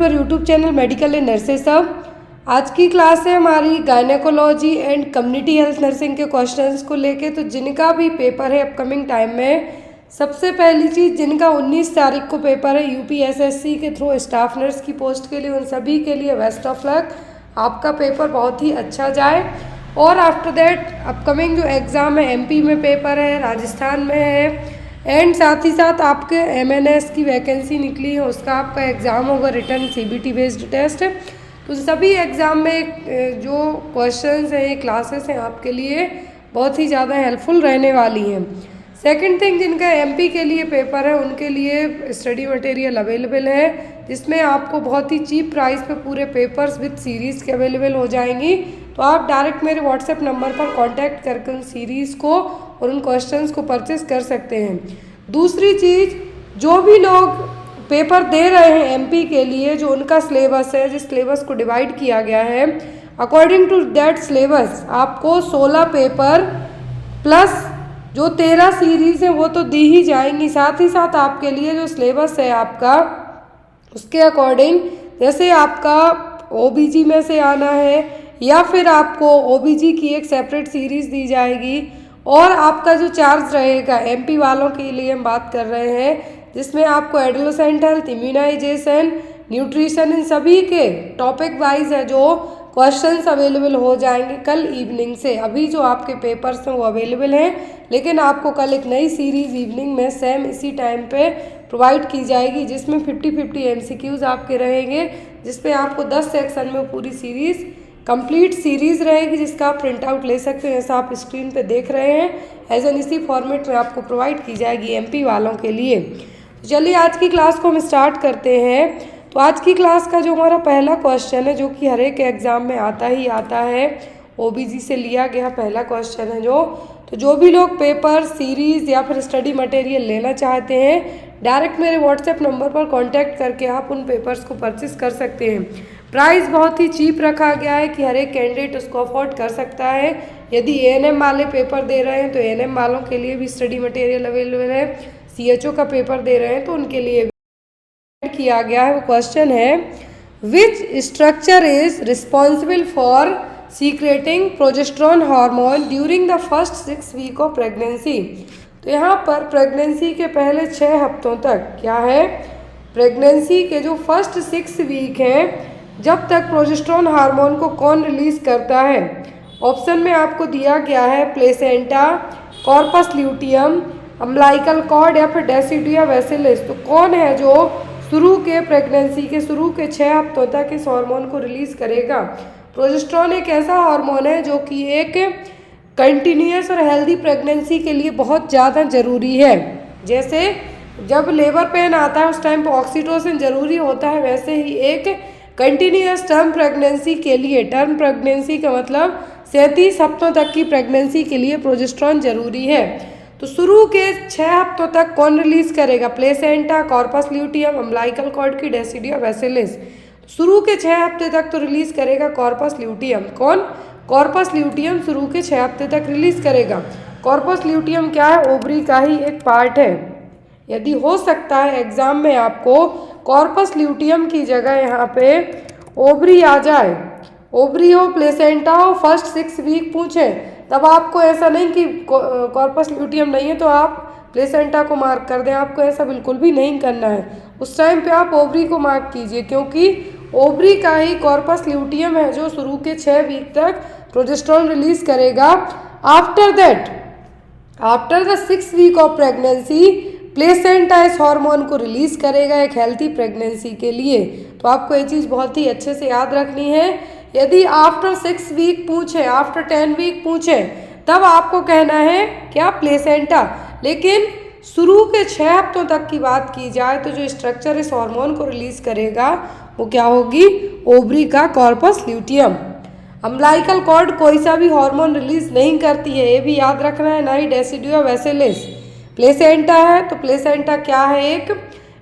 पर YouTube channel medical and nurses सब। आज की क्लास है हमारी gynaecology and community health nursing के क्वेश्चंस को लेके। तो जिनका भी पेपर है अपकमिंग टाइम में, सबसे पहली चीज़ जिनका 19 तारीख को पेपर है यूपीएसएससी के थ्रू स्टाफ नर्स की पोस्ट के लिए, उन सभी के लिए बेस्ट ऑफ लक। आपका पेपर बहुत ही अच्छा जाए। और आफ्टर दैट अपकमिंग जो एग्ज़ाम है, एमपी में पेपर है, राजस्थान में है, एंड साथ ही साथ आपके एमएनएस की वैकेंसी निकली है, उसका आपका एग्ज़ाम होगा रिटर्न सीबीटी बेस्ड टेस्ट। तो सभी एग्ज़ाम में जो क्वेश्चंस हैं, ये क्लासेस हैं, आपके लिए बहुत ही ज़्यादा हेल्पफुल रहने वाली हैं। सेकंड थिंग, जिनका एमपी के लिए पेपर है उनके लिए स्टडी मटेरियल अवेलेबल है, जिसमें आपको बहुत ही चीप प्राइस पे पूरे पेपर्स विद सीरीज़ के अवेलेबल हो जाएंगी। तो आप डायरेक्ट मेरे व्हाट्सएप नंबर पर कांटेक्ट करके उन सीरीज़ को और उन क्वेश्चंस को परचेस कर सकते हैं। दूसरी चीज़, जो भी लोग पेपर दे रहे हैं एमपी के लिए, जो उनका सिलेबस है, जिस सिलेबस को डिवाइड किया गया है, अकॉर्डिंग टू दैट सिलेबस आपको 16 पेपर प्लस जो 13 सीरीज़ हैं वो तो दी ही जाएंगी। साथ ही साथ आपके लिए जो सिलेबस है आपका, उसके अकॉर्डिंग, जैसे आपका ओबीजी में से आना है या फिर आपको ओबीजी की एक सेपरेट सीरीज़ दी जाएगी। और आपका जो चार्ज रहेगा एमपी वालों के लिए हम बात कर रहे हैं, जिसमें आपको एडोलेसेंट हेल्थ, इम्यूनाइजेशन, न्यूट्रिशन, इन सभी के टॉपिक वाइज है जो क्वेश्चंस अवेलेबल हो जाएंगे कल इवनिंग से। अभी जो आपके पेपर्स हैं वो अवेलेबल हैं, लेकिन आपको कल एक नई सीरीज़ इवनिंग में सेम इसी टाइम पे प्रोवाइड की जाएगी, जिसमें 50-50 एमसीक्यूज़ आपके रहेंगे, जिसपे आपको 10 सेक्शन में पूरी सीरीज़ कंप्लीट सीरीज़ रहेगी, जिसका आप प्रिंट आउट ले सकते हैं, जैसा आप स्क्रीन पे देख रहे हैं। एज एन इसी फॉर्मेट में आपको प्रोवाइड की जाएगी एमपी वालों के लिए। तो चलिए आज की क्लास को हम स्टार्ट करते हैं। तो आज की क्लास का जो हमारा पहला क्वेश्चन है, जो कि हर एक एग्ज़ाम में आता ही आता है, ओबीजी से लिया गया पहला क्वेश्चन है जो भी लोग पेपर, सीरीज़ या फिर स्टडी मटेरियल लेना चाहते हैं, डायरेक्ट मेरे व्हाट्सएप नंबर पर कांटेक्ट करके आप उन पेपर्स को परचेस कर सकते हैं। प्राइस बहुत ही चीप रखा गया है कि हर एक कैंडिडेट उसको अफोर्ड कर सकता है। यदि एएनएम वाले पेपर दे रहे हैं तो एएनएम वालों के लिए भी स्टडी मटेरियल अवेलेबल है, सीएचओ का पेपर दे रहे हैं तो उनके लिए किया गया है। वो क्वेश्चन है, which structure is responsible for secreting progesterone hormone during the first 6 week of pregnancy. तो यहाँ पर प्रेगनेंसी के पहले 6 हफ्तों तक क्या है, प्रेगनेंसी के जो फर्स्ट 6 वीक हैं, जब तक प्रोजेस्टेरोन हार्मोन को कौन रिलीज करता है। ऑप्शन में आपको दिया गया है placenta, corpus luteum, umbilical cord या फिर डेसिडुआ बेसिलस। तो कौन है जो शुरू के प्रेगनेंसी के शुरू के 6 हफ्तों तक इस हार्मोन को रिलीज करेगा। प्रोजेस्टेरोन एक ऐसा हार्मोन है जो कि एक कंटिन्यूअस और हेल्दी प्रेगनेंसी के लिए बहुत ज़्यादा ज़रूरी है। जैसे जब लेबर पेन आता है उस टाइम पर ऑक्सीटोसिन ज़रूरी होता है, वैसे ही एक कंटिन्यूअस टर्म प्रेगनेंसी के लिए, टर्म प्रेगनेंसी का मतलब 37 हफ्तों तक की प्रेगनेंसी के लिए प्रोजेस्टेरोन ज़रूरी है। तो शुरू के 6 हफ्तों तक कौन रिलीज करेगा, placenta, corpus luteum, umbilical cord की डेसिडुआ बेसिलस। शुरू के 6 हफ्ते तक तो रिलीज करेगा कॉर्पस ल्यूटियम। कौन, कॉर्पस ल्यूटियम शुरू के 6 हफ्ते तक रिलीज करेगा। कॉर्पस ल्यूटियम क्या है, ओवरी का ही एक पार्ट है। यदि हो सकता है एग्जाम में आपको कॉर्पस ल्यूटियम की जगह यहाँ पे ओवरी आ जाए, ओवरी हो, प्लेसेंटा हो, फर्स्ट 6 वीक पूछें, तब आपको ऐसा नहीं कि कॉर्पस ल्यूटियम नहीं है तो आप प्लेसेंटा को मार्क कर दें। आपको ऐसा बिल्कुल भी नहीं करना है। उस टाइम पे आप ओवरी को मार्क कीजिए, क्योंकि ओवरी का ही कॉर्पस ल्यूटियम है जो शुरू के 6 वीक तक प्रोजेस्टेरोन रिलीज करेगा। After that, after the 6 week of pregnancy, placenta इस हार्मोन को रिलीज करेगा एक हेल्थी प्रेगनेंसी के लिए। तो आपको ये चीज़ बहुत ही अच्छे से याद रखनी है। यदि आफ्टर 6 वीक पूछे, आफ्टर 10 वीक पूछे, तब आपको कहना है क्या, प्लेसेंटा। लेकिन शुरू के 6 हफ्तों तक की बात की जाए तो जो स्ट्रक्चर इस हार्मोन को रिलीज करेगा वो क्या होगी, ओवरी का कॉर्पस ल्यूटियम। अम्बिलिकल कॉर्ड कोई सा भी हार्मोन रिलीज नहीं करती है, ये भी याद रखना है, ना ही डेसिडुआ बेसिलस। प्लेसेंटा है तो प्लेसेंटा क्या है, एक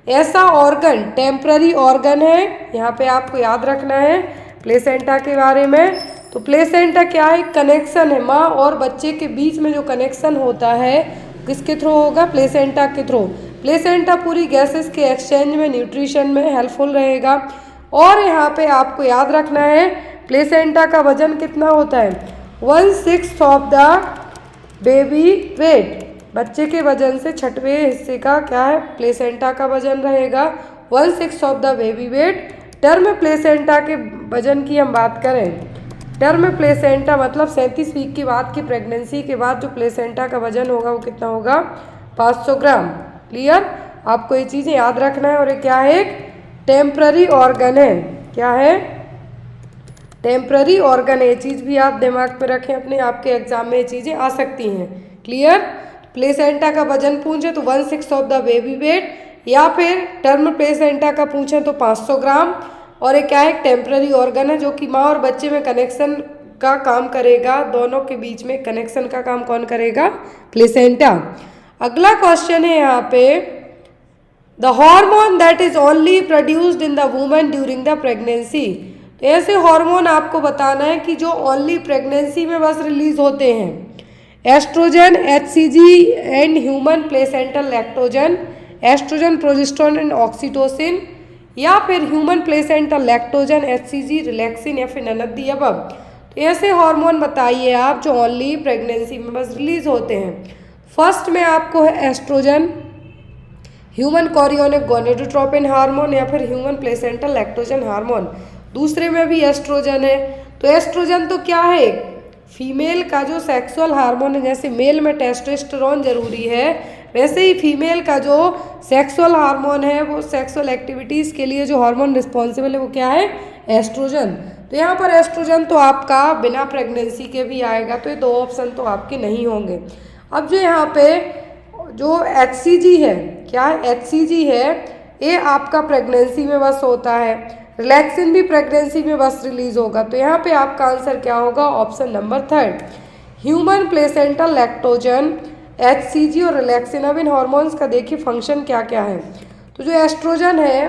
ऐसा ऑर्गन, टेम्पररी ऑर्गन है, यहाँ पे आपको याद रखना है प्लेसेंटा के बारे में। तो प्लेसेंटा क्या है, कनेक्शन है, माँ और बच्चे के बीच में जो कनेक्शन होता है किसके थ्रू होगा, प्लेसेंटा के थ्रू। प्लेसेंटा पूरी गैसेस के एक्सचेंज में, न्यूट्रिशन में हेल्पफुल रहेगा। और यहाँ पे आपको याद रखना है प्लेसेंटा का वजन कितना होता है, 1/6 ऑफ द बेबी वेट। बच्चे के वजन से छठवें हिस्से का क्या है, प्लेसेंटा का वजन रहेगा 1/6 of the baby weight. Term placenta के वजन की हम बात करें, टर्म प्लेसेंटा मतलब 37 वीक के बाद की प्रेगनेंसी के बाद जो प्लेसेंटा का वजन होगा वो कितना होगा, 500 ग्राम। क्लियर, आपको ये चीज़ें याद रखना है। और ये क्या है, एक टेम्प्ररी ऑर्गन है। क्या है, टेम्प्ररी ऑर्गन है। ये चीज़ भी आप दिमाग में रखें अपने, आपके एग्जाम में ये चीज़ें आ सकती हैं। क्लियर, प्लेसेंटा का वजन पूछे तो 1/6 ऑफ द बेबी वेट, या फिर टर्म प्लेसेंटा का पूछें तो 500 ग्राम। और ये क्या है, एक टेम्प्ररी ऑर्गन है जो कि माँ और बच्चे में कनेक्शन का काम करेगा, दोनों के बीच में कनेक्शन का काम कौन करेगा, प्लेसेंटा। अगला क्वेश्चन है यहाँ पे, the hormone that is only produced in the woman during the pregnancy. तो ऐसे हार्मोन आपको बताना है कि जो ओनली प्रेगनेंसी में बस रिलीज होते हैं। Oestrogen, HCG and human placental lactogen, oestrogen, progesterone and oxytocin, या फिर human placental lactogen, HCG, relaxin, या फिर नन ऑफ द अबव। तो ऐसे हार्मोन बताइए आप जो ओनली प्रेगनेंसी में बस रिलीज होते हैं। फर्स्ट में आपको है oestrogen, human chorionic gonadotropin hormone, या फिर ह्यूमन प्लेसेंटल लैक्टोजन हार्मोन। दूसरे में भी एस्ट्रोजन है। तो एस्ट्रोजन तो क्या है, फीमेल का जो सेक्सुअल हार्मोन है, जैसे मेल में टेस्टोस्टेरोन जरूरी है, वैसे ही फीमेल का जो सेक्सुअल हार्मोन है, वो सेक्सुअल एक्टिविटीज़ के लिए जो हार्मोन रिस्पॉन्सिबल है वो क्या है, एस्ट्रोजन। तो यहाँ पर एस्ट्रोजन तो आपका बिना प्रेगनेंसी के भी आएगा, तो ये दो ऑप्शन तो आपके नहीं होंगे। अब जो यहाँ पे जो HCG है, क्या HCG है, ये आपका प्रेगनेंसी में बस होता है। रिलैक्सिन भी प्रेगनेंसी में बस रिलीज होगा। तो यहाँ पे आपका आंसर क्या होगा, option number 3, human placental lactogen, HCG और रिलैक्सिन। अब इन हॉर्मोन्स का देखिए फंक्शन क्या क्या है। तो जो एस्ट्रोजन है,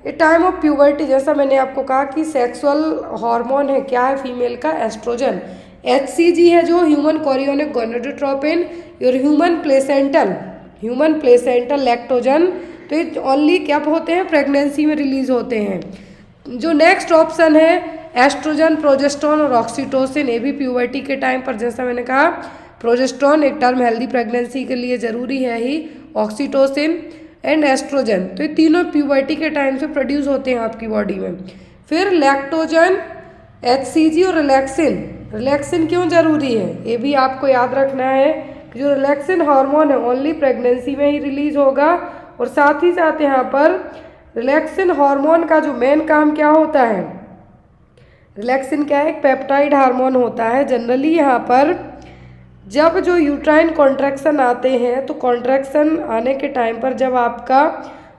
ये टाइम ऑफ प्यूबर्टी, जैसा मैंने आपको कहा कि सेक्सुअल हार्मोन है, क्या है फीमेल का, एस्ट्रोजन। HCG है जो ह्यूमन कोरियोनिक गोनेडोट्रोपिन, और ह्यूमन प्लेसेंटल लैक्टोजन, तो ये ओनली क्या होते हैं, प्रेगनेंसी में रिलीज होते हैं। जो नेक्स्ट ऑप्शन है एस्ट्रोजन, प्रोजेस्टेरोन और ऑक्सीटोसिन, ये भी प्यूबर्टी के टाइम पर, जैसा मैंने कहा प्रोजेस्टेरोन एक टर्म हेल्दी प्रेगनेंसी के लिए ज़रूरी है ही, ऑक्सीटोसिन एंड एस्ट्रोजन, तो ये तीनों प्यूबर्टी के टाइम से प्रोड्यूस होते हैं आपकी बॉडी में। फिर लैक्टोजन, HCG और रिलैक्सिन क्यों ज़रूरी है, ये भी आपको याद रखना है कि जो रिलैक्सिन हार्मोन है ओनली प्रेगनेंसी में ही रिलीज होगा। और साथ ही साथ यहाँ पर रिलैक्सिन हार्मोन का जो मेन काम क्या होता है, रिलैक्सिन क्या है, एक पेप्टाइड हार्मोन होता है। जनरली यहाँ पर जब जो यूट्राइन कॉन्ट्रैक्शन आते हैं, तो कॉन्ट्रैक्शन आने के टाइम पर जब आपका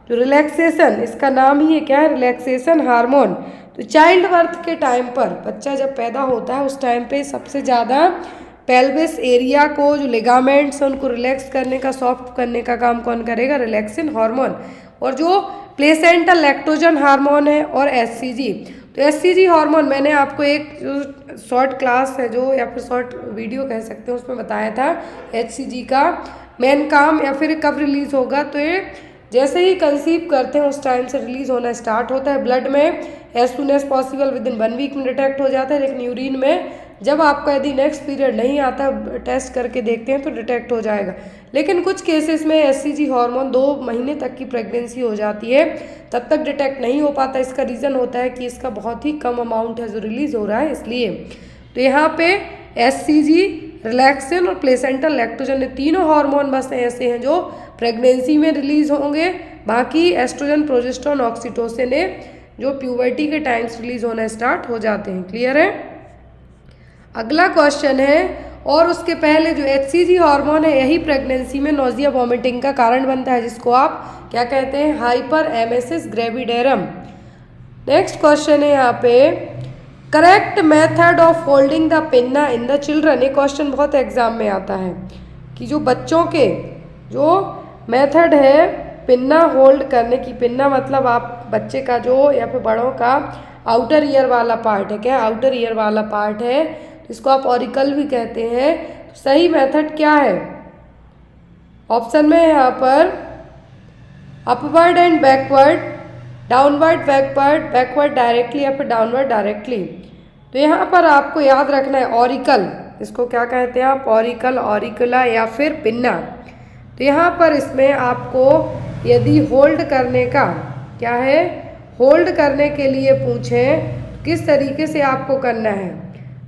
जो रिलैक्सेशन, इसका नाम ही है क्या है, रिलैक्सेशन हार्मोन। तो चाइल्ड बर्थ के टाइम पर, बच्चा जब पैदा होता है उस टाइम पे सबसे ज़्यादा पेल्विस एरिया को, जो लिगामेंट्स हैं उनको रिलैक्स करने का, सॉफ्ट करने का काम कौन करेगा, रिलैक्सिन हार्मोन। और जो प्लेसेंटल लैक्टोजन हार्मोन है और HCG, तो HCG हार्मोन मैंने आपको एक जो शॉर्ट क्लास है जो, या फिर शॉर्ट वीडियो कह सकते हैं, उसमें बताया था HCG का मेन काम या फिर कब रिलीज होगा। तो ये जैसे ही कंसीव करते हैं उस टाइम से रिलीज होना स्टार्ट होता है। ब्लड में as soon as possible within 1 week में डिटेक्ट हो जाता है, लेकिन यूरिन में जब आपका यदि नेक्स्ट पीरियड नहीं आता, टेस्ट करके देखते हैं तो डिटेक्ट हो जाएगा। लेकिन कुछ केसेस में HCG हार्मोन 2 महीने तक की प्रेगनेंसी हो जाती है, तब तक डिटेक्ट नहीं हो पाता। इसका रीज़न होता है कि इसका बहुत ही कम अमाउंट है जो रिलीज हो रहा है, इसलिए। तो यहाँ पे HCG, रिलैक्सिन और प्लेसेंटल लैक्टोजन, तीनों हार्मोन बस ऐसे हैं जो प्रेगनेंसी में रिलीज होंगे। बाकी एस्ट्रोजन, प्रोजेस्टेरोन, ऑक्सीटोसिन जो प्यूबर्टी के टाइम्स रिलीज होना स्टार्ट हो जाते हैं। क्लियर है। अगला क्वेश्चन है, और उसके पहले जो HCG हार्मोन है यही प्रेगनेंसी में नोजिया वॉमिटिंग का कारण बनता है, जिसको आप क्या कहते हैं, hyper emesis gravidarum. Next question है यहाँ पे, correct method of holding the pinna in the children. ये क्वेश्चन बहुत एग्जाम में आता है कि जो बच्चों के जो मेथड है पिन्ना होल्ड करने की, पिन्ना मतलब आप बच्चे का जो या फिर बड़ों का आउटर ईयर वाला पार्ट है, क्या आउटर ईयर वाला पार्ट है, इसको आप ऑरिकल भी कहते हैं। तो सही मेथड क्या है, ऑप्शन में है यहाँ पर upward and backward, downward, backward, backward directly या फिर डाउनवर्ड डायरेक्टली। तो यहाँ पर आपको याद रखना है ऑरिकल, इसको क्या कहते हैं आप, ऑरिकल, ऑरिकुला या फिर पिन्ना। तो यहाँ पर इसमें आपको यदि होल्ड करने का क्या है, होल्ड करने के लिए पूछें किस तरीके से आपको करना है।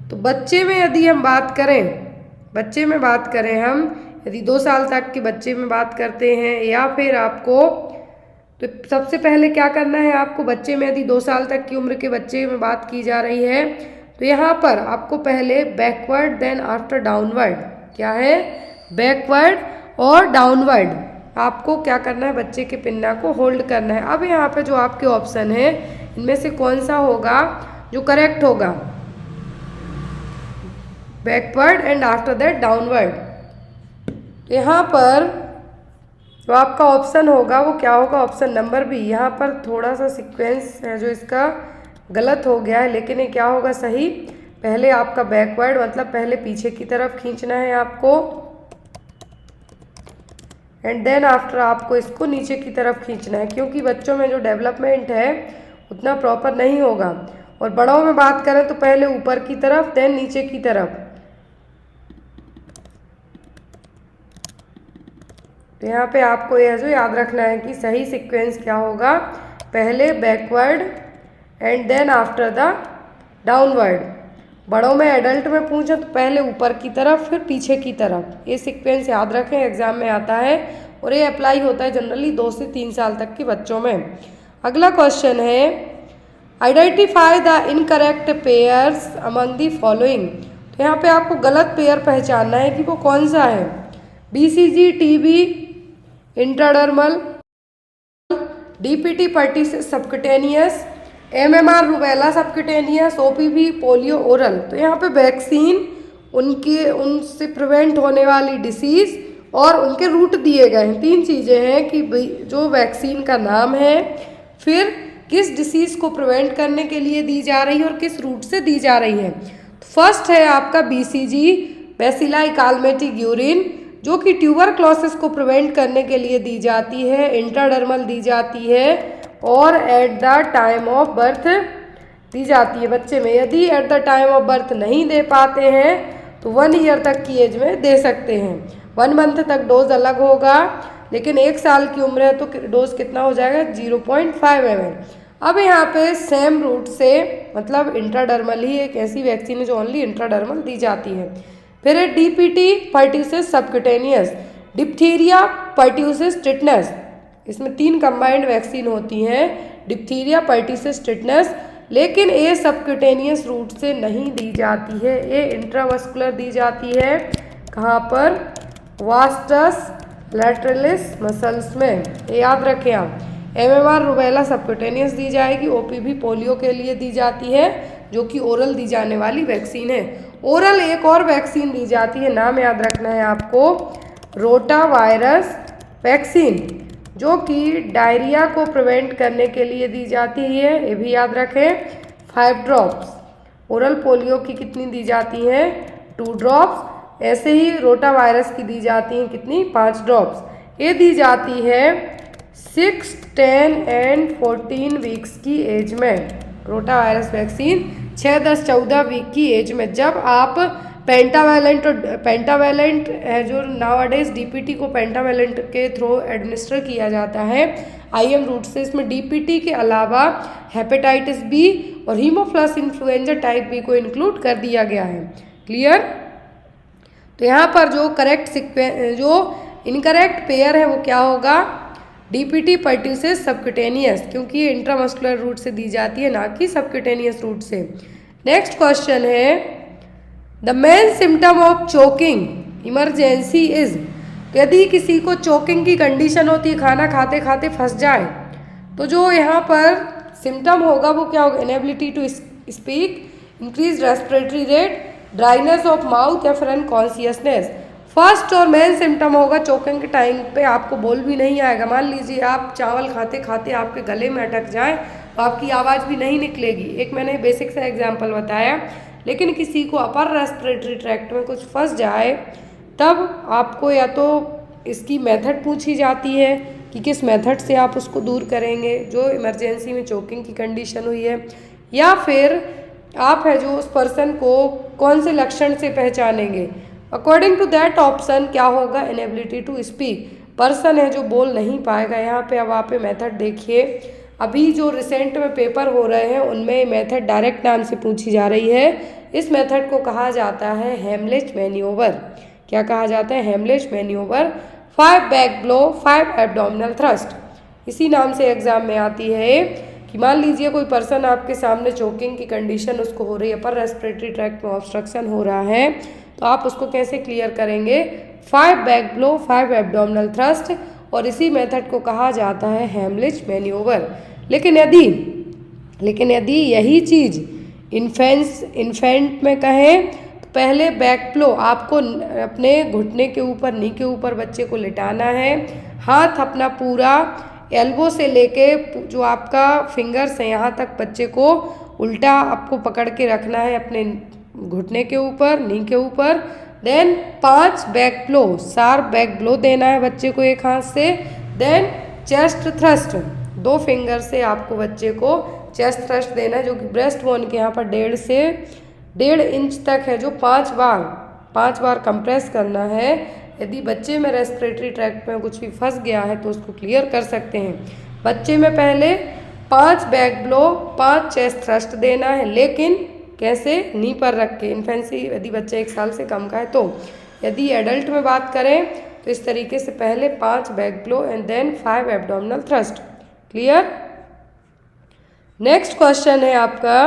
तो बच्चे में यदि हम बात करें, बच्चे में बात करें हम, यदि 2 साल तक के बच्चे में बात करते हैं या फिर आपको, तो सबसे पहले क्या करना है आपको, बच्चे में यदि 2 साल तक की उम्र के बच्चे में बात की जा रही है तो यहाँ पर आपको पहले बैकवर्ड देन आफ्टर डाउनवर्ड, क्या है, बैकवर्ड और डाउनवर्ड आपको क्या करना है, बच्चे के पिन्ना को होल्ड करना है। अब यहाँ पे जो आपके ऑप्शन है इनमें से कौन सा होगा जो करेक्ट होगा, backward and after that downward. तो यहाँ पर जो आपका ऑप्शन होगा वो क्या होगा, ऑप्शन नंबर बी। यहाँ पर थोड़ा सा सीक्वेंस है जो इसका गलत हो गया है, लेकिन ये क्या होगा सही, पहले आपका बैकवर्ड मतलब पहले पीछे की तरफ खींचना है आपको, एंड देन आफ्टर आपको इसको नीचे की तरफ खींचना है, क्योंकि बच्चों में जो डेवलपमेंट है उतना प्रॉपर नहीं होगा। और बड़ों में बात करें तो पहले ऊपर की तरफ देन नीचे की तरफ। तो यहाँ पे आपको यह जो याद रखना है कि सही सीक्वेंस क्या होगा, पहले backward and then after the downward. बड़ों में एडल्ट में पूछे तो पहले ऊपर की तरफ फिर पीछे की तरफ, ये सीक्वेंस याद रखें, एग्जाम में आता है और ये अप्लाई होता है जनरली 2 से 3 साल तक के बच्चों में। अगला क्वेश्चन है, identify the incorrect pairs among the following. तो यहाँ पे आपको गलत पेयर पहचानना है कि वो कौन सा है, BCG TB intradermal, DPT pertussis subcutaneous, MMR rubella subcutaneous, OPV polio oral. तो यहाँ पे वैक्सीन, उनसे प्रिवेंट होने वाली डिसीज़ और उनके रूट दिए गए हैं। 3 चीज़ें हैं कि जो वैक्सीन का नाम है, फिर किस डिसीज़ को प्रिवेंट करने के लिए दी जा रही है और किस रूट से दी जा रही है। फर्स्ट है आपका BCG बैसिलाई काल्मेटिक यूरिन, जो कि ट्यूबरक्लोसिस को प्रिवेंट करने के लिए दी जाती है, इंट्राडर्मल दी जाती है और at the time of birth दी जाती है बच्चे में। यदि at the time of birth नहीं दे पाते हैं तो 1 ईयर तक की एज में दे सकते हैं। 1 मंथ तक डोज अलग होगा, लेकिन 1 साल की उम्र है तो डोज कितना हो जाएगा, 0.5 ml। अब यहाँ पे सेम रूट से मतलब इंट्राडर्मल ही एक ऐसी वैक्सीन है जो ओनली इंट्राडर्मल दी जाती है। फिर है DPT pertussis subcutaneous, diphtheria pertussis tetanus, इसमें 3 कंबाइंड वैक्सीन होती हैं, डिप्थीरिया पर्ट्यूसिस टिटनस, लेकिन ये सबक्यूटेनियस रूट से नहीं दी जाती है, ये इंट्रामस्कुलर दी जाती है। कहाँ पर, वास्टस लैटरलिस मसल्स में, ये याद रखें आप। MMR रूबेला सबक्यूटेनियस दी जाएगी, OPV पोलियो के लिए दी जाती है जो कि ओरल दी जाने वाली वैक्सीन है। ओरल एक और वैक्सीन दी जाती है, नाम याद रखना है आपको, रोटा वायरस वैक्सीन, जो कि डायरिया को प्रिवेंट करने के लिए दी जाती है, ये भी याद रखें। 5 ड्रॉप्स। ओरल पोलियो की कितनी दी जाती हैं, 2 ड्रॉप्स। ऐसे ही रोटा वायरस की दी जाती हैं कितनी, 5 ड्रॉप्स। ये दी जाती है 6, 10 एंड 14 वीक्स की एज में। रोटा वायरस वैक्सीन 6, 10, 14 वीक की एज में। जब आप पेंटावैलेंट है जो नाउअडेज DPT को पेंटावैलेंट के थ्रू एडमिनिस्टर किया जाता है IM रूट से, इसमें DPT के अलावा हेपेटाइटिस B और हीमोफ्लस इन्फ्लुएंजा टाइप B को इंक्लूड कर दिया गया है। क्लियर। तो यहाँ पर जो इनकरेक्ट पेयर है वो क्या होगा, DPT पर्ट्यूसिस सबक्यूटेनियस, क्योंकि ये इंट्रामस्कुलर रूट से दी जाती है ना कि सबक्यूटेनियस रूट से। नेक्स्ट क्वेश्चन है, the main symptom of choking emergency is. यदि किसी को चोकिंग की कंडीशन होती है, खाना खाते खाते फंस जाए, तो जो यहाँ पर सिम्टम होगा वो क्या होगा, inability to speak, increase respiratory rate, dryness of mouth या फिर अनकॉन्शियसनेस। फर्स्ट और मेन सिम्टम होगा चोकिंग के टाइम पे आपको बोल भी नहीं आएगा। मान लीजिए आप चावल खाते खाते आपके गले में अटक जाए तो आपकी आवाज़ भी नहीं निकलेगी, एक मैंने बेसिक सा एग्जांपल बताया। लेकिन किसी को अपर रेस्पिरेटरी ट्रैक्ट में कुछ फंस जाए तब आपको या तो इसकी मेथड पूछी जाती है कि किस मेथड से आप उसको दूर करेंगे जो इमरजेंसी में चोकिंग की कंडीशन हुई है, या फिर आप है जो उस पर्सन को कौन से लक्षण से पहचानेंगे। अकॉर्डिंग टू दैट ऑप्शन क्या होगा, इनएबिलिटी टू स्पीक, पर्सन है जो बोल नहीं पाएगा। यहाँ पे अब आप मेथड देखिए, अभी जो रिसेंट में पेपर हो रहे हैं उनमें मेथड डायरेक्ट नाम से पूछी जा रही है। इस मेथड को कहा जाता है हेमलिच मैन्यूवर। क्या कहा जाता है, Heimlich manoeuvre. 5 back blow 5 abdominal thrust, इसी नाम से एग्जाम में आती है कि मान लीजिए कोई पर्सन आपके सामने चोकिंग की कंडीशन उसको हो रही है, पर रेस्पिरेटरी ट्रैक्ट में ऑब्स्ट्रक्शन हो रहा है, तो आप उसको कैसे क्लियर करेंगे, 5 बैक ब्लो 5 एब्डोमिनल थ्रस्ट, और इसी मेथड को कहा जाता है हेमलिच मैन्यूवर। लेकिन यदि यही चीज़ इन्फेंट में कहें तो पहले बैक फ्लो आपको अपने घुटने के ऊपर, नी के ऊपर बच्चे को लिटाना है, हाथ अपना पूरा एल्बो से लेके जो आपका फिंगर्स है यहाँ तक बच्चे को उल्टा आपको पकड़ के रखना है अपने घुटने के ऊपर, नी के ऊपर। Then 5 back blow, sharp back blow देना है बच्चे को एक हाथ से। देन चेस्ट थ्रस्ट, 2 फिंगर से आपको बच्चे को चेस्ट थ्रस्ट देना है, जो कि ब्रेस्ट बोन के यहाँ पर 1.5 से 1.5 इंच तक है, जो 5 बार कंप्रेस करना है। यदि बच्चे में रेस्पिरेटरी ट्रैक्ट में कुछ भी फंस गया है तो उसको क्लियर कर सकते हैं। बच्चे में पहले 5 बैक ब्लो 5 चेस्ट थ्रस्ट देना है, लेकिन कैसे, नी पर रख के। इन्फेंसी यदि बच्चा 1 साल से कम का है तो। यदि एडल्ट में बात करें तो इस तरीके से पहले 5 back blow and then 5 abdominal thrust. Clear. Next question है आपका,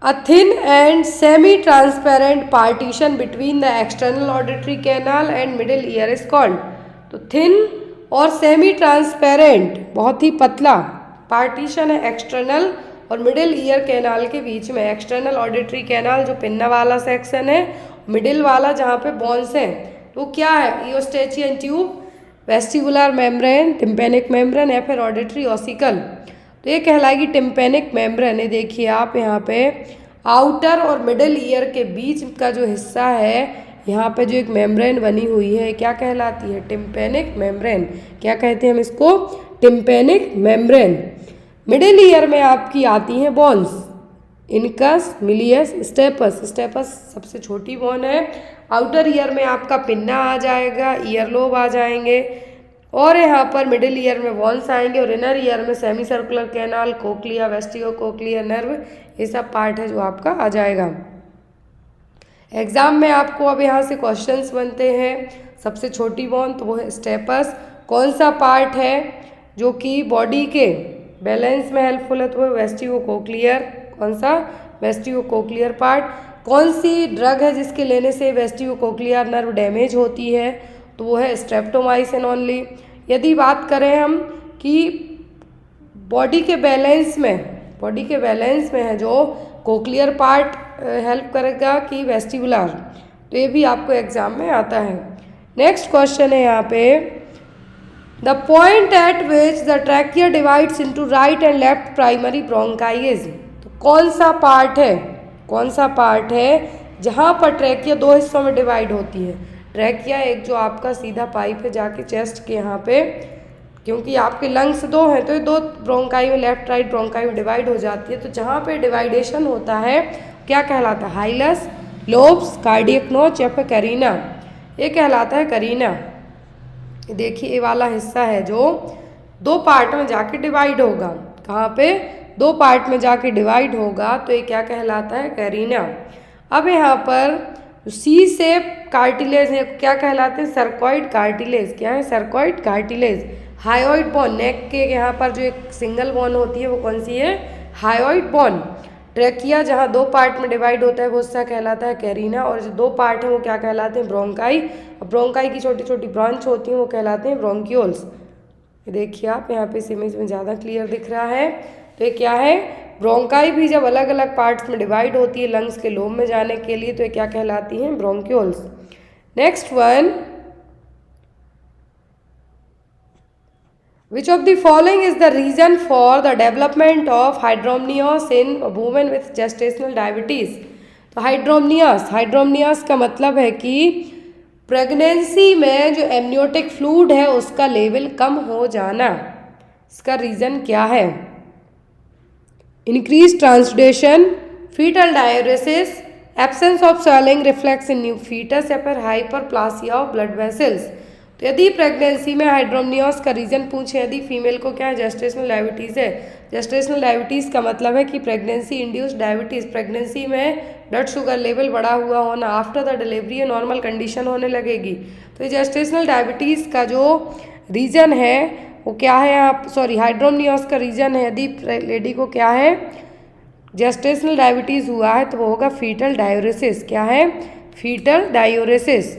a thin and semi transparent partition between the external auditory canal and middle ear is called. तो थिन और सेमी ट्रांसपेरेंट, बहुत ही पतला पार्टीशन है एक्सटर्नल और मिडिल ईयर कैनाल के बीच में। एक्सटर्नल ऑडिटरी कैनाल जो पिन्ना वाला सेक्शन है, मिडिल वाला जहाँ पे बोन्स हैं, तो क्या है, eustachian tube, vestibular membrane, tympanic membrane, या फिर ऑडिटरी ऑसिकल। तो ये कहलाएगी टिम्पेनिक मेम्ब्रेन। ये देखिए आप यहाँ पे आउटर और मिडिल ईयर के बीच का जो हिस्सा है, यहाँ पे जो एक मेम्ब्रेन बनी हुई है, क्या कहलाती है, टिम्पेनिक मेम्ब्रेन। क्या कहते हैं हम इसको, टिम्पेनिक मेम्ब्रेन। मिडिल ईयर में आपकी आती हैं bones, incus, malleus, stapes. Stapes सबसे छोटी बोन है। आउटर ईयर में आपका पिन्ना आ जाएगा, ईयरलोब आ जाएंगे, और यहाँ पर मिडिल ईयर में बोन्स आएंगे, और इनर ईयर में semi circular canal, cochlea, vestibulo cochlear nerve, ये सब पार्ट है जो आपका आ जाएगा। एग्जाम में आपको अब यहाँ से क्वेश्चंस बनते हैं। सबसे छोटी बोन तो वो है स्टेपस। कौन सा पार्ट है जो कि बॉडी के बैलेंस में हेल्पफुल है, तो वो वेस्टिगो कोक्लियर। कौन सा, वेस्टिगो कोक्लियर पार्ट। कौन सी ड्रग है जिसके लेने से वेस्टिगो कोक्लियर नर्व डैमेज होती है, तो वो है स्ट्रेप्टोमाइसिन ओनली। यदि बात करें हम कि बॉडी के बैलेंस में है जो कोक्लियर पार्ट हेल्प करेगा कि वेस्टिबुलर, तो ये भी आपको एग्जाम में आता है। नेक्स्ट क्वेश्चन है यहाँ पे, the point eight which the trachea divides into right and left primary bronchi is. तो कौन सा पार्ट है जहाँ पर ट्रैकिया 2 हिस्सों में डिवाइड होती है। ट्रैकिया एक जो आपका सीधा पाइप है जाके चेस्ट के यहाँ पे, क्योंकि आपके लंग्स 2 हैं तो ये 2 ब्रोंकाई में, लेफ्ट राइट ब्रोंकाई में डिवाइड हो जाती है। तो जहाँ पे डिवाइडेशन होता है क्या कहलाता है, हाइलस, लोब्स, कार्डियक नोच, या फिर करीना। ये कहलाता है करीना। देखिए ये वाला हिस्सा है जो 2 पार्ट में जाके डिवाइड होगा। कहाँ पे, 2 पार्ट में जाके डिवाइड होगा, तो ये क्या कहलाता है, करीना। अब यहाँ पर सी शेप कार्टिलेज है, क्या कहलाते हैं, सर्कॉइड कार्टिलेज। क्या है, सर्कॉइड कार्टिलेज। हायोइड बोन, नेक के यहाँ पर जो एक सिंगल बोन होती है वो कौन सी है, हायोइड बोन। ट्रैकिया जहाँ 2 पार्ट में डिवाइड होता है वो हिस्सा कहलाता है कैरिना, और जो 2 पार्ट हैं वो क्या कहलाते हैं, ब्रोंकाई। और ब्रोंकाई की छोटी छोटी ब्रांच होती हैं वो कहलाते हैं ब्रोंक्यूल्स। देखिए आप यहाँ पे इस इमेज में ज़्यादा क्लियर दिख रहा है। तो ये क्या है, ब्रोंकाई भी जब अलग अलग पार्ट्स में डिवाइड होती है लंग्स के लोब में जाने के लिए, तो ये क्या कहलाती हैं, bronchioles. Next one, which of the following is the reason for the development of hydromnios in women with gestational diabetes। तो हाइड्रोमनियस का मतलब है कि प्रेगनेंसी में जो एमनियोटिक फ्लूइड है उसका लेवल कम हो जाना, इसका रीज़न क्या है? Increase transudation, fetal diuresis, absence of swelling reflex in new fetus या फिर हाइपरप्लासिया ऑफ ब्लड वेसल्स। तो यदि प्रेगनेंसी में हाइड्रोमनियोस का रीज़न पूछे, यदि फीमेल को क्या है, जेस्टेशनल डायबिटीज़ है। जेस्टेशनल डायबिटीज़ का मतलब है कि प्रेगनेंसी इंड्यूस्ड डायबिटीज़, प्रेगनेंसी में ब्लड शुगर लेवल बढ़ा हुआ होना, आफ्टर द डिलीवरी ये नॉर्मल कंडीशन होने लगेगी। तो ये जेस्टेशनल डायबिटीज़ का जो रीज़न है वो क्या है, आप सॉरी हाइड्रोमनियोस का रीज़न है, यदि लेडी को क्या है, जेस्टेशनल डायबिटीज़ हुआ है तो वो होगा फीटल डायूरेसिस। क्या है? Fetal diuresis.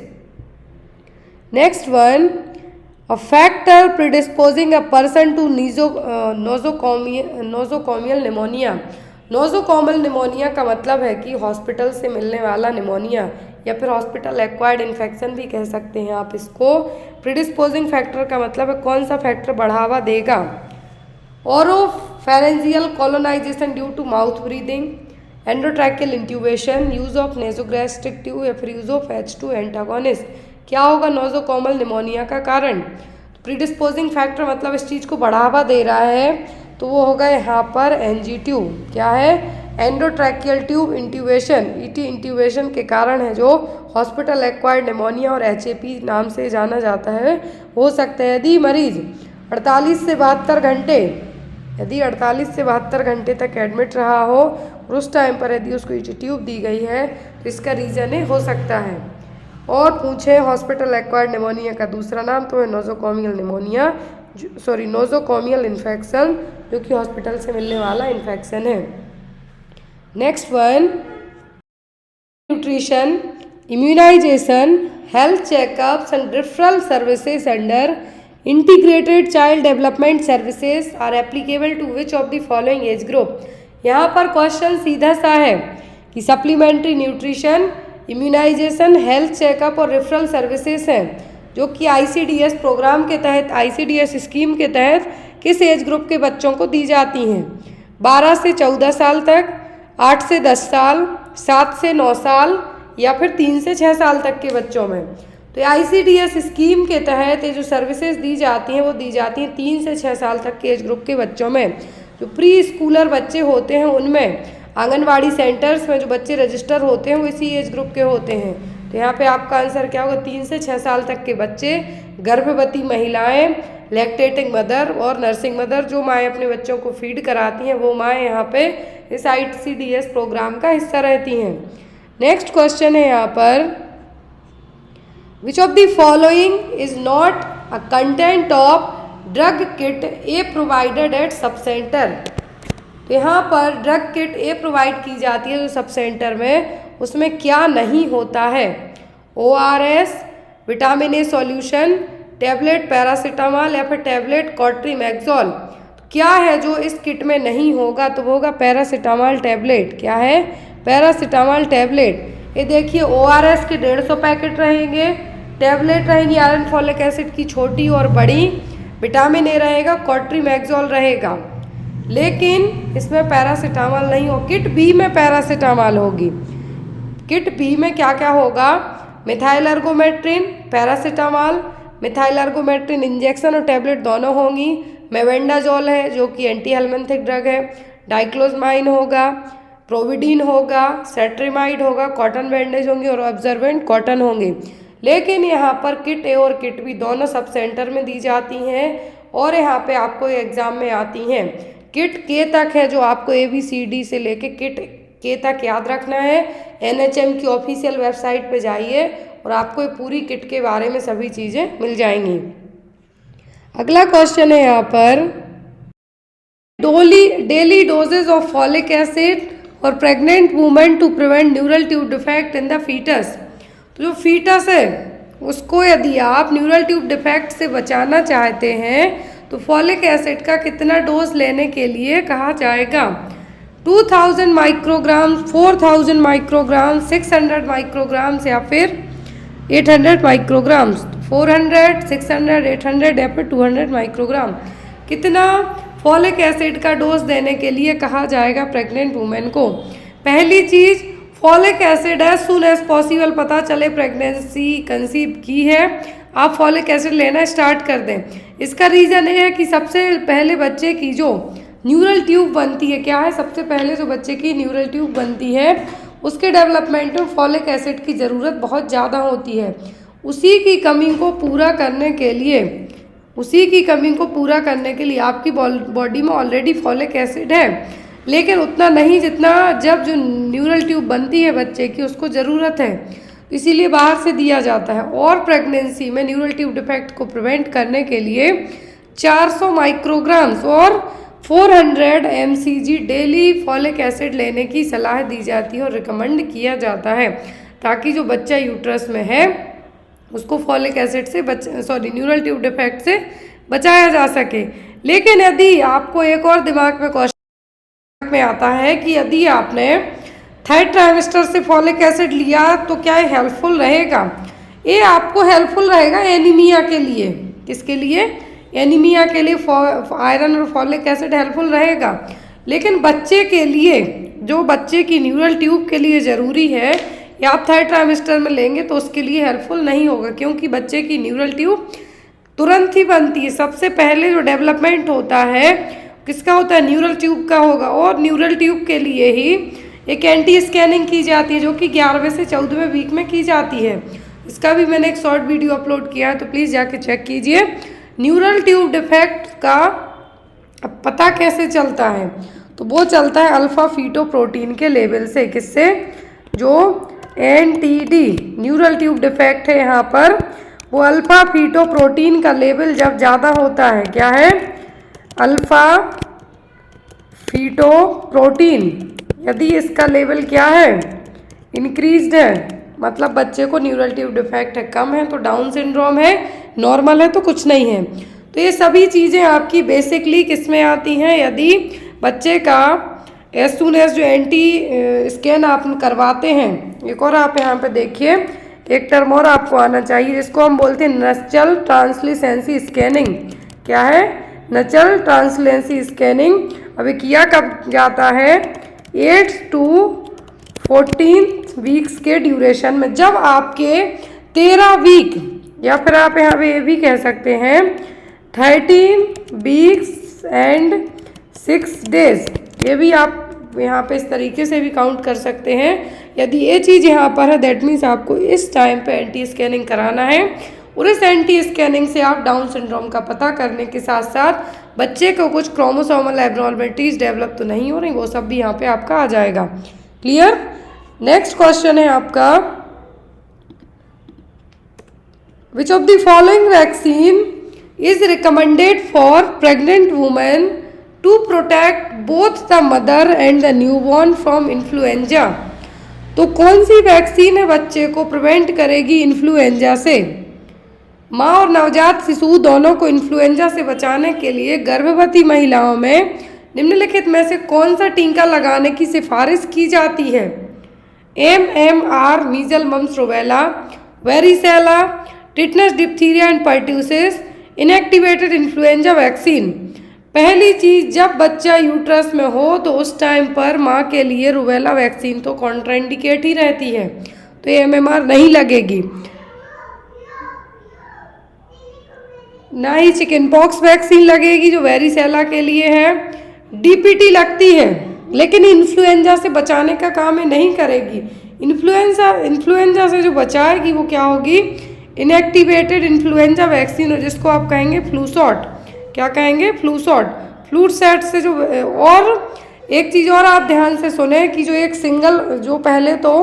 Next one, a factor predisposing a person to nosocomial pneumonia. Nosocomial pneumonia का मतलब है कि हॉस्पिटल से मिलने वाला निमोनिया या फिर हॉस्पिटल एक्वायर्ड इन्फेक्शन भी कह सकते हैं आप इसको। प्रिडिस्पोजिंग फैक्टर का मतलब है कौन सा फैक्टर बढ़ावा देगा। Oropharyngeal colonization due to mouth breathing, endotracheal intubation, use of nasogastric tube या फिर यूज ऑफ H2 एंटागोनिस्ट। क्या होगा नोजोकोमल निमोनिया का कारण? प्रीडिस्पोजिंग फैक्टर मतलब इस चीज़ को बढ़ावा दे रहा है तो वो होगा यहाँ पर एनजी ट्यूब। क्या है? Endotracheal tube intubation, ET intubation के कारण है जो हॉस्पिटल एक्वायर्ड निमोनिया और HAP नाम से जाना जाता है, हो सकता है। यदि मरीज 48 से 72 घंटे, यदि 48 से 72 घंटे तक एडमिट रहा हो और उस टाइम पर यदि उसको ईटी ट्यूब दी गई है तो इसका रीज़न हो सकता है। और पूछे हॉस्पिटल एक्वायर्ड निमोनिया का दूसरा नाम तो है nosocomial pneumonia, sorry nosocomial infection, जो कि हॉस्पिटल से मिलने वाला इन्फेक्शन है। Next one, nutrition, immunization, health checkups and referral services under integrated child development services are applicable to which of the following age group. यहाँ पर क्वेश्चन सीधा सा है कि supplementary nutrition, immunization, health checkup और रेफरल सर्विसेज हैं जो कि ICDS प्रोग्राम के तहत, ICDS स्कीम के तहत किस एज ग्रुप के बच्चों को दी जाती हैं? 12 से 14 साल तक, 8 से 10 साल, 7 से 9 साल या फिर 3 से 6 साल तक के बच्चों में। तो ICDS स्कीम के तहत ये जो सर्विसेज दी जाती हैं वो दी जाती हैं 3 से 6 साल तक के एज ग्रुप के बच्चों में। जो प्री स्कूलर बच्चे होते हैं उनमें, आंगनवाड़ी सेंटर्स में जो बच्चे रजिस्टर होते हैं वो इसी एज ग्रुप के होते हैं। तो यहाँ पे आपका आंसर क्या होगा? 3 से 6 साल तक के बच्चे, गर्भवती महिलाएं, लैक्टेटिंग मदर और नर्सिंग मदर, जो माएँ अपने बच्चों को फीड कराती हैं वो माएँ यहाँ पे इस ICDS प्रोग्राम का हिस्सा रहती हैं। नेक्स्ट क्वेश्चन है यहाँ पर, which of the following is not a content of drug kit A provided eight sub centre. तो यहाँ पर ड्रग किट ए प्रोवाइड की जाती है जो सब सेंटर में, उसमें क्या नहीं होता है? ORS, vitamin A solution, tablet paracetamol या फिर टैबलेट कॉट्रीमैक्सोल। क्या है जो इस किट में नहीं होगा? तो वो होगा पैरासीटामॉल टैबलेट। क्या है? Paracetamol tablet. ये देखिए ORS के 150 पैकेट रहेंगे, टैबलेट रहेंगी आयरन फॉलिक एसिड की छोटी और बड़ी, विटामिन ए रहेगा, कॉट्रीमैक्सोल रहेगा, लेकिन इसमें पैरासीटामॉल नहीं हो। किट बी में पैरासीटामॉल होगी। किट बी में क्या क्या होगा? मिथाइल एर्गोमेट्रिन, पैरासीटामॉल, मिथाइल एर्गोमेट्रिन इंजेक्शन और टैबलेट दोनों होंगी, मेवेंडाजोल है जो कि एंटी हेलमिंथिक ड्रग है, डाइक्लोजमाइन होगा, प्रोविडीन होगा, सेट्रिमाइड होगा, कॉटन बैंडेज होंगे और ऑब्जर्वेंट कॉटन होंगे। लेकिन यहाँ पर किट ए और किट बी दोनों सब सेंटर में दी जाती हैं और यहाँ पे आपको एग्जाम में आती हैं। किट के तक है जो आपको ABCD से लेके किट के तक याद रखना है। NHM की ऑफिशियल वेबसाइट पे जाइए और आपको ये पूरी किट के बारे में सभी चीज़ें मिल जाएंगी। अगला क्वेश्चन है यहाँ पर, daily doses of folic acid और pregnant women to prevent neural tube defect in the fetus. तो जो फीटस है उसको यदि आप न्यूरल ट्यूब डिफेक्ट से बचाना चाहते हैं तो फॉलिक एसिड का कितना डोज लेने के लिए कहा जाएगा? 2000 माइक्रोग्राम, 4000 माइक्रोग्राम, 600 माइक्रोग्राम या फिर 800 माइक्रोग्राम। 400, 600, 800 या फिर 200 माइक्रोग्राम। कितना फॉलिक एसिड का डोज देने के लिए कहा जाएगा प्रेग्नेंट वुमेन को? पहली चीज़, folic acid as soon as possible पता चले प्रेगनेंसी कंसीव की है, आप फॉलिक एसिड लेना स्टार्ट कर दें। इसका रीज़न ये है कि सबसे पहले बच्चे की जो न्यूरल ट्यूब बनती है, क्या है, सबसे पहले जो बच्चे की न्यूरल ट्यूब बनती है उसके डेवलपमेंट में फॉलिक एसिड की ज़रूरत बहुत ज़्यादा होती है। उसी की कमी को पूरा करने के लिए आपकी बॉडी में ऑलरेडी फॉलिक एसिड है, लेकिन उतना नहीं जितना जब जो न्यूरल ट्यूब बनती है बच्चे की उसको ज़रूरत है, इसीलिए बाहर से दिया जाता है। और प्रेगनेंसी में न्यूरल ट्यूब डिफेक्ट को प्रिवेंट करने के लिए 400 माइक्रोग्राम्स और 400 mcg डेली फॉलिक एसिड लेने की सलाह दी जाती है और रिकमेंड किया जाता है, ताकि जो बच्चा यूट्रस में है उसको फॉलिक एसिड से न्यूरल ट्यूब डिफेक्ट से बचाया जा सके। लेकिन यदि आपको एक और दिमाग में क्वेश्चन में आता है कि यदि आपने थर्ड ट्राइमेस्टर से फॉलिक एसिड लिया तो क्या ये हेल्पफुल रहेगा? ये आपको हेल्पफुल रहेगा एनीमिया के लिए। किसके लिए? एनीमिया के लिए आयरन और फॉलिक एसिड हेल्पफुल रहेगा। लेकिन बच्चे के लिए, जो बच्चे की न्यूरल ट्यूब के लिए ज़रूरी है, या आप थर्ड ट्राइमेस्टर में लेंगे तो उसके लिए हेल्पफुल नहीं होगा, क्योंकि बच्चे की न्यूरल ट्यूब तुरंत ही बनती है। सबसे पहले जो डेवलपमेंट होता है किसका होता है? न्यूरल ट्यूब का होगा। और न्यूरल ट्यूब के लिए ही एक एंटी स्कैनिंग की जाती है, जो कि 11वें से 14वें वीक में की जाती है। इसका भी मैंने एक शॉर्ट वीडियो अपलोड किया है, तो प्लीज़ जाके चेक कीजिए। न्यूरल ट्यूब डिफेक्ट का पता कैसे चलता है? तो वो चलता है अल्फ़ा फीटोप्रोटीन के लेवल से। किससे? जो एनटीडी न्यूरल ट्यूब डिफेक्ट है यहाँ पर, वो अल्फ़ा फीटोप्रोटीन का लेवल जब ज़्यादा होता है, क्या है? अल्फ़ा फीटोप्रोटीन यदि इसका लेवल क्या है? इंक्रीज्ड है, मतलब बच्चे को न्यूरल ट्यूब डिफेक्ट है, कम है तो डाउन सिंड्रोम है, नॉर्मल है तो कुछ नहीं है। तो ये सभी चीज़ें आपकी बेसिकली किस में आती हैं? यदि बच्चे का एज सून एज जो एंटी स्कैन आप करवाते हैं। एक और आप यहाँ पे देखिए, एक टर्म और आपको आना चाहिए जिसको हम बोलते हैं नचल ट्रांसल्यूसेंसी स्कैनिंग। क्या है? नचल ट्रांसल्यूसेंसी स्कैनिंग। अभी किया कब जाता है? 8 to 14 वीक्स के ड्यूरेशन में, जब आपके 13 वीक, या फिर आप यहाँ पे ये भी कह सकते हैं 13 वीक्स एंड 6 डेज, ये भी आप यहाँ पे इस तरीके से भी काउंट कर सकते हैं। यदि ये चीज़ यहाँ पर है, दैट मीन्स आपको इस टाइम पे एंटी स्कैनिंग कराना है। और इस एंटी स्कैनिंग से आप डाउन सिंड्रोम का पता करने के साथ साथ बच्चे को कुछ क्रोमोसोमल एब्नॉर्मलिटीज डेवलप तो नहीं हो रही, वो सब भी यहाँ पे आपका आ जाएगा। क्लियर? नेक्स्ट क्वेश्चन है आपका, which of the following vaccine is recommended for pregnant women to protect both the mother and the newborn from influenza? तो कौन सी वैक्सीन है बच्चे को प्रिवेंट करेगी इन्फ्लुएंजा से? माँ और नवजात शिशु दोनों को इन्फ्लुएंजा से बचाने के लिए गर्भवती महिलाओं में निम्नलिखित में से कौन सा टीका लगाने की सिफारिश की जाती है? MMR measles mumps rubella, varicella, tetanus diphtheria and pertussis, inactivated influenza vaccine. पहली चीज़, जब बच्चा यूट्रस में हो तो उस टाइम पर माँ के लिए रूबेला वैक्सीन तो कॉन्ट्राइंडिकेट ही रहती है, तो ये MMR नहीं लगेगी। ना ही चिकन पॉक्स वैक्सीन लगेगी जो वेरिसेला के लिए है। DPT लगती है, लेकिन इन्फ्लुएंजा से बचाने का काम ये नहीं करेगी। इन्फ्लुएंजा से जो बचाएगी वो क्या होगी? इनएक्टिवेटेड इन्फ्लुएंजा वैक्सीन, हो जिसको आप कहेंगे फ्लू शॉट। क्या कहेंगे? Flu shot. फ्लू शॉट से जो, और एक चीज़ और आप ध्यान से सुने कि जो एक सिंगल, जो पहले तो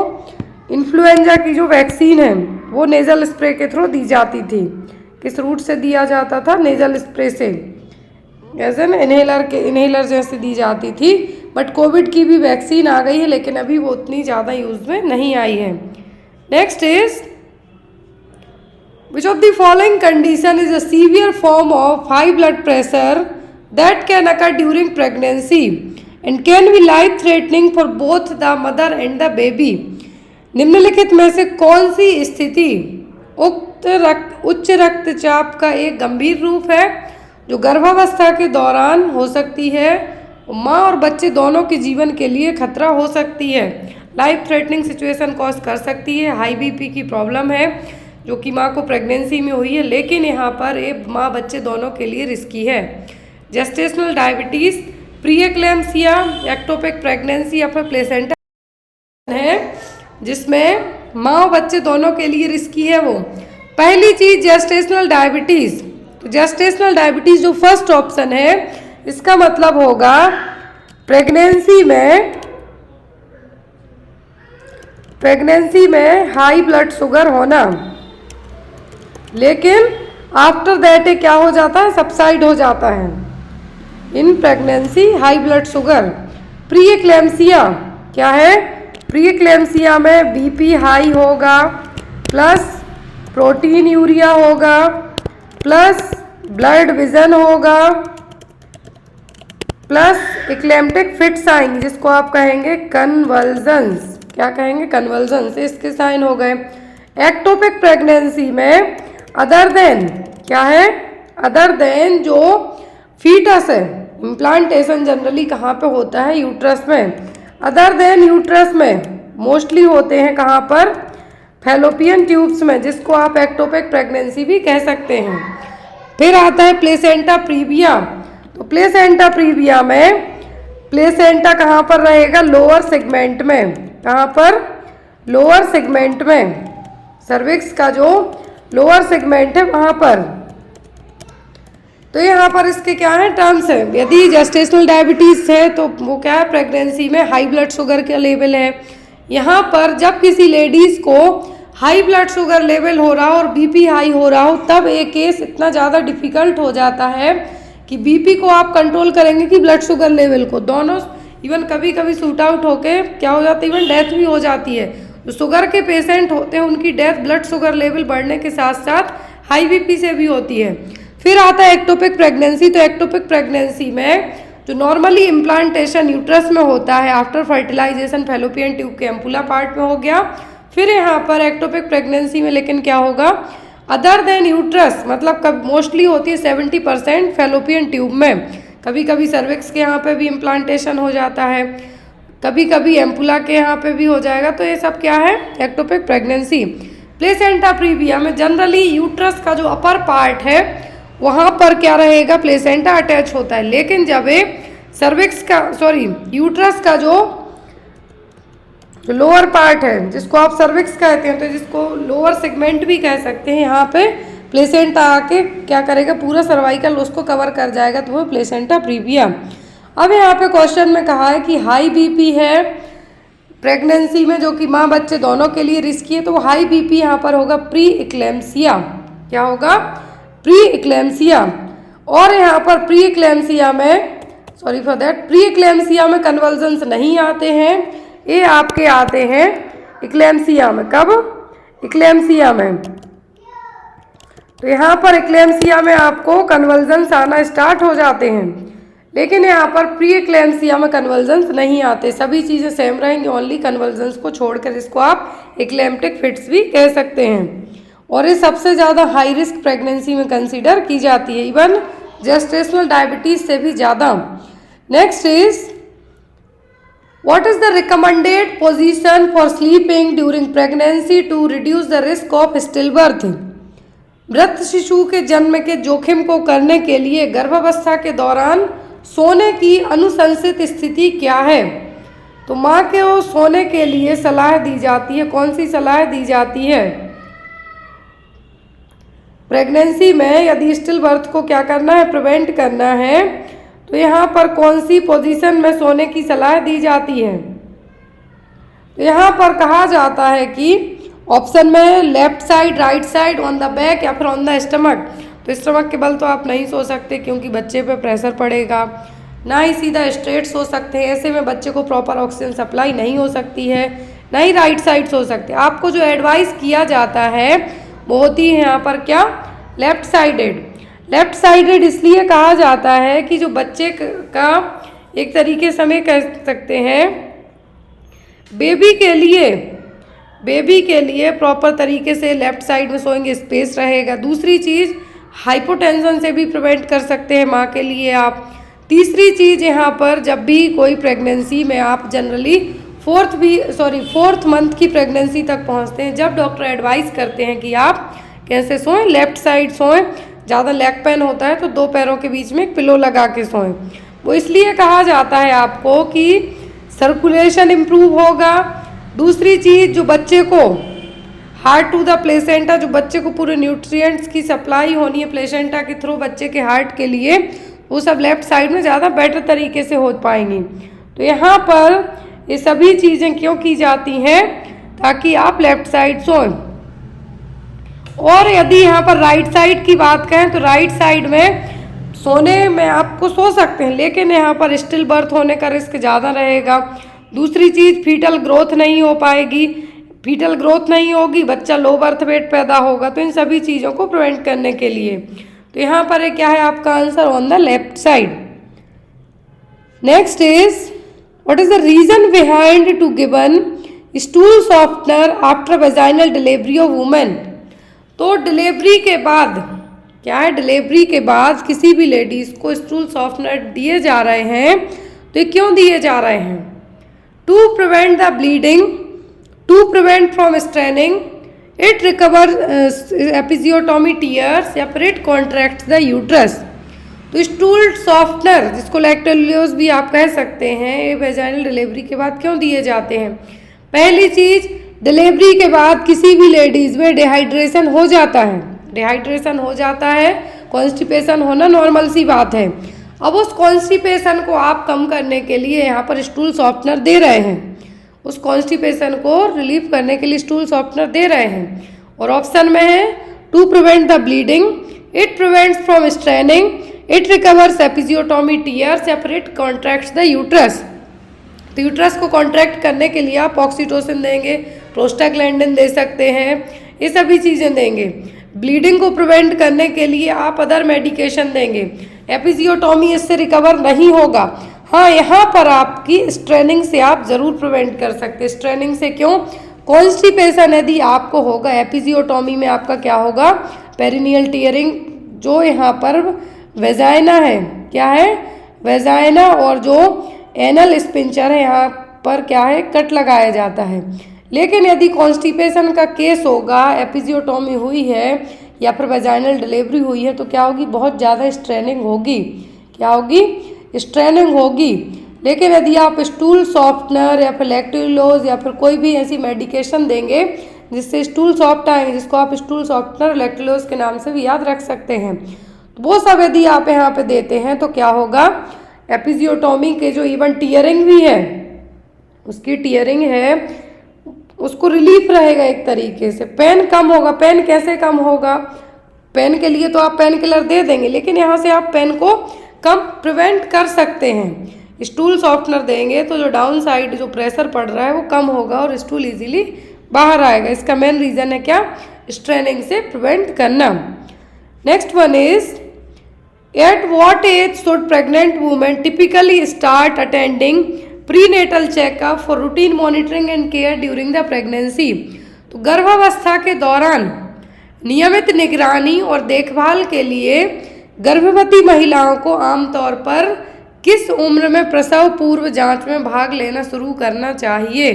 इन्फ्लुएंजा की जो वैक्सीन है वो नेज़ल स्प्रे के थ्रू दी जाती थी। किस रूट से दिया जाता था? नेज़ल स्प्रे से, ऐसे ना इनहेलर जैसे दी जाती थी। बट कोविड की भी वैक्सीन आ गई है, लेकिन अभी वो उतनी ज़्यादा यूज़ में नहीं आई है। Next is, which of the following condition is a severe form of high blood pressure that can occur during pregnancy and can be life threatening for both the mother and the baby? निम्नलिखित में से कौन सी स्थिति उच्च रक्तचाप का एक गंभीर रूप है जो गर्भावस्था के दौरान हो सकती है, माँ और बच्चे दोनों के जीवन के लिए खतरा हो सकती है? लाइफ थ्रेटनिंग सिचुएशन कॉज कर सकती है। हाई बीपी की प्रॉब्लम है जो कि माँ को प्रेगनेंसी में हुई है, लेकिन यहाँ पर ये माँ बच्चे दोनों के लिए रिस्की है। Gestational diabetes, pre eclampsia, ectopic pregnancy या फिर प्लेसेंटा है जिसमें माँ और बच्चे दोनों के लिए रिस्की है। वो पहली चीज़ जेस्टेशनल डायबिटीज़, तो जेस्टेशनल डायबिटीज़ जो फर्स्ट ऑप्शन है इसका मतलब होगा प्रेगनेंसी में हाई ब्लड शुगर होना, लेकिन आफ्टर दैट क्या हो जाता है, सबसाइड हो जाता है। In pregnancy high blood sugar. Pre eclampsia क्या है, प्री एक्लेम्सिया में बीपी हाई होगा, प्लस प्रोटीन यूरिया होगा, प्लस ब्लड विजन होगा, प्लस इक्लेम्टिक फिट्स आएंगे जिसको आप कहेंगे कन्वल्जन्स। क्या कहेंगे, कन्वल्जन्स, इसके साइन हो गए। एक्टोपिक प्रेगनेंसी में अदर देन क्या है, अदर देन जो फीटस है, इम्प्लांटेशन जनरली कहाँ पे होता है, यूट्रस में। अदर देन यूट्रस में मोस्टली होते हैं कहाँ पर, फैलोपियन ट्यूब्स में, जिसको आप एक्टोपिक प्रेगनेंसी भी कह सकते हैं। फिर आता है प्लेसेंटा प्रीविया। तो प्लेसेंटा प्रीविया में प्लेसेंटा कहाँ पर रहेगा, लोअर सेगमेंट में। कहाँ पर, लोअर सेगमेंट में, सर्विक्स का जो लोअर सेगमेंट है वहाँ पर। तो यहाँ पर इसके क्या है टर्म्स है, यदि जेस्टेशनल डायबिटीज़ है तो वो क्या है, प्रेगनेंसी में हाई ब्लड शुगर का लेवल है। यहाँ पर जब किसी लेडीज़ को हाई ब्लड शुगर लेवल हो रहा हो और बीपी हाई हो रहा हो, तब ये केस इतना ज़्यादा डिफ़िकल्ट हो जाता है कि बीपी को आप कंट्रोल करेंगे कि ब्लड शुगर लेवल को, दोनों इवन कभी कभी शूट आउट होके क्या हो जाता है, इवन डेथ भी हो जाती है। जो शुगर के पेशेंट होते हैं उनकी डेथ ब्लड शुगर लेवल बढ़ने के साथ साथ हाई बीपी से भी होती है। फिर आता है एक्टोपिक प्रेगनेंसी। तो एक्टोपिक प्रेगनेंसी में जो नॉर्मली इम्प्लांटेशन यूट्रस में होता है आफ्टर फर्टिलाइजेशन, फैलोपियन ट्यूब के एम्पुला पार्ट में हो गया। फिर यहाँ पर एक्टोपिक प्रेगनेंसी में लेकिन क्या होगा, अदर देन यूट्रस, मतलब कब मोस्टली होती है 70% फैलोपियन ट्यूब में। कभी कभी सर्विक्स के यहाँ पे भी इम्प्लांटेशन हो जाता है, कभी कभी एम्पुला के यहाँ पे भी हो जाएगा। तो ये सब क्या है, एक्टोपिक प्रेगनेंसी। प्लेसेंटा प्रीविया में जनरली यूट्रस का जो अपर पार्ट है वहाँ पर क्या रहेगा, प्लेसेंटा अटैच होता है। लेकिन जब ये सर्विक्स का यूट्रस का जो लोअर पार्ट है जिसको आप सर्विक्स कहते हैं, तो जिसको लोअर सेगमेंट भी कह सकते हैं, यहाँ पे प्लेसेंटा आके क्या करेगा, पूरा सर्वाइकल उसको कवर कर जाएगा, तो वो प्लेसेंटा प्रीविया। अब यहाँ पे क्वेश्चन में कहा है कि हाई बीपी है प्रेगनेंसी में जो कि माँ बच्चे दोनों के लिए रिस्की है, तो वो हाई बीपी यहाँ पर होगा प्री एक्लेम्सिया। क्या होगा, प्री एक्लेम्सिया। और यहाँ पर प्री एक्लेम्सिया में प्री एक्लेम्सिया में कन्वर्जन्स नहीं आते हैं, ये आपके आते हैं एक्लेम्सिया में। कब, एक्लेम्सिया में। तो यहाँ पर एक्लेम्सिया में आपको कन्वर्जन्स आना स्टार्ट हो जाते हैं, लेकिन यहाँ पर प्री एक्लेम्सिया में कन्वर्जन्स नहीं आते। सभी चीज़ें सेम रहेंगी, ओनली कन्वर्जन्स को छोड़कर, जिसको आप एक्लेम्टिक फिट्स भी कह सकते हैं। और ये सबसे ज़्यादा हाई रिस्क प्रेगनेंसी में कंसीडर की जाती है, इवन जेस्टेशनल डायबिटीज़ से भी ज़्यादा। Next is, what is the recommended position for sleeping during pregnancy to reduce the risk of stillbirth. मृत शिशु के जन्म के जोखिम को करने के लिए गर्भावस्था के दौरान सोने की अनुशंसित स्थिति क्या है। तो माँ के वो सोने के लिए सलाह दी जाती है, कौन सी सलाह दी जाती है, प्रेगनेंसी में यदि स्टिल बर्थ को क्या करना है, प्रिवेंट करना है, तो यहाँ पर कौन सी पोजीशन में सोने की सलाह दी जाती है। तो यहाँ पर कहा जाता है कि ऑप्शन में left side, right side, on the back या फिर ऑन द स्टमक। तो स्टमक के बल तो आप नहीं सो सकते क्योंकि बच्चे पे प्रेशर पड़ेगा, ना ही सीधा स्ट्रेट सो सकते हैं, ऐसे में बच्चे को प्रॉपर ऑक्सीजन सप्लाई नहीं हो सकती है, ना ही राइट साइड सो सकते। आपको जो एडवाइस किया जाता है वो होती है यहाँ पर क्या, लेफ्ट साइडेड। लेफ्ट साइडेड इसलिए कहा जाता है कि जो बच्चे का एक तरीके से हमें कह सकते हैं बेबी के लिए प्रॉपर तरीके से लेफ्ट साइड में सोएंगे, स्पेस रहेगा। दूसरी चीज़, हाइपोटेंशन से भी प्रिवेंट कर सकते हैं माँ के लिए आप। तीसरी चीज़, यहाँ पर जब भी कोई प्रेगनेंसी में आप जनरली फोर्थ मंथ की प्रेगनेंसी तक पहुंचते हैं, जब डॉक्टर एडवाइस करते हैं कि आप कैसे सोएं, लेफ्ट साइड सोएं। ज़्यादा लेग पेन होता है तो दो पैरों के बीच में एक पिलो लगा के सोएं। वो इसलिए कहा जाता है आपको कि सर्कुलेशन इम्प्रूव होगा। दूसरी चीज़, जो बच्चे को हार्ट टू द प्लेसेंटा, जो बच्चे को पूरे न्यूट्रिएंट्स की सप्लाई होनी है प्लेसेंटा के थ्रू बच्चे के हार्ट के लिए, वो सब लेफ्ट साइड में ज़्यादा बेटर तरीके से हो पाएंगी। तो यहाँ पर ये सभी चीज़ें क्यों की जाती हैं, ताकि आप लेफ्ट साइड सोएं। और यदि यहाँ पर राइट साइड की बात करें तो राइट साइड में सोने में आपको सो सकते हैं, लेकिन यहाँ पर स्टिल बर्थ होने का रिस्क ज़्यादा रहेगा। दूसरी चीज़, फीटल ग्रोथ नहीं हो पाएगी, फीटल ग्रोथ नहीं होगी, बच्चा लो बर्थ वेट पैदा होगा। तो इन सभी चीज़ों को प्रिवेंट करने के लिए तो यहाँ पर क्या है आपका answer, on the left side. Next is, what is the reason behind to given stool softener after vaginal delivery of women. तो डिलीवरी के बाद क्या है, डिलीवरी के बाद किसी भी लेडीज़ को स्टूल सॉफ्टनर दिए जा रहे हैं, तो ये क्यों दिए जा रहे हैं? To prevent the bleeding, to prevent from straining, it recover episiotomy tears, या फिर इट कॉन्ट्रैक्ट द यूट्रस। तो स्टूल सॉफ्टनर, जिसको लैक्टोलियोस भी आप कह सकते हैं, ये वेजाइनल डिलीवरी के बाद क्यों दिए जाते हैं? पहली चीज़, डिलीवरी के बाद किसी भी लेडीज़ में डिहाइड्रेशन हो जाता है, डिहाइड्रेशन हो जाता है, कॉन्स्टिपेशन होना नॉर्मल सी बात है। अब उस कॉन्स्टिपेशन को आप कम करने के लिए यहाँ पर स्टूल सॉफ्टनर दे रहे हैं, उस कॉन्स्टिपेशन को रिलीव करने के लिए स्टूल सॉफ्टनर दे रहे हैं। और ऑप्शन में है to prevent the bleeding, it prevents from straining, it recovers episiotomy tears, या फिर इट कॉन्ट्रैक्ट्स द यूट्रस। तो यूट्रस को कॉन्ट्रैक्ट करने के लिए आप ऑक्सीटोसिन देंगे, प्रोस्टाग्लैंडिन दे सकते हैं, ये सभी चीज़ें देंगे। ब्लीडिंग को प्रिवेंट करने के लिए आप अदर मेडिकेशन देंगे। एपिजियोटोमी इससे रिकवर नहीं होगा। हाँ, यहाँ पर आपकी स्ट्रेनिंग से आप ज़रूर प्रिवेंट कर सकते हैं। स्ट्रेनिंग से क्यों? कॉन्स्टिपेशन यदि आपको होगा, एपिजियोटोमी में आपका क्या होगा, पेरिनियल टीयरिंग, जो यहाँ पर वेजाइना है, क्या है, वेजाइना, और जो एनल स्पिंचर है, यहाँ पर क्या है, कट लगाया जाता है। लेकिन यदि कॉन्स्टिपेशन का केस होगा, एपिजियोटोमी हुई है या फिर वेजाइनल डिलीवरी हुई है, तो क्या होगी, बहुत ज़्यादा स्ट्रेनिंग होगी। क्या होगी? स्ट्रेनिंग होगी। लेकिन यदि आप स्टूल सॉफ्टनर या फिर लैक्टोलोज या फिर कोई भी ऐसी मेडिकेशन देंगे जिससे स्टूल सॉफ्ट आएंगे, जिसको आप स्टूल सॉफ्टनर लैक्टोलोज के नाम से भी याद रख सकते हैं, तो वो सब यदि आप यहाँ पे देते हैं तो क्या होगा, एपिजियोटोमी के जो इवन टीयरिंग भी है, उसकी टीयरिंग है, उसको रिलीफ रहेगा एक तरीके से, पेन कम होगा। पेन कैसे कम होगा? पेन के लिए तो आप पेन किलर दे देंगे, लेकिन यहाँ से आप पेन को कम प्रिवेंट कर सकते हैं। स्टूल सॉफ्टनर देंगे तो जो डाउन साइड जो प्रेशर पड़ रहा है वो कम होगा और स्टूल इजीली बाहर आएगा। इसका मेन रीज़न है क्या, स्ट्रेनिंग से प्रिवेंट करना। Next one is, at what age should pregnant women typically start attending prenatal checkup for routine monitoring and care during the pregnancy. तो गर्भावस्था के दौरान नियमित निगरानी और देखभाल के लिए गर्भवती महिलाओं को आमतौर पर किस उम्र में प्रसव पूर्व जांच में भाग लेना शुरू करना चाहिए?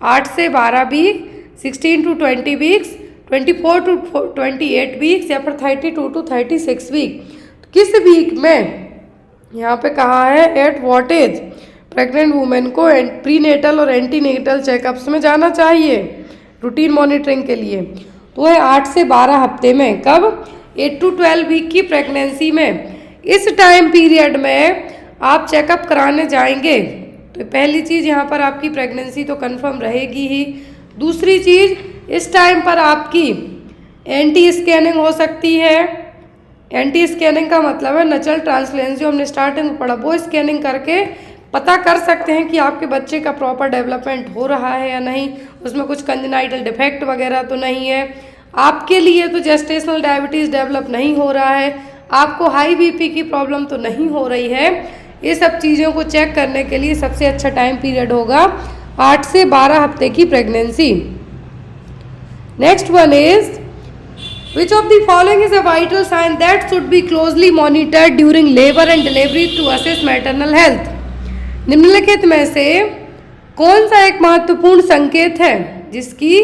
8 से 12 week, 16 to 20 weeks, 24 to 28 weeks, या फिर 32 to 36 वीक। किस वीक में यहाँ पे कहा है at what age pregnant women को प्रीनेटल और एंटीनेटल चेकअप्स में जाना चाहिए रूटीन मॉनिटरिंग के लिए? तो है 8 से 12 हफ्ते में। कब? 8 to 12 वीक की प्रेगनेंसी में। इस टाइम पीरियड में आप चेकअप कराने जाएंगे तो पहली चीज़ यहाँ पर आपकी प्रेगनेंसी तो कंफर्म रहेगी ही। दूसरी चीज़, इस टाइम पर आपकी एंटी स्कैनिंग हो सकती है। एंटी स्कैनिंग का मतलब है नचल ट्रांसलेंस, जो हमने स्टार्टिंग में पढ़ा, वो स्कैनिंग करके पता कर सकते हैं कि आपके बच्चे का प्रॉपर डेवलपमेंट हो रहा है या नहीं, उसमें कुछ कंजेनाइटल डिफेक्ट वगैरह तो नहीं है, आपके लिए तो जेस्टेशनल डायबिटीज़ डेवलप नहीं हो रहा है, आपको हाई बीपी की प्रॉब्लम तो नहीं हो रही है। ये सब चीज़ों को चेक करने के लिए सबसे अच्छा टाइम पीरियड होगा 8 से 12 हफ्ते की pregnancy. Next one is, which of the following is a vital sign that should be closely monitored during labor and delivery to assess maternal health? निम्नलिखित में से कौन सा एक महत्वपूर्ण संकेत है जिसकी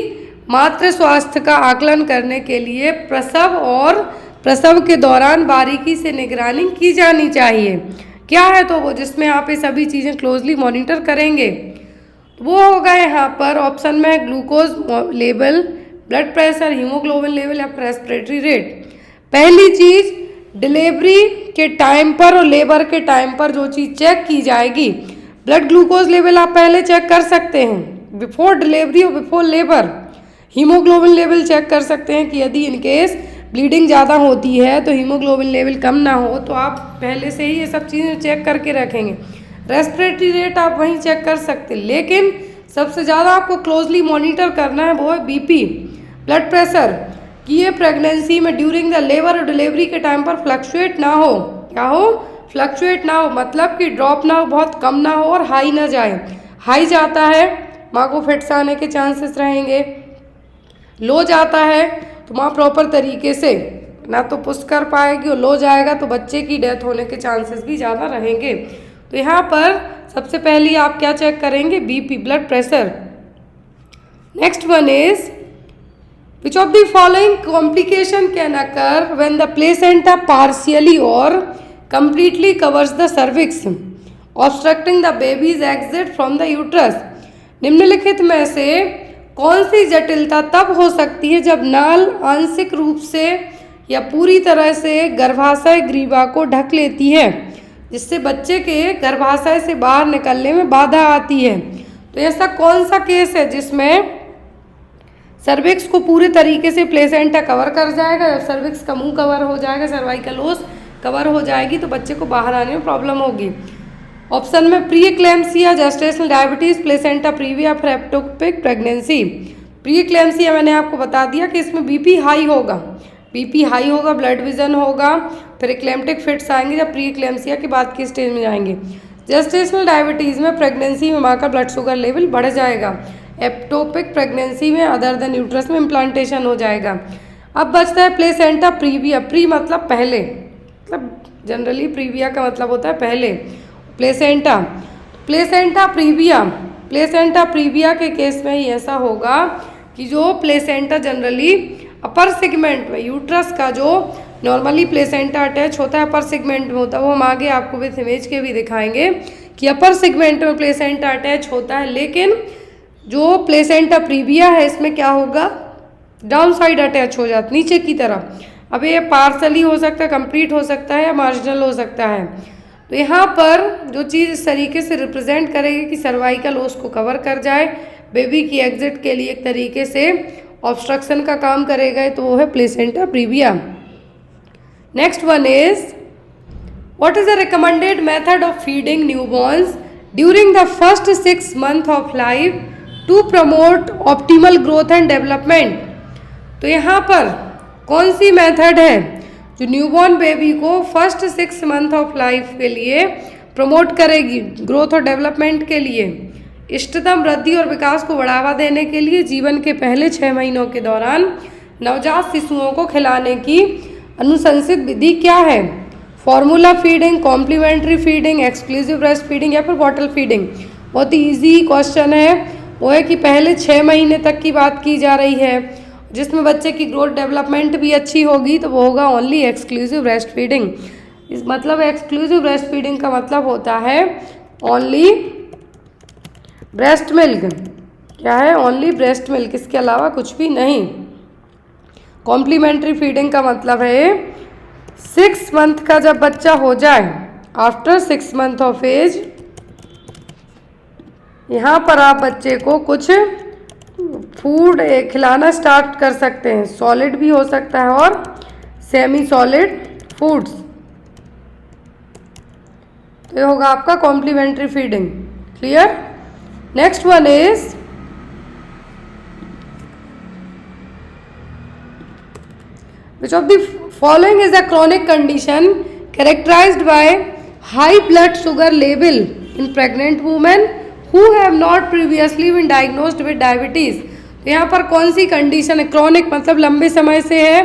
मातृ स्वास्थ्य का आकलन करने के लिए प्रसव और प्रसव के दौरान बारीकी से निगरानी की जानी चाहिए? क्या है तो वो जिसमें आप ये सभी चीज़ें क्लोजली मॉनिटर करेंगे? वो होगा यहाँ पर ऑप्शन में glucose level, blood pressure, haemoglobin level या रेस्पिरेटरी रेट। पहली चीज़ डिलीवरी के टाइम पर और लेबर के टाइम पर जो चीज़ चेक की जाएगी, ब्लड ग्लूकोज लेवल आप पहले चेक कर सकते हैं बिफोर डिलीवरी और before labour. Haemoglobin level check कर सकते हैं कि यदि इनकेस ब्लीडिंग ज़्यादा होती है तो हीमोग्लोबिन लेवल कम ना हो तो आप पहले से ही ये सब चीज़ें चेक करके रखेंगे। रेस्पिरेटरी रेट आप वहीं चेक कर सकते हैं, लेकिन सबसे ज़्यादा आपको क्लोजली मॉनिटर करना है वो है बीपी, ब्लड प्रेशर, कि ये प्रेगनेंसी में ड्यूरिंग द लेबर और डिलीवरी के टाइम पर फ्लक्चुएट ना हो। क्या हो? फ्लक्चुएट ना हो, मतलब कि ड्रॉप ना हो, बहुत कम ना हो और हाई ना जाए। हाई जाता है माँ को फिट्स आने के चांसेस रहेंगे, लो जाता है तो माँ प्रॉपर तरीके से ना तो पुश कर पाएगी और लो जाएगा तो बच्चे की डेथ होने के चांसेस भी ज़्यादा रहेंगे। तो यहाँ पर सबसे पहले आप क्या चेक करेंगे? BP, blood pressure. Next one is which of the following complication can occur when the placenta partially or completely covers the cervix, obstructing the baby's exit from the uterus? निम्नलिखित में से कौन सी जटिलता तब हो सकती है जब नाल आंशिक रूप से या पूरी तरह से गर्भाशय ग्रीवा को ढक लेती है, जिससे बच्चे के गर्भाशय से बाहर निकलने में बाधा आती है? तो ऐसा कौन सा केस है जिसमें सर्विक्स को पूरे तरीके से प्लेसेंटा कवर कर जाएगा? जब सर्विक्स का मुंह कवर हो जाएगा, सर्वाइकल ओस कवर हो जाएगी तो बच्चे को बाहर आने में प्रॉब्लम होगी। ऑप्शन में pre eclampsia, gestational diabetes, placenta previa, फिर एक्टोपिक प्रेगनेंसी। प्री एक्लेम्सिया मैंने आपको बता दिया कि इसमें बीपी हाई होगा, बीपी हाई होगा, ब्लड विजन होगा, फिर एक्लेम्टिक फिट्स आएंगे जब प्री एक्लेम्सिया के बाद की स्टेज में जाएंगे। जेस्टेशनल डायबिटीज़ में प्रेगनेंसी में माँ का ब्लड शुगर लेवल बढ़ जाएगा। एप्टोपिक प्रेगनेंसी में अदर देन यूट्रस में इम्प्लांटेशन हो जाएगा। अब बचता है प्लेसेंटा प्रीविया। प्री मतलब पहले, मतलब जनरली प्रीविया का मतलब होता है पहले। Placenta, placenta previa, placenta praevia के केस में ही ऐसा होगा कि जो प्लेसेंटा जनरली अपर सेगमेंट में, यूट्रस का जो नॉर्मली प्लेसेंटा अटैच होता है अपर सेगमेंट में होता है, वो हम आगे आपको विथ इमेज के भी दिखाएंगे कि अपर सेगमेंट में प्लेसेंटा अटैच होता है, लेकिन जो प्लेसेंटा प्रीविया है इसमें क्या होगा? डाउन साइड अटैच हो जाता, नीचे की तरफ। अब ये पार्सली हो सकता है, कंप्लीट हो सकता है या मार्जिनल हो सकता है। तो यहाँ पर जो चीज़ इस तरीके से रिप्रेजेंट करेगी कि सर्वाइकल ओस को कवर कर जाए, बेबी की एग्जिट के लिए एक तरीके से ऑब्स्ट्रक्शन का काम करेगा, तो वो है placenta praevia. Next one is what is the recommended method of feeding newborns during the first 6 months of life to promote optimal growth and development? तो यहाँ पर कौन सी मेथड है जो न्यूबॉर्न बेबी को फर्स्ट 6 months ऑफ लाइफ के लिए प्रमोट करेगी ग्रोथ और डेवलपमेंट के लिए? इष्टतम वृद्धि और विकास को बढ़ावा देने के लिए जीवन के पहले 6 महीनों के दौरान नवजात शिशुओं को खिलाने की अनुशंसित विधि क्या है? Formula feeding, complementary feeding, exclusive breast feeding या फिर बॉटल फीडिंग? बहुत ही ईजी क्वेश्चन है। वो है कि पहले 6 महीने तक की बात की जा रही है जिसमें बच्चे की ग्रोथ डेवलपमेंट भी अच्छी होगी, तो वो होगा ओनली एक्सक्लूसिव ब्रेस्ट फीडिंग। इस मतलब एक्सक्लूसिव ब्रेस्ट फीडिंग का मतलब होता है ओनली ब्रेस्ट मिल्क। क्या है? ओनली ब्रेस्ट मिल्क, इसके अलावा कुछ भी नहीं। कॉम्प्लीमेंट्री फीडिंग का मतलब है 6 month का जब बच्चा हो जाए, आफ्टर 6 month ऑफ एज, यहाँ पर आप बच्चे को कुछ फूड खिलाना स्टार्ट कर सकते हैं। सॉलिड भी हो सकता है और सेमी सॉलिड फूड्स। तो ये होगा आपका complementary feeding. Clear? Next one is which of the following is a chronic condition characterized by high blood sugar level in pregnant women who have not previously been diagnosed with diabetes? तो यहाँ पर कौन सी condition है? Chronic मतलब लंबे समय से है,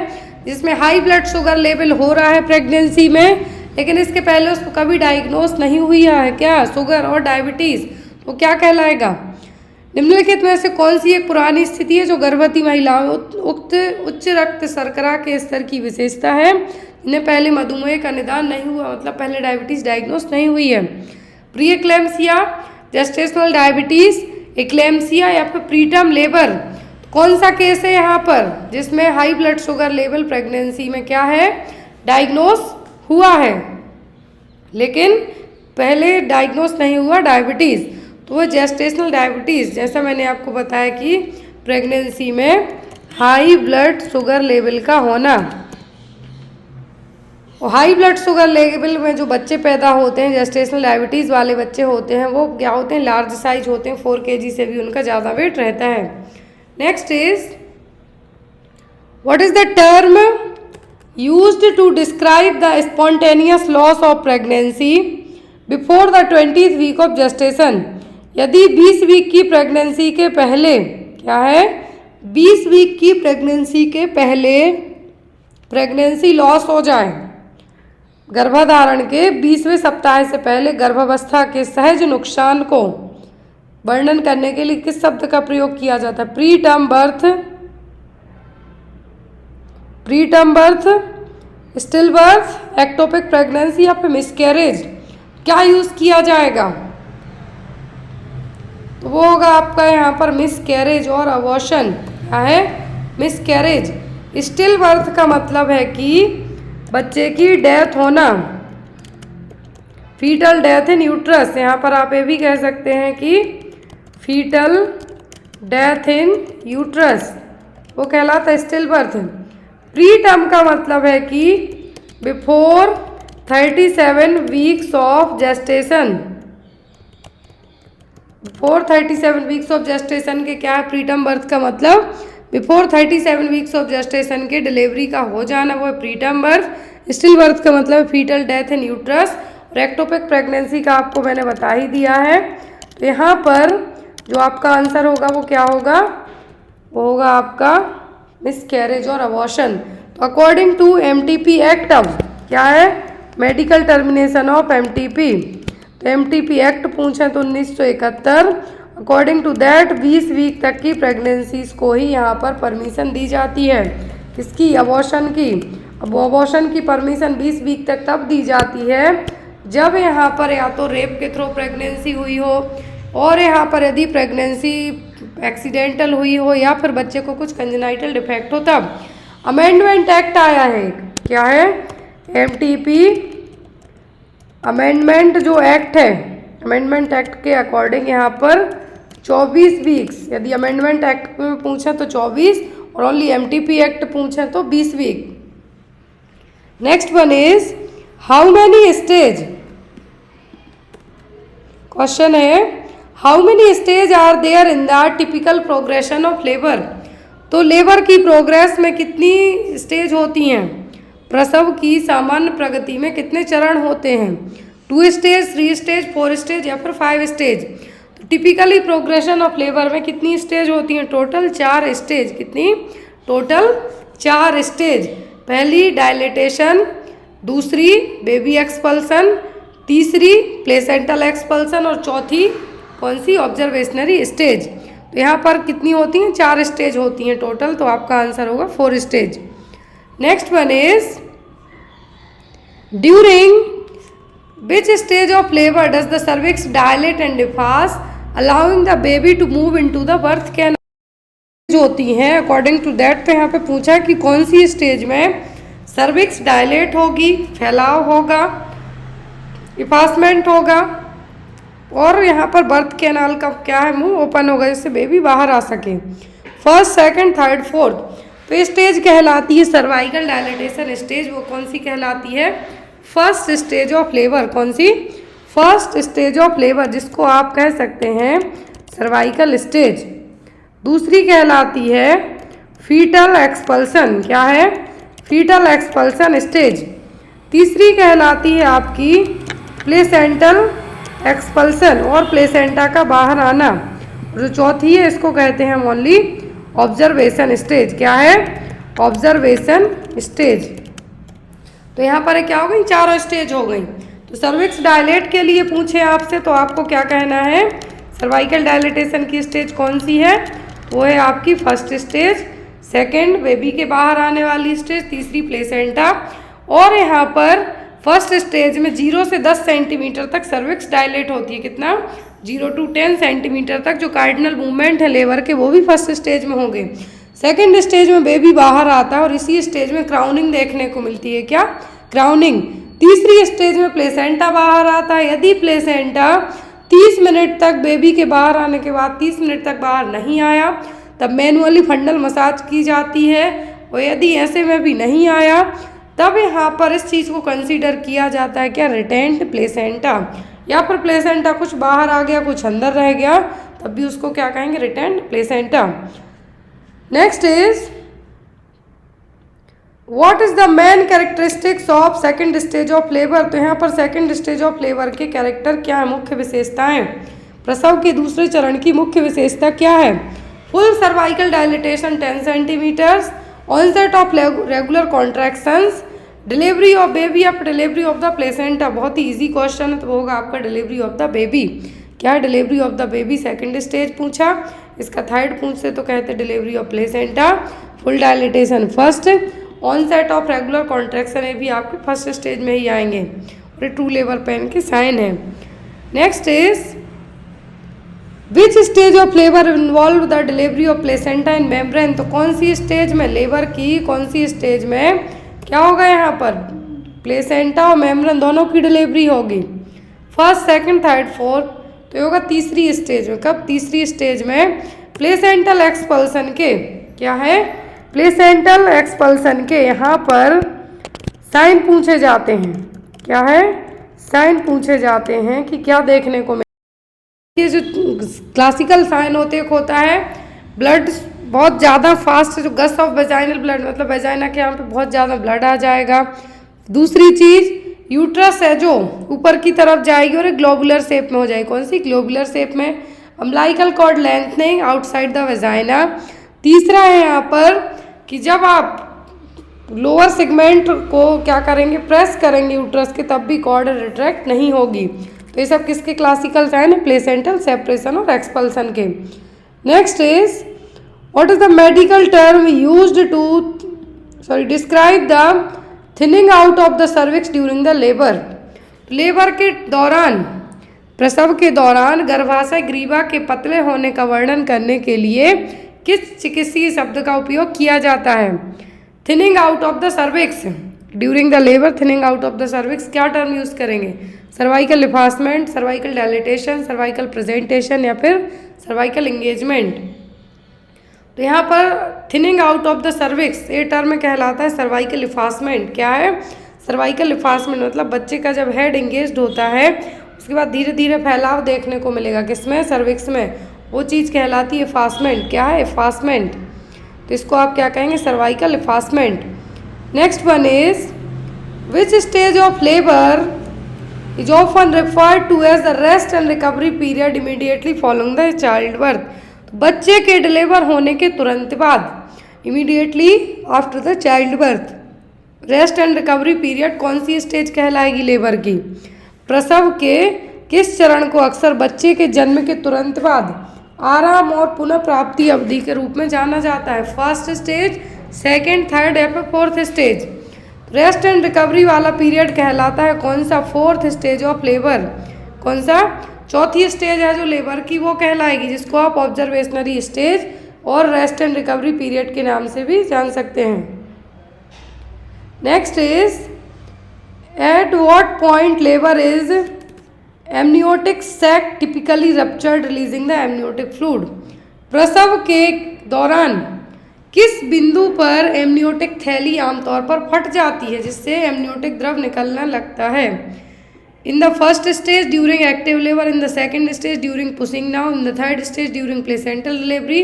जिसमें हाई ब्लड शुगर लेवल हो रहा है प्रेगनेंसी में, लेकिन इसके पहले उसको कभी डायग्नोस नहीं हुई है क्या? शुगर और डायबिटीज़। तो क्या कहलाएगा? निम्नलिखित में से कौन सी एक पुरानी स्थिति है जो गर्भवती महिलाओं में उच्च रक्त शर्करा के स्तर की विशेषता है, जिन्हें पहले मधुमेह का निदान नहीं हुआ, मतलब पहले डायबिटीज डायग्नोस नहीं हुई है? Pre eclampsia, gestational diabetes, eclampsia या फिर प्रीटर्म लेबर? कौन सा केस है यहाँ पर जिसमें high blood sugar level pregnancy में क्या है, डायग्नोस हुआ है, लेकिन पहले डायग्नोस नहीं हुआ डायबिटीज़, तो वो जेस्टेशनल डायबिटीज़, जैसा मैंने आपको बताया कि प्रेगनेंसी में हाई ब्लड शुगर लेवल का होना। और हाई ब्लड शुगर लेवल में जो बच्चे पैदा होते हैं, जेस्टेशनल डायबिटीज़ वाले बच्चे होते हैं, वो क्या होते हैं, लार्ज साइज होते हैं, 4 kg से भी उनका ज़्यादा वेट रहता है। Next is what is the term used to describe the spontaneous loss of pregnancy before the 20th week of gestation? यदि 20 वीक की प्रेगनेंसी के पहले, क्या है, 20 वीक की प्रेगनेंसी के पहले प्रेगनेंसी लॉस हो जाए, गर्भाधारण के 20वें सप्ताह से पहले गर्भावस्था के सहज नुकसान को वर्णन करने के लिए किस शब्द का प्रयोग किया जाता है? Pre term birth, still birth, ectopic pregnancy या फिर मिसकैरेज? क्या यूज़ किया जाएगा? तो वो होगा आपका यहाँ पर मिसकैरेज और अबॉर्शन। क्या है? मिसकैरेज। स्टिल बर्थ का मतलब है कि बच्चे की डेथ होना, फीटल डेथ इन यूट्रस। यहाँ पर आप ये भी कह सकते हैं कि फीटल डेथ इन यूट्रस, वो कहलाता है स्टिल बर्थ। प्री टर्म का मतलब है कि before 37 weeks of gestation. Before 37 weeks of gestation के क्या है प्री टर्म बर्थ का मतलब? बिफोर 37 वीक्स ऑफ जेस्टेशन के डिलीवरी का हो जाना, वो है pre term birth. Still birth का मतलब फीटल डेथ इन यूट्रस। और एक्टोपिक प्रेगनेंसी का आपको मैंने बता ही दिया है। तो यहाँ पर जो आपका आंसर होगा वो क्या होगा? वो होगा आपका मिसकैरेज और अबॉर्शन। तो अकॉर्डिंग टू MTP एक्ट, अब क्या है, मेडिकल टर्मिनेशन ऑफ MTP। तो MTP एक्ट पूछें तो 1971, अकॉर्डिंग टू दैट 20 वीक तक की प्रेगनेंसीज को ही यहाँ पर परमिशन दी जाती है। किसकी? अबॉर्शन की। अब अबॉर्शन की परमिशन 20 वीक तक तब दी जाती है जब यहाँ पर या तो रेप के थ्रू प्रेगनेंसी हुई हो, और यहाँ पर यदि प्रेगनेंसी एक्सीडेंटल हुई हो, या फिर बच्चे को कुछ कंजेनाइटल डिफेक्ट हो तब। अमेंडमेंट एक्ट आया है, क्या है? MTP अमेंडमेंट जो एक्ट है, अमेंडमेंट एक्ट के अकॉर्डिंग यहाँ पर 24 वीक्स, यदि अमेंडमेंट एक्ट में पूछें तो 24, और ओनली MTP एक्ट पूछें तो 20 week. Next one is how many stage. Question है how many stage are there in the typical progression of labour. तो लेबर की प्रोग्रेस में कितनी स्टेज होती हैं? प्रसव की सामान्य प्रगति में कितने चरण होते हैं? 2 स्टेज, 3 स्टेज, 4 स्टेज या फिर 5 स्टेज? तो टिपिकली प्रोग्रेशन ऑफ लेबर में कितनी स्टेज होती हैं? Total 4 stage. कितनी? Total 4 stage. पहली डायलेटेशन, दूसरी बेबी एक्सपल्सन, तीसरी प्लेसेंटल एक्सपल्सन, और चौथी कौन सी? ऑब्जर्वेशनरी स्टेज। तो यहाँ पर कितनी होती हैं? 4 स्टेज होती हैं टोटल, तो आपका आंसर होगा 4 stage. Next one is during which stage of labour does the cervix dilate and efface allowing the baby to move into the birth canal होती हैं अकॉर्डिंग टू दैट। तो यहाँ पे पूछा कि कौन सी स्टेज में सर्विक्स डायलेट होगी, फैलाव होगा, इफासमेंट होगा, और यहाँ पर बर्थ कैनाल का क्या है, मुंह ओपन होगा जिससे बेबी बाहर आ सके। First, second, third, fourth. तो स्टेज कहलाती है सर्वाइकल डायलेटेशन स्टेज। वो कौन सी कहलाती है? First stage of labour. कौन सी? फर्स्ट स्टेज ऑफ लेबर, जिसको आप कह सकते हैं सर्वाइकल स्टेज। दूसरी कहलाती है फीटल एक्सपल्सन। क्या है? Fetal expulsion stage. तीसरी कहलाती है आपकी प्लेसेंटल एक्सपल्सन, और प्लेसेंटा का बाहर आना। जो चौथी है इसको कहते हैं ओनली ऑब्जर्वेशन स्टेज। क्या है? Observation stage. तो यहाँ पर क्या हो गई? 4 स्टेज हो गई। तो सर्विक्स डायलेट के लिए पूछे आपसे तो आपको क्या कहना है? सर्वाइकल डायलिटेशन की स्टेज कौन सी है? वो है आपकी फर्स्ट स्टेज, सेकंड बेबी के बाहर आने वाली स्टेज, तीसरी प्लेसेंटा। और यहाँ पर फर्स्ट स्टेज में 0 से 10 सेंटीमीटर तक सर्विक्स डायलेट होती है। कितना? 0 to 10 सेंटीमीटर तक जो कार्डिनल मूवमेंट है लेबर के, वो भी फर्स्ट स्टेज में होंगे। सेकंड स्टेज में बेबी बाहर आता है और इसी स्टेज में क्राउनिंग देखने को मिलती है। क्या? क्राउनिंग। तीसरी स्टेज में प्लेसेंटा बाहर आता है। यदि प्लेसेंटा 30 मिनट तक बेबी के बाहर आने के बाद 30 मिनट तक बाहर नहीं आया, तब मैनुअली फंडल मसाज की जाती है। और यदि ऐसे में भी नहीं आया, तब यहाँ पर इस चीज़ को कंसीडर किया जाता है क्या? Retained placenta. या फिर प्लेसेंटा कुछ बाहर आ गया, कुछ अंदर रह गया, तब भी उसको क्या कहेंगे? Retained placenta. Next is what is the main characteristics of second stage of labour. तो यहाँ पर सेकंड स्टेज ऑफ लेबर के कैरेक्टर क्या है, मुख्य विशेषताएं? प्रसव के दूसरे चरण की मुख्य विशेषता क्या है? Full cervical dilatation 10 centimetres, onset of regular contractions, delivery of baby after delivery of the placenta. बहुत ही इजी क्वेश्चन है, तो वो होगा आपका डिलीवरी ऑफ द बेबी। क्या है delivery of the baby? Second stage पूछा। इसका थर्ड पूछते तो कहते delivery of placenta. Full dilatation first, onset of regular contraction, ये भी आपके फर्स्ट स्टेज में ही आएंगे। और ये ट्रू लेबर पेन के साइन है। Next is which stage of labour involve the delivery of placenta in membrane. तो कौन सी स्टेज में लेबर की, कौन सी स्टेज में क्या होगा? यहाँ पर प्लेसेंटा और मेम्ब्रेन दोनों की डिलीवरी होगी। First, second, third, fourth. तो ये होगा तीसरी स्टेज में। कब? तीसरी स्टेज में प्लेसेंटल एक्सपल्सन के। क्या है? प्लेसेंटल एक्सपल्सन के यहाँ पर साइन पूछे जाते हैं। क्या है? साइन पूछे जाते हैं कि क्या देखने को मिले। ये जो क्लासिकल साइन होता है ब्लड बहुत ज़्यादा फास्ट, जो गस ऑफ वेजाइनल ब्लड, मतलब वेजाइना के यहाँ पे बहुत ज़्यादा ब्लड आ जाएगा। दूसरी चीज़ यूट्रस है जो ऊपर की तरफ जाएगी और एक ग्लोबुलर शेप में हो जाएगी। कौन सी? ग्लोबुलर शेप में। Umbilical cord lengthening outside the vagina. तीसरा है यहाँ पर कि जब आप लोअर सेगमेंट को क्या करेंगे? प्रेस करेंगे यूट्रस के, तब भी कॉर्ड रिट्रैक्ट नहीं होगी। तो ये सब किसके क्लासिकल साइन है? प्लेसेंटल सेपरेशन और एक्सपल्सन के। Next is what is the medical term used to describe the thinning out of the cervix during the labour. Labour के दौरान, प्रसव के दौरान गर्भाशय ग्रीवा के पतले होने का वर्णन करने के लिए किस चिकित्सीय शब्द का उपयोग किया जाता है? Thinning out of the cervix during the labour. Thinning out of the cervix क्या टर्म यूज करेंगे? Cervical effacement, cervical dilatation, cervical presentation या फिर सर्वाइकल एंगेजमेंट। तो यहाँ पर thinning out of the cervix ये टर्म कहलाता है सर्वाइकल इफासमेंट। क्या है? सर्वाइकल इफासमेंट मतलब बच्चे का जब हेड एंगेज्ड होता है उसके बाद धीरे धीरे फैलाव देखने को मिलेगा। किसमें? सर्विक्स में। वो चीज़ कहलाती है इफासमेंट। क्या है? इफासमेंट। तो इसको आप क्या कहेंगे? Cervical effacement. Next one is which stage of labour is often referred to as the rest and recovery period immediately following the child birth. बच्चे के डिलीवर होने के तुरंत बाद, immediately after the child birth, rest and recovery period कौन सी stage कहलाएगी labour की? प्रसव के किस चरण को अक्सर बच्चे के जन्म के तुरंत बाद आराम और पुनः प्राप्ति अवधि के रूप में जाना जाता है? फर्स्ट स्टेज, सेकेंड, थर्ड या फिर fourth stage? Rest and recovery वाला पीरियड कहलाता है कौन सा? Fourth stage of labour. कौन सा? चौथी स्टेज है जो लेबर की, वो कहलाएगी, जिसको आप ऑब्जर्वेशनरी स्टेज और रेस्ट एंड रिकवरी पीरियड के नाम से भी जान सकते हैं। Next is at what point labour is amniotic sac typically ruptured releasing the amniotic fluid. प्रसव के दौरान किस बिंदु पर एमनियोटिक थैली आमतौर पर फट जाती है जिससे एमनियोटिक द्रव निकलना लगता है? In the first stage during active labour, in the second stage during pushing now, in the third stage during placental delivery.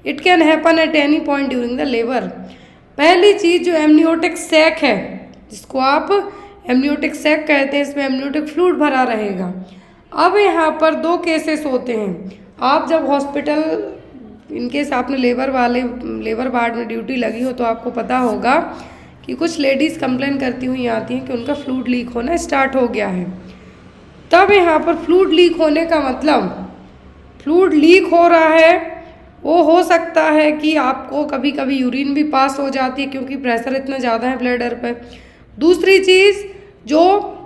It can happen at any point during the labour. पहली चीज़ जो amniotic sac है, जिसको आप amniotic sac कहते हैं, इसमें amniotic fluid भरा रहेगा। अब यहाँ पर दो केसेस होते हैं। आप जब हॉस्पिटल इनकेस आपने लेबर वार्ड में ड्यूटी लगी हो तो आपको पता होगा कि कुछ लेडीज़ कंप्लेन करती हुई आती हैं कि उनका फ्लूइड लीक होना स्टार्ट हो गया है। तब यहाँ पर फ्लूइड लीक होने का मतलब फ्लूइड लीक हो रहा है, वो हो सकता है कि आपको कभी कभी यूरिन भी पास हो जाती है क्योंकि प्रेशर इतना ज़्यादा है ब्लैडर पे। दूसरी चीज़, जो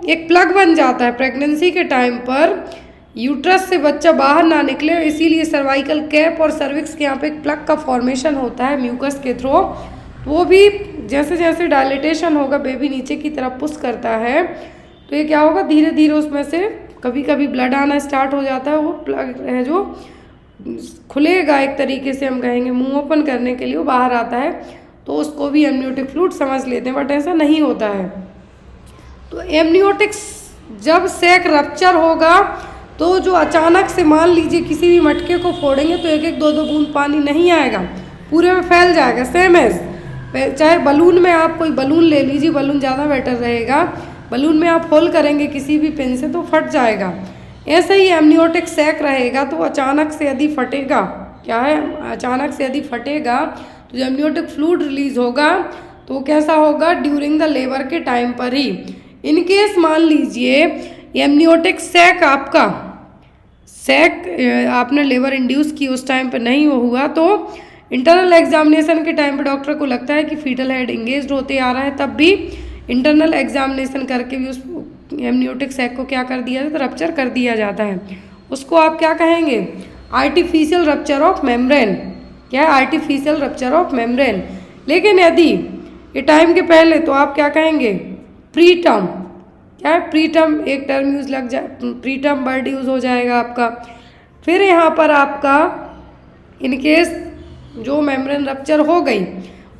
एक प्लग बन जाता है प्रेगनेंसी के टाइम पर, यूट्रस से बच्चा बाहर ना निकले, इसीलिए सर्वाइकल कैप और सर्विक्स के यहाँ पे एक प्लग का फॉर्मेशन होता है म्यूकस के थ्रू। वो भी जैसे जैसे डायलिटेशन होगा, बेबी नीचे की तरफ पुश करता है, तो ये क्या होगा, धीरे धीरे उसमें से कभी कभी ब्लड आना स्टार्ट हो जाता है। वो प्लग है जो खुलेगा, एक तरीके से हम कहेंगे मुंह ओपन करने के लिए वो बाहर आता है, तो उसको भी एमनियोटिक फ्लूइड समझ लेते हैं, बट ऐसा नहीं होता है। तो एमनियोटिक्स जब सैक रप्चर होगा तो जो अचानक से मान लीजिए किसी भी मटके को फोड़ेंगे तो एक एक दो दो बूंद पानी नहीं आएगा, पूरे में फैल जाएगा। सेम एज चाहे बलून में आप कोई बलून ले लीजिए, बलून ज़्यादा बेटर रहेगा, बलून में आप होल करेंगे किसी भी पिन से तो फट जाएगा। ऐसे ही एमनियोटिक सैक रहेगा तो अचानक से यदि फटेगा, क्या है, अचानक से यदि फटेगा तो जो एमनियोटिक फ्लूइड रिलीज होगा तो कैसा होगा, ड्यूरिंग द लेबर के टाइम पर ही। इनकेस मान लीजिए एमनियोटिक सैक आपका आपने लेबर इंड्यूस की उस टाइम पर नहीं हुआ, तो इंटरनल एग्जामिनेशन के टाइम पे डॉक्टर को लगता है कि फीटल हेड इंगेज्ड होते आ रहा है, तब भी इंटरनल एग्जामिनेशन करके भी उस एमनियोटिक सैक को क्या कर दिया जाता है, रप्चर कर दिया जाता है। उसको आप क्या कहेंगे, आर्टिफिशियल रप्चर ऑफ मेम्ब्रेन। क्या है, आर्टिफिशियल रप्चर ऑफ मेम्ब्रेन। लेकिन यदि ये टाइम के पहले, तो आप क्या कहेंगे, प्री टर्म। क्या है, प्री टर्म, एक टर्म यूज लग जाए, प्री टर्म वर्ड यूज हो जाएगा आपका। फिर यहाँ पर आपका इनकेस जो मेम्ब्रेन रप्चर हो गई,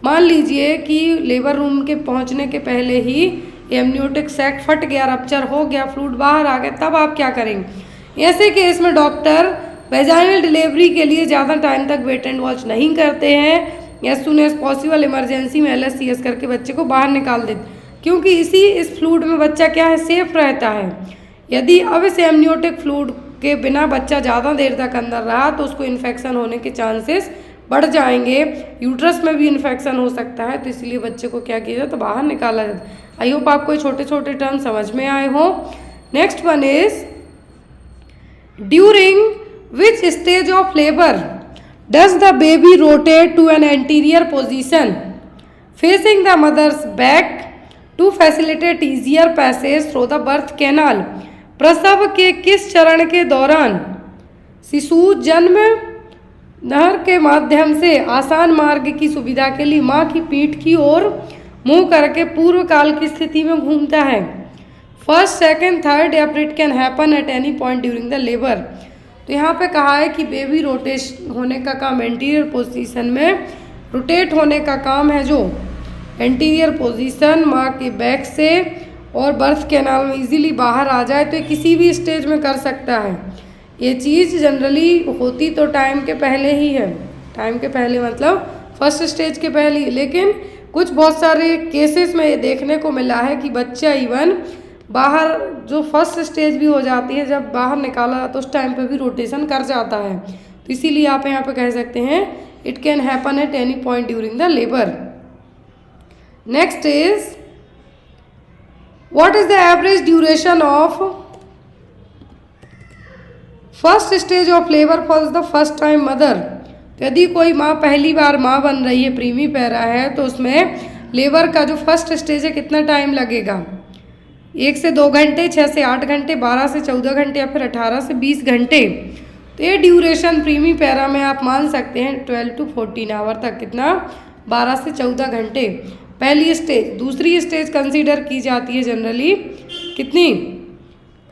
मान लीजिए कि लेबर रूम के पहुँचने के पहले ही एमनियोटिक सैक फट गया, रप्चर हो गया, फ्लूइड बाहर आ गया, तब आप क्या करेंगे। ऐसे केस में डॉक्टर वेजाइनल डिलीवरी के लिए ज़्यादा टाइम तक वेट एंड वॉच नहीं करते हैं, as soon as possible emergency में LSCS करके बच्चे को बाहर निकाल देते, क्योंकि इस फ्लूइड में बच्चा क्या है, सेफ रहता है। यदि अब इस एमनियोटिक फ्लूइड के बिना बच्चा ज़्यादा देर तक अंदर रहा तो उसको इन्फेक्शन होने के चांसेस बढ़ जाएंगे, यूट्रस में भी इन्फेक्शन हो सकता है, तो इसलिए बच्चे को क्या किया जाता है, तो बाहर निकाला जाता है। आई होप आपको ये छोटे छोटे टर्म समझ में आए हो। Next one is, during which stage of labour does the baby rotate to an anterior position facing the mother's back to facilitate easier passage through the birth canal. प्रसव के किस चरण के दौरान शिशु जन्म नहर के माध्यम से आसान मार्ग की सुविधा के लिए माँ की पीठ की ओर मुंह करके पूर्व काल की स्थिति में घूमता है। फर्स्ट, सेकंड, थर्ड, या it can happen at any point during the labour. तो यहाँ पे कहा है कि बेबी रोटेशन होने का काम एंटीरियर पोजीशन में, रोटेट होने का काम है जो एंटीरियर पोजीशन माँ के बैक से और बर्थ कैनाल में इजीली बाहर आ जाए, तो ये किसी भी स्टेज में कर सकता है। ये चीज़ जनरली होती तो टाइम के पहले ही है, टाइम के पहले मतलब फर्स्ट स्टेज के पहले ही, लेकिन कुछ बहुत सारे केसेस में ये देखने को मिला है कि बच्चा इवन बाहर जो फर्स्ट स्टेज भी हो जाती है, जब बाहर निकाला जाता है उस टाइम पे भी रोटेशन कर जाता है। तो इसीलिए आप यहाँ पे कह सकते हैं it can happen at any point during the labour. Next is, what is the average duration of first stage of labour for the first time mother. तो यदि कोई माँ पहली बार माँ बन रही है, प्रीमी पैरा है, तो उसमें लेबर का जो फर्स्ट स्टेज है कितना टाइम लगेगा, 1 से 2 घंटे, 6 से 8 घंटे, 12 से 14 घंटे, या फिर 18 से 20 घंटे। तो ये ड्यूरेशन प्रीमी पैरा में आप मान सकते हैं 12 to 14 आवर तक, कितना, 12 से 14 घंटे पहली स्टेज। दूसरी स्टेज कंसीडर की जाती है जनरली कितनी,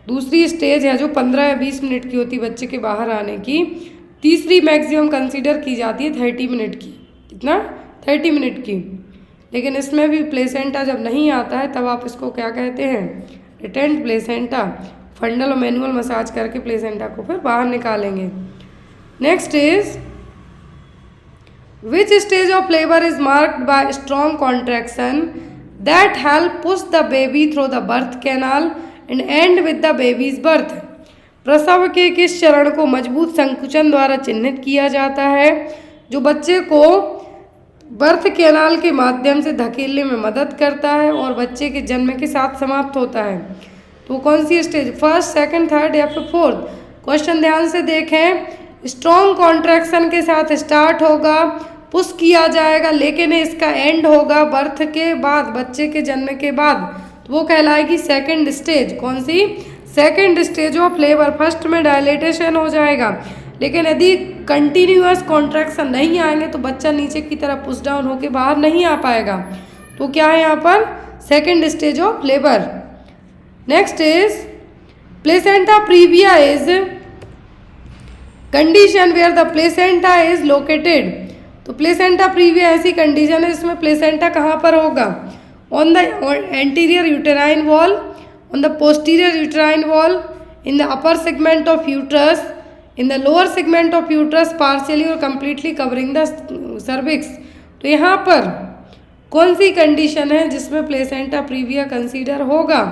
दूसरी स्टेज है जो 15 या 20 मिनट की होती है बच्चे के बाहर आने की। तीसरी मैक्सिमम कंसीडर की जाती है 30 मिनट की, कितना, 30 मिनट की। लेकिन इसमें भी प्लेसेंटा जब नहीं आता है तब आप इसको क्या कहते हैं, रिटेंट प्लेसेंटा। फंडल और मैनुअल मसाज करके प्लेसेंटा को फिर बाहर निकालेंगे। Next is, which stage of labour is marked by strong contraction that help push the baby through the birth canal and and with the babies birth. प्रसव के किस चरण को मजबूत संकुचन द्वारा चिन्हित किया जाता है, जो बच्चे को बर्थ कैनाल के माध्यम से धकेलने में मदद करता है और बच्चे के जन्म के साथ समाप्त होता है। तो कौन सी स्टेज, फर्स्ट, सेकंड, थर्ड या फिर फोर्थ। क्वेश्चन ध्यान से देखें, स्ट्रॉन्ग कॉन्ट्रैक्शन के साथ स्टार्ट होगा, पुश किया जाएगा, लेकिन इसका एंड होगा बर्थ के बाद, बच्चे के जन्म के बाद, तो वो कहलाएगी सेकंड स्टेज। कौन सी? Second stage of labour. First में डायलेटेशन हो जाएगा, लेकिन यदि कंटिन्यूअस कॉन्ट्रैक्शन नहीं आएंगे तो बच्चा नीचे की तरफ पुश डाउन होकर बाहर नहीं आ पाएगा। तो क्या है यहाँ पर? Second stage of labour. Next is placenta praevia is condition where the placenta is located. तो प्लेसेंटा प्रीविया ऐसी कंडीशन है इसमें प्लेसेंटा कहाँ पर होगा? On the anterior uterine wall, on the posterior uterine wall, in the upper segment of uterus, in the lower segment of uterus, partially और completely covering the cervix. तो यहाँ पर कौन सी कंडीशन है जिसमें प्लेसेंटा प्रीविया कंसीडर होगा?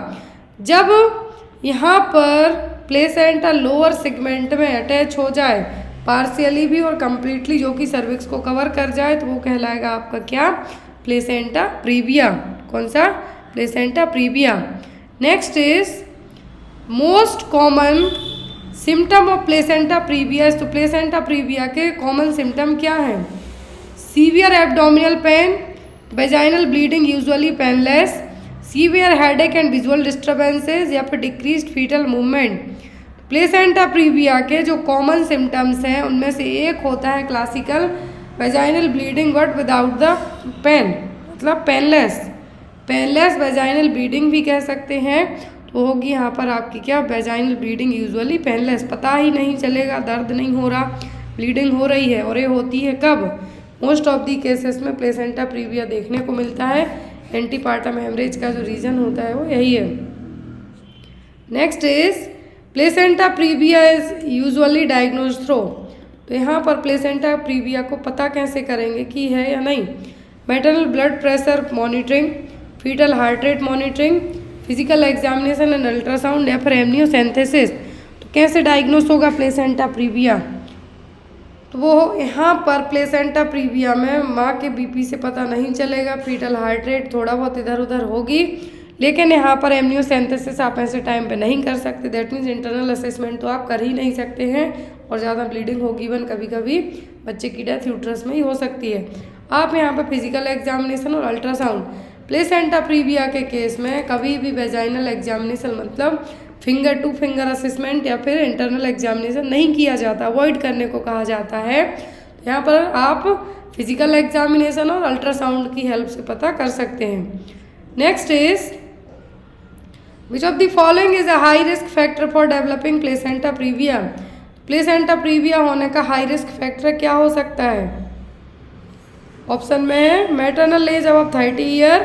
जब यहाँ पर प्लेसेंटा लोअर सेगमेंट में अटैच हो जाए, पार्शियली भी और कंप्लीटली, जो कि सर्विक्स को कवर कर जाए, तो वो कहलाएगा आपका क्या? Placenta previa. कौन सा? Placenta praevia. Next is most common symptom of placenta previa. तो प्लेसेंटा प्रीविया के कॉमन सिम्टम क्या हैं? Severe abdominal pain, vaginal bleeding usually painless, severe headache and visual disturbances, या फिर decreased fetal movement. Placenta praevia के जो common symptoms हैं उनमें से एक होता है classical vaginal bleeding but without the pain, मतलब पेनलेस। पेनलेस वेजाइनल ब्लीडिंग भी कह सकते हैं। तो होगी यहाँ पर आपकी क्या? वेजाइनल ब्लीडिंग यूजुअली पेनलेस, पता ही नहीं चलेगा, दर्द नहीं हो रहा, ब्लीडिंग हो रही है। और ये होती है कब? मोस्ट ऑफ दी केसेस में प्लेसेंटा प्रीविया देखने को मिलता है। एंटीपार्टम हेमरेज का जो रीज़न होता है वो यही है। Next is placenta praevia is usually diagnose through. तो यहाँ पर प्लेसेंटा प्रीविया को पता कैसे करेंगे कि है या नहीं? Maternal blood pressure monitoring, fetal heart rate monitoring, physical examination and ultrasound, या फिर एमनियोसेंथेसिस। तो कैसे डायग्नोस होगा प्लेसेंटा प्रीविया? तो वो यहाँ पर प्लेसेंटा प्रीविया में माँ के बीपी से पता नहीं चलेगा, फीटल हार्ट रेट थोड़ा बहुत इधर उधर होगी, लेकिन यहाँ पर एमनियोसेंथेसिस आप ऐसे टाइम पे नहीं कर सकते। दैट मीन्स इंटरनल असेसमेंट तो आप कर ही नहीं सकते हैं, और ज़्यादा ब्लीडिंग होगी, इवन कभी कभी बच्चे की डेथ यूट्रस में ही हो सकती है। आप यहाँ पर फिजिकल एग्जामिनेशन और अल्ट्रासाउंड, प्लेसेंटा प्रीविया के केस में कभी भी वेजाइनल एग्जामिनेशन मतलब फिंगर टू फिंगर असेसमेंट या फिर इंटरनल एग्जामिनेशन नहीं किया जाता, अवॉइड करने को कहा जाता है। यहाँ पर आप फिजिकल एग्जामिनेशन और अल्ट्रासाउंड की हेल्प से पता कर सकते हैं। Next is which of the following is a high risk factor for developing placenta previa. Placenta previa होने का हाई रिस्क फैक्टर क्या हो सकता है? ऑप्शन में है maternal age above 30 year,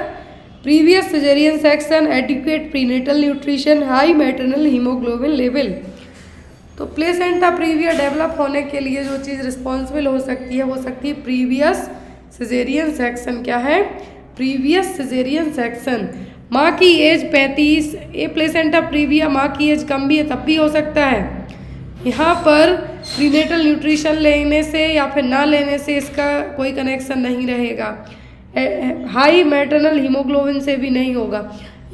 previous caesarean section, adequate prenatal nutrition, high maternal haemoglobin level. तो placenta praevia develop होने के लिए जो चीज़ रिस्पॉन्सिबल हो सकती है वो सकती है प्रीवियस सिजेरियन सेक्शन। क्या है? Previous caesarean section. माँ की एज 35, ये प्लेसेंटा प्रीविया माँ की एज कम भी है तब भी हो सकता है। यहाँ पर प्रीनेटल न्यूट्रिशन लेने से या फिर ना लेने से इसका कोई कनेक्शन नहीं रहेगा। हाई मैटरनल हीमोग्लोबिन से भी नहीं होगा।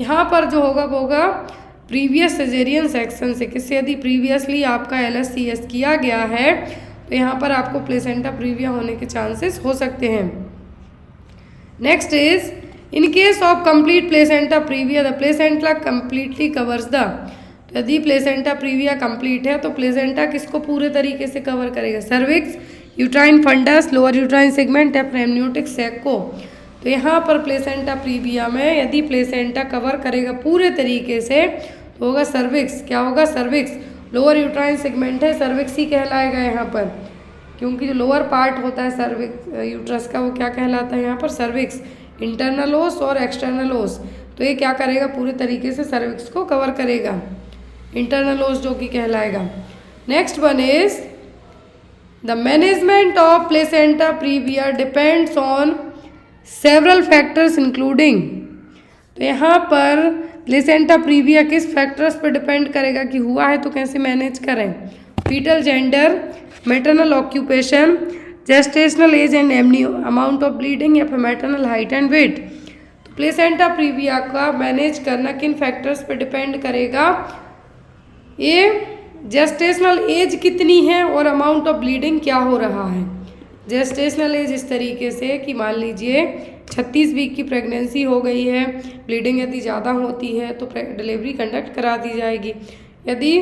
यहाँ पर जो होगा वो होगा प्रीवियस सिजेरियन सेक्शन से। किससे? यदि प्रीवियसली आपका LSCS किया गया है तो यहाँ पर आपको प्लेसेंटा प्रीविया होने के चांसेस हो सकते हैं। Next is in case of complete placenta praevia the placenta completely covers the. यदि प्लेसेंटा प्रीविया कंप्लीट है तो प्लेसेंटा किसको पूरे तरीके से कवर करेगा? Cervix, uterine fundus, lower uterine segment या एमनियोटिक सैक को। तो यहाँ पर प्लेसेंटा प्रीविया में यदि प्लेसेंटा कवर करेगा पूरे तरीके से तो होगा सर्विक्स। क्या होगा? सर्विक्स। लोअर यूट्राइन सेगमेंट है, सर्विक्स ही कहलाएगा यहाँ पर, क्योंकि जो लोअर पार्ट होता है सर्विक्स यूट्रस का वो क्या कहलाता है यहाँ पर? सर्विक्स। इंटरनल ओस और एक्सटर्नल ओस, तो ये क्या करेगा? पूरे तरीके से सर्विक्स को कवर करेगा। इंटरनल ओस जो कि कहलाएगा। Next one is the management of placenta praevia depends on several factors including. तो यहाँ पर प्लेसेंटा प्रीविया किस फैक्टर्स पर डिपेंड करेगा कि हुआ है तो कैसे मैनेज करें? Fetal gender, maternal occupation, gestational age and amount of bleeding, या फिर मैटरनल हाइट एंड वेट। तो प्लेसेंटा प्रीविया का मैनेज करना किन फैक्टर्स पर डिपेंड करेगा? ये जेस्टेशनल एज कितनी है और अमाउंट ऑफ ब्लीडिंग क्या हो रहा है। जेस्टेशनल एज इस तरीके से कि मान लीजिए 36 वीक की प्रेगनेंसी हो गई है, ब्लीडिंग यदि ज़्यादा होती है तो डिलीवरी कंडक्ट करा दी जाएगी। यदि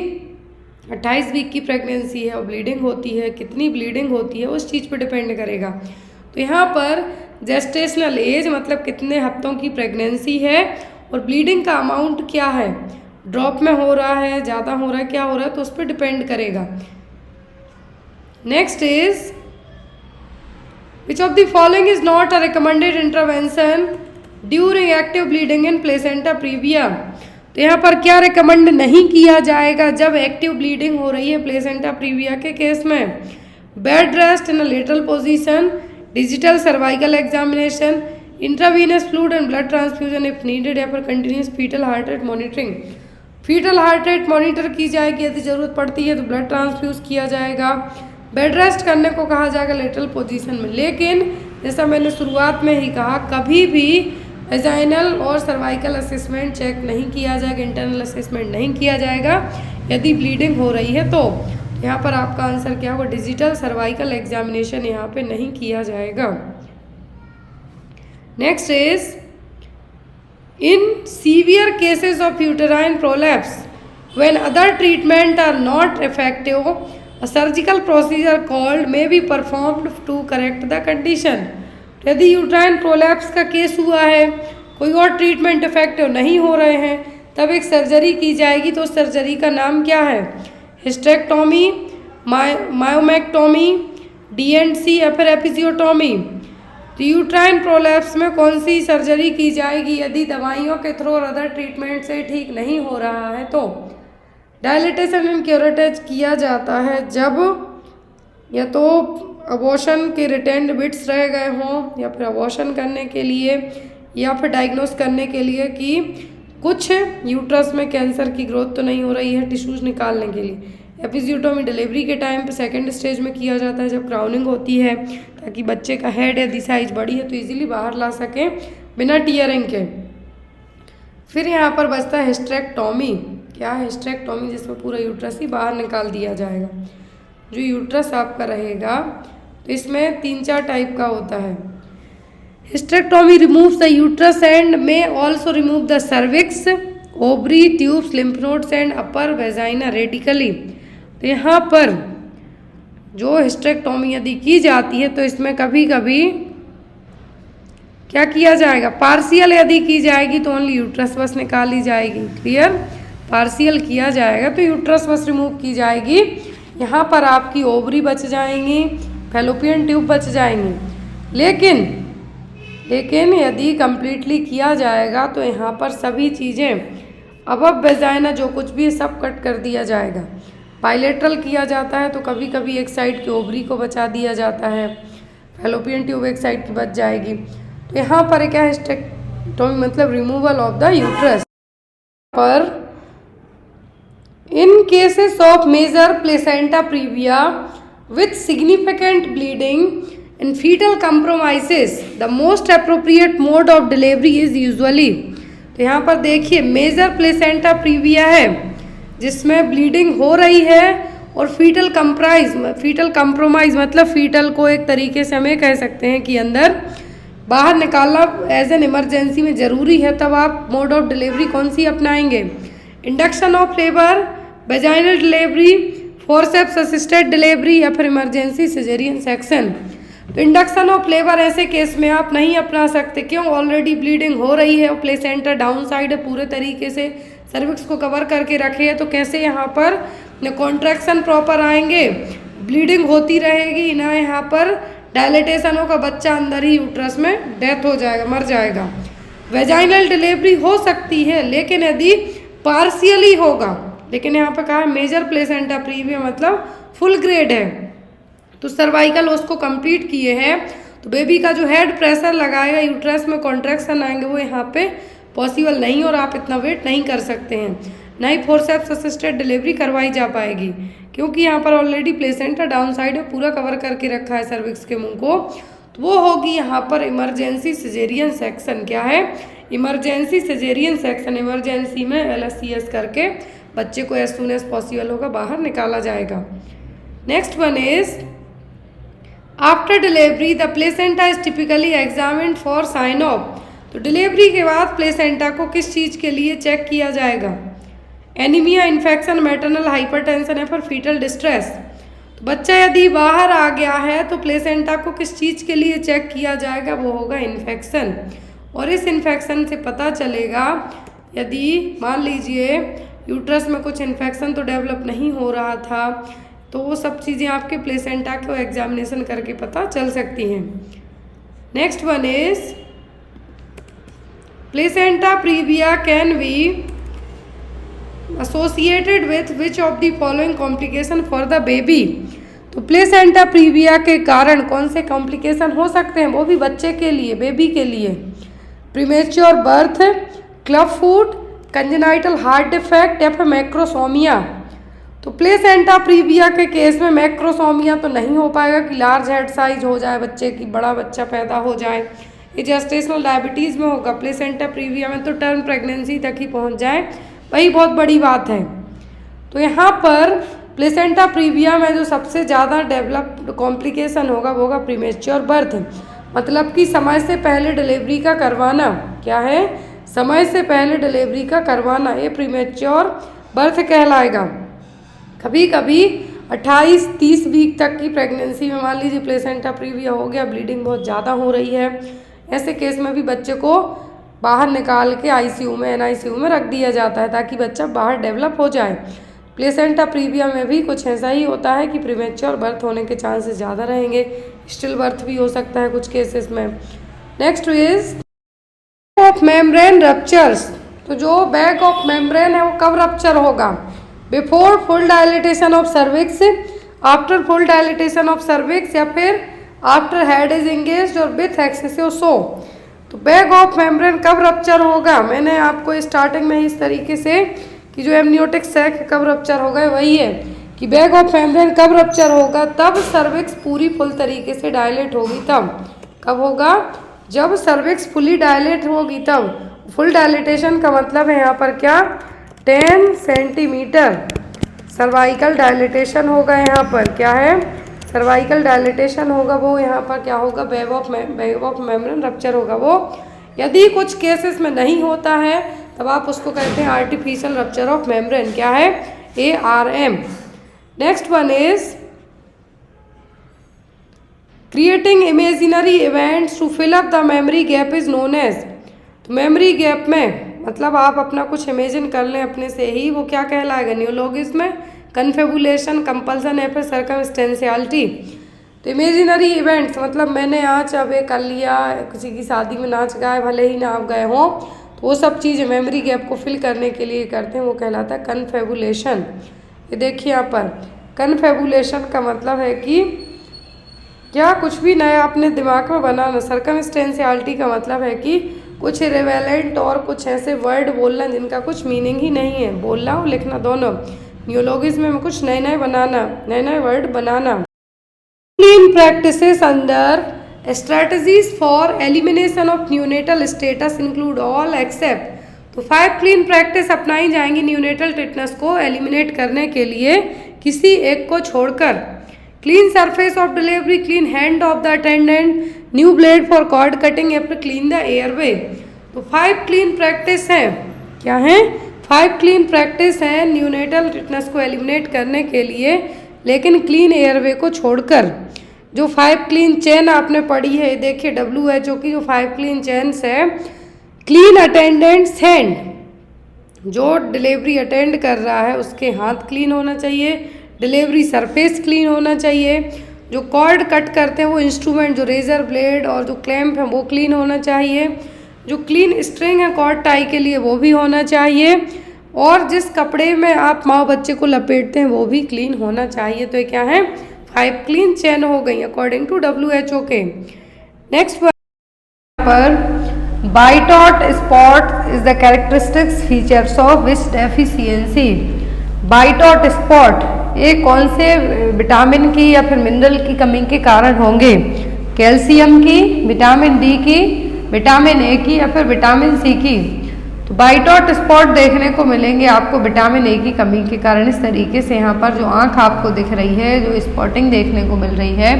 28 वीक की प्रेगनेंसी है और ब्लीडिंग होती है, कितनी ब्लीडिंग होती है उस चीज़ पर डिपेंड करेगा। तो यहाँ पर जेस्टेशनल एज मतलब कितने हफ्तों की प्रेगनेंसी है और ब्लीडिंग का अमाउंट क्या है, ड्रॉप में हो रहा है, ज़्यादा हो रहा है, क्या हो रहा है, तो उस पर डिपेंड करेगा। Next is Which of the following is not a recommended intervention during active bleeding in placenta previa? तो यहाँ पर क्या रिकमेंड नहीं किया जाएगा जब एक्टिव ब्लीडिंग हो रही है प्लेसेंटा प्रीविया के केस में। Bed rest in a lateral position, digital cervical examination, intravenous fluid and blood transfusion if needed, या फिर continuous fetal heart rate monitoring. Fetal heart rate monitor की जाएगी, यदि ज़रूरत पड़ती है तो ब्लड ट्रांसफ्यूज किया जाएगा। बेड रेस्ट करने को कहा जाएगा लेटरल पोजीशन में। लेकिन जैसा मैंने शुरुआत में ही कहा, कभी भी वेजाइनल और सर्वाइकल असेसमेंट चेक नहीं किया जाएगा, इंटरनल असेसमेंट नहीं किया जाएगा यदि ब्लीडिंग हो रही है तो। यहाँ पर आपका आंसर क्या होगा, डिजिटल सर्वाइकल एग्जामिनेशन यहाँ पे नहीं किया जाएगा। Next is in severe cases of uterine prolapse when other treatment are not effective, A surgical procedure called may be performed to correct the condition। यदि यूट्राइन प्रोलैप्स का case हुआ है, कोई और ट्रीटमेंट इफेक्टिव नहीं हो रहे हैं, तब एक सर्जरी की जाएगी। तो सर्जरी का नाम क्या है, हिस्टेक्टोमी, मायोमेक्टोमी, DNC या फिर एपिजियोटोमी। तो यूट्राइन प्रोलैप्स में कौन सी सर्जरी की जाएगी यदि दवाइयों के थ्रू और अदर ट्रीटमेंट से ठीक नहीं हो रहा है तो। डायलिटेशन एंड क्यूरेटेज किया जाता है जब या तो अबॉर्शन के रिटेंड बिट्स रह गए हों, या फिर अबॉर्शन करने के लिए, या फिर डायग्नोस करने के लिए कि कुछ यूट्रस में कैंसर की ग्रोथ तो नहीं हो रही है, टिश्यूज निकालने के लिए। एपिजियोटोमी डिलीवरी के टाइम पे सेकंड स्टेज में किया जाता है जब क्राउनिंग होती है, ताकि बच्चे का हेड यदि साइज बड़ी है तो इजीली बाहर ला सकें बिना टीयरिंग के। फिर यहाँ पर बचता है हिस्टेरेक्टोमी। क्या है हिस्टेरेक्टोमी, जिसमें पूरा यूट्रस ही बाहर निकाल दिया जाएगा। जो यूट्रस आपका रहेगा तो इसमें 3-4 टाइप का होता है। Hysterectomy removes the uterus and may also remove the cervix, ovary, tubes, lymph nodes and upper vagina radically. तो यहाँ पर जो हिस्टेरेक्टोमी यदि की जाती है तो इसमें कभी कभी क्या किया जाएगा, पार्शियल यदि की जाएगी तो ओनली यूट्रस बस निकाली जाएगी। क्लियर, पार्शियल किया जाएगा तो यूट्रस बस रिमूव की जाएगी। यहाँ पर आपकी ओवरी बच जाएंगी, फैलोपियन ट्यूब बच जाएंगी। लेकिन यदि कम्प्लीटली किया जाएगा तो यहाँ पर सभी चीज़ें अबव वेजाइना जो कुछ भी है सब कट कर दिया जाएगा। बाइलेटरल किया जाता है तो कभी कभी एक साइड की ओवरी को बचा दिया जाता है, फैलोपियन ट्यूब एक साइड की बच जाएगी। तो यहाँ पर क्या है, हिस्टेरेक्टोमी मतलब रिमूवल ऑफ द यूट्रस। पर in cases of major placenta previa with significant bleeding and fetal compromises, the most appropriate mode of delivery is usually। तो यहाँ पर देखिए मेजर प्लेसेंटा प्रीविया है जिसमें ब्लीडिंग हो रही है और फीटल कंप्रोमाइज मतलब फीटल को एक तरीके से हमें कह सकते हैं कि अंदर बाहर निकालना एज एन इमरजेंसी में ज़रूरी है, तब आप मोड ऑफ डिलीवरी कौन सी अपनाएंगे, induction of labour, vaginal delivery, forceps assisted delivery, या फिर इमरजेंसी सिजेरियन सेक्शन। तो इंडक्शन ऑफ लेबर ऐसे केस में आप नहीं अपना सकते। क्यों, ऑलरेडी ब्लीडिंग हो रही है और प्लेसेंटा डाउन साइड है, पूरे तरीके से सर्विक्स को कवर करके रखे है, तो कैसे यहाँ पर न कॉन्ट्रैक्शन प्रॉपर आएंगे, ब्लीडिंग होती रहेगी ना, यहाँ पर डायलिटेशन होगा, बच्चा अंदर ही यूट्रस में डेथ हो जाएगा, मर जाएगा। वेजाइनल डिलीवरी हो सकती है लेकिन यदि पार्शियली होगा, लेकिन यहाँ पर कहा है मेजर प्लेसेंटा प्रीविया मतलब फुल ग्रेड है, तो सर्वाइकल उसको कंप्लीट किए हैं, तो बेबी का जो हेड प्रेशर लगाएगा, यूट्रस में कॉन्ट्रैक्शन आएंगे, वो यहाँ पे पॉसिबल नहीं और आप इतना वेट नहीं कर सकते हैं, ना ही फोर्सेप्स असिस्टेड डिलीवरी करवाई जा पाएगी, क्योंकि यहाँ पर ऑलरेडी प्लेसेंटा डाउन साइड है, पूरा कवर करके रखा है सर्विक्स के मुंह को, तो वो होगी यहाँ पर इमरजेंसी सिजेरियन सेक्शन। क्या है, इमरजेंसी सिजेरियन सेक्शन। इमरजेंसी में LSCS करके बच्चे को एज सून एज पॉसिबल होगा बाहर निकाला जाएगा। Next one is after delivery the placenta is typically examined for sign of. तो डिलीवरी के बाद प्लेसेंटा को किस चीज़ के लिए चेक किया जाएगा? एनीमिया, इन्फेक्शन, मैटरनल हाइपरटेंशन या फिर फीटल डिस्ट्रेस। तो बच्चा यदि बाहर आ गया है तो प्लेसेंटा को किस चीज़ के लिए चेक किया जाएगा? वो होगा इन्फेक्शन। और इस इन्फेक्शन से पता चलेगा यदि मान लीजिए यूट्रस में कुछ इन्फेक्शन तो डेवलप नहीं हो रहा था, तो वो सब चीज़ें आपके प्लेसेंटा को एग्जामिनेशन करके पता चल सकती हैं। Next one is placenta previa can be associated with which of the following complication for the baby. तो प्लेसेंटा प्रीविया के कारण कौन से कॉम्प्लिकेशन हो सकते हैं, वो भी बच्चे के लिए, बेबी के लिए? Premature birth, club foot, congenital heart defect या फिर मैक्रोसोमिया। तो प्लेसेंटा प्रीविया के केस में मैक्रोसोमिया तो नहीं हो पाएगा कि लार्ज हेड साइज हो जाए बच्चे की, बड़ा बच्चा पैदा हो जाए। ये जेस्टेशनल डायबिटीज़ में होगा। प्लेसेंटा प्रीविया में तो टर्म प्रेगनेंसी तक ही पहुंच जाए, वही बहुत बड़ी बात है। तो यहाँ पर प्लेसेंटा प्रीविया में जो सबसे ज़्यादा डेवलप्ड कॉम्प्लिकेशन होगा वो होगा प्रीमेच्योर बर्थ, मतलब कि समय से पहले डिलीवरी का करवाना। क्या है? समय से पहले डिलीवरी का करवाना, ये प्रीमेच्योर बर्थ कहलाएगा। कभी कभी 28-30 वीक तक की प्रेगनेंसी में मान लीजिए प्लेसेंटा प्रीविया हो गया, ब्लीडिंग बहुत ज़्यादा हो रही है, ऐसे केस में भी बच्चे को बाहर निकाल के आईसीयू में, एनआईसीयू में रख दिया जाता है ताकि बच्चा बाहर डेवलप हो जाए। प्लेसेंटा प्रीविया में भी कुछ ऐसा ही होता है कि प्रीमेच्योर बर्थ होने के चांसेस ज़्यादा रहेंगे, स्टिल बर्थ भी हो सकता है कुछ केसेस में। Next is of membrane ruptures. तो जो बैग ऑफ मेम्ब्रेन है वो कब रप्चर होगा? Before full dilatation of cervix, after full dilatation of cervix या फिर आफ्टर हेड इज एंगेज्ड और विथ एक्सेसिव सो। तो बैग ऑफ मेम्ब्रेन कब रप्चर होगा? मैंने आपको स्टार्टिंग में इस तरीके से कि जो एमनियोटिक सैक कब रप्चर होगा वही है कि बैग ऑफ मेम्ब्रेन कब रप्चर होगा? तब सर्विक्स पूरी फुल तरीके से डायलेट होगी। तब कब होगा? जब सर्विक्स फुली डायलेट होगी तब। फुल डायलिटेशन का मतलब है यहाँ पर क्या? 10 सेंटीमीटर सर्वाइकल डायलिटेशन होगा। यहाँ पर क्या है? सर्वाइकल डायलिटेशन होगा, वो यहाँ पर क्या होगा? बैग ऑफ मेम्ब्रेन रप्चर होगा। वो यदि कुछ केसेस में नहीं होता है तब आप उसको कहते हैं आर्टिफिशियल रप्चर ऑफ मेम्ब्रेन। क्या है? ARM। Next one is creating imaginary events to fill up the memory gap is known as. तो मेमोरी गैप में मतलब आप अपना कुछ इमेजिन कर लें अपने से ही, वो क्या कहलाएगा? न्यूलोगिज्म में कन्फेबुलेशन, कंपल्सन या फिर सर्कमस्टेंशियलिटी। तो इमेजिनरी इवेंट्स मतलब मैंने आज अब ये कर लिया, किसी की शादी में नाच गाए, भले ही ना आप गए हों, तो वो सब चीज़ें मेमोरी गैप को फिल करने के लिए करते हैं, वो कहलाता है कन्फेबुलेशन। ये देखिए यहाँ पर कन्फेबुलेशन का मतलब है कि क्या कुछ भी नया अपने दिमाग में बनाना। सर्कमस्टेंशियलिटी का मतलब है कि कुछ इरेलेवेंट और कुछ ऐसे वर्ड बोलना जिनका कुछ मीनिंग ही नहीं है, बोलना और लिखना दोनों। न्यूलोगिज्म में कुछ नए नए बनाना, नए नए word banana. Clean practices under strategies for elimination of neonatal status include all except. तो 5 क्लीन प्रैक्टिस अपनाई जाएंगी न्यूनेटल टिटनेस को एलिमिनेट करने के लिए किसी एक को छोड़कर। Clean surface of delivery, clean hand of the attendant, new blade for cord cutting या फिर क्लीन द एयरवे। तो 5 क्लीन प्रैक्टिस हैं। क्या हैं? 5 क्लीन प्रैक्टिस हैं न्यूनेटल टिटनेस को एलिमिनेट करने के लिए, लेकिन क्लीन एयरवे को छोड़कर। जो 5 क्लीन चेन आपने पढ़ी है, देखिए WHO की जो 5 क्लीन चेन्स है। क्लीन अटेंडेंट्स हैंड, जो डिलीवरी अटेंड कर रहा है उसके हाथ क्लीन होना चाहिए। डिलीवरी सरफेस क्लीन होना चाहिए। जो कॉर्ड कट करते हैं वो इंस्ट्रूमेंट, जो रेजर ब्लेड और जो क्लैंप है वो क्लीन होना चाहिए। जो क्लीन स्ट्रिंग है कॉर्ड टाई के लिए वो भी होना चाहिए। और जिस कपड़े में आप माँ बच्चे को लपेटते हैं वो भी क्लीन होना चाहिए। तो ये क्या है? 5 क्लीन चेन हो गई अकॉर्डिंग टू WHO के। नेक्स्ट पर Bitot's spot is the characteristics features of which deficiency. Bitot's spot ये कौन से विटामिन की या फिर मिनरल की कमी के कारण होंगे? कैल्शियम की, विटामिन D की, विटामिन A की या फिर विटामिन C की। तो वाइट हॉट स्पॉट देखने को मिलेंगे आपको विटामिन ए की कमी के कारण। इस तरीके से यहाँ पर जो आँख आपको दिख रही है, जो स्पॉटिंग देखने को मिल रही है,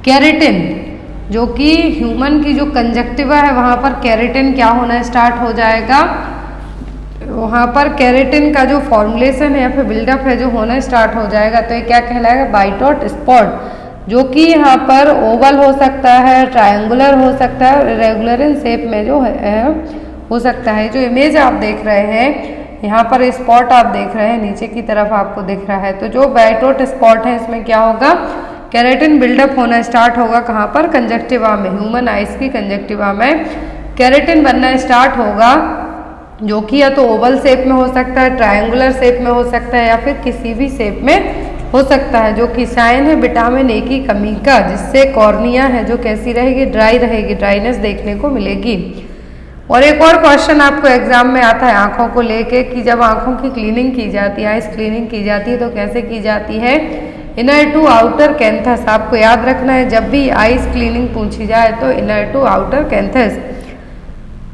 केरेटिन जो कि ह्यूमन की जो कंजक्टिवा है वहाँ पर केरेटिन क्या होना स्टार्ट हो जाएगा, वहाँ पर केरेटिन का जो फॉर्मुलेशन है या फिर बिल्डअप है जो होना स्टार्ट हो जाएगा। तो ये क्या कहलाएगा, वाइट हॉट स्पॉट, जो कि यहाँ पर ओवल हो सकता है, ट्रायंगुलर हो सकता है, रेगुलर इन शेप में जो है हो सकता है। जो इमेज आप देख रहे हैं यहाँ पर स्पॉट आप देख रहे हैं नीचे की तरफ आपको दिख रहा है। तो जो वाइट हॉट स्पॉट है इसमें क्या होगा, केरेटिन बिल्डअप होना स्टार्ट होगा। कहाँ पर, कंजक्टिवा में, ह्यूमन आइज की कंजक्टिवा में केरेटिन बनना स्टार्ट होगा, जो कि या तो ओवल शेप में हो सकता है, ट्रायंगुलर शेप में हो सकता है, या फिर किसी भी शेप में हो सकता है। जो कि साइन है विटामिन ए की कमी का, जिससे कॉर्निया है जो कैसी रहेगी, ड्राई रहेगी, ड्राइनेस देखने को मिलेगी। और एक और क्वेश्चन आपको एग्जाम में आता है आंखों को लेके कि जब आंखों की क्लीनिंग की जाती है, आइस क्लीनिंग की जाती है, तो कैसे की जाती है, इनर टू आउटर कैंथस। आपको याद रखना है जब भी आइस क्लीनिंग पूछी जाए तो inner to outer canthus.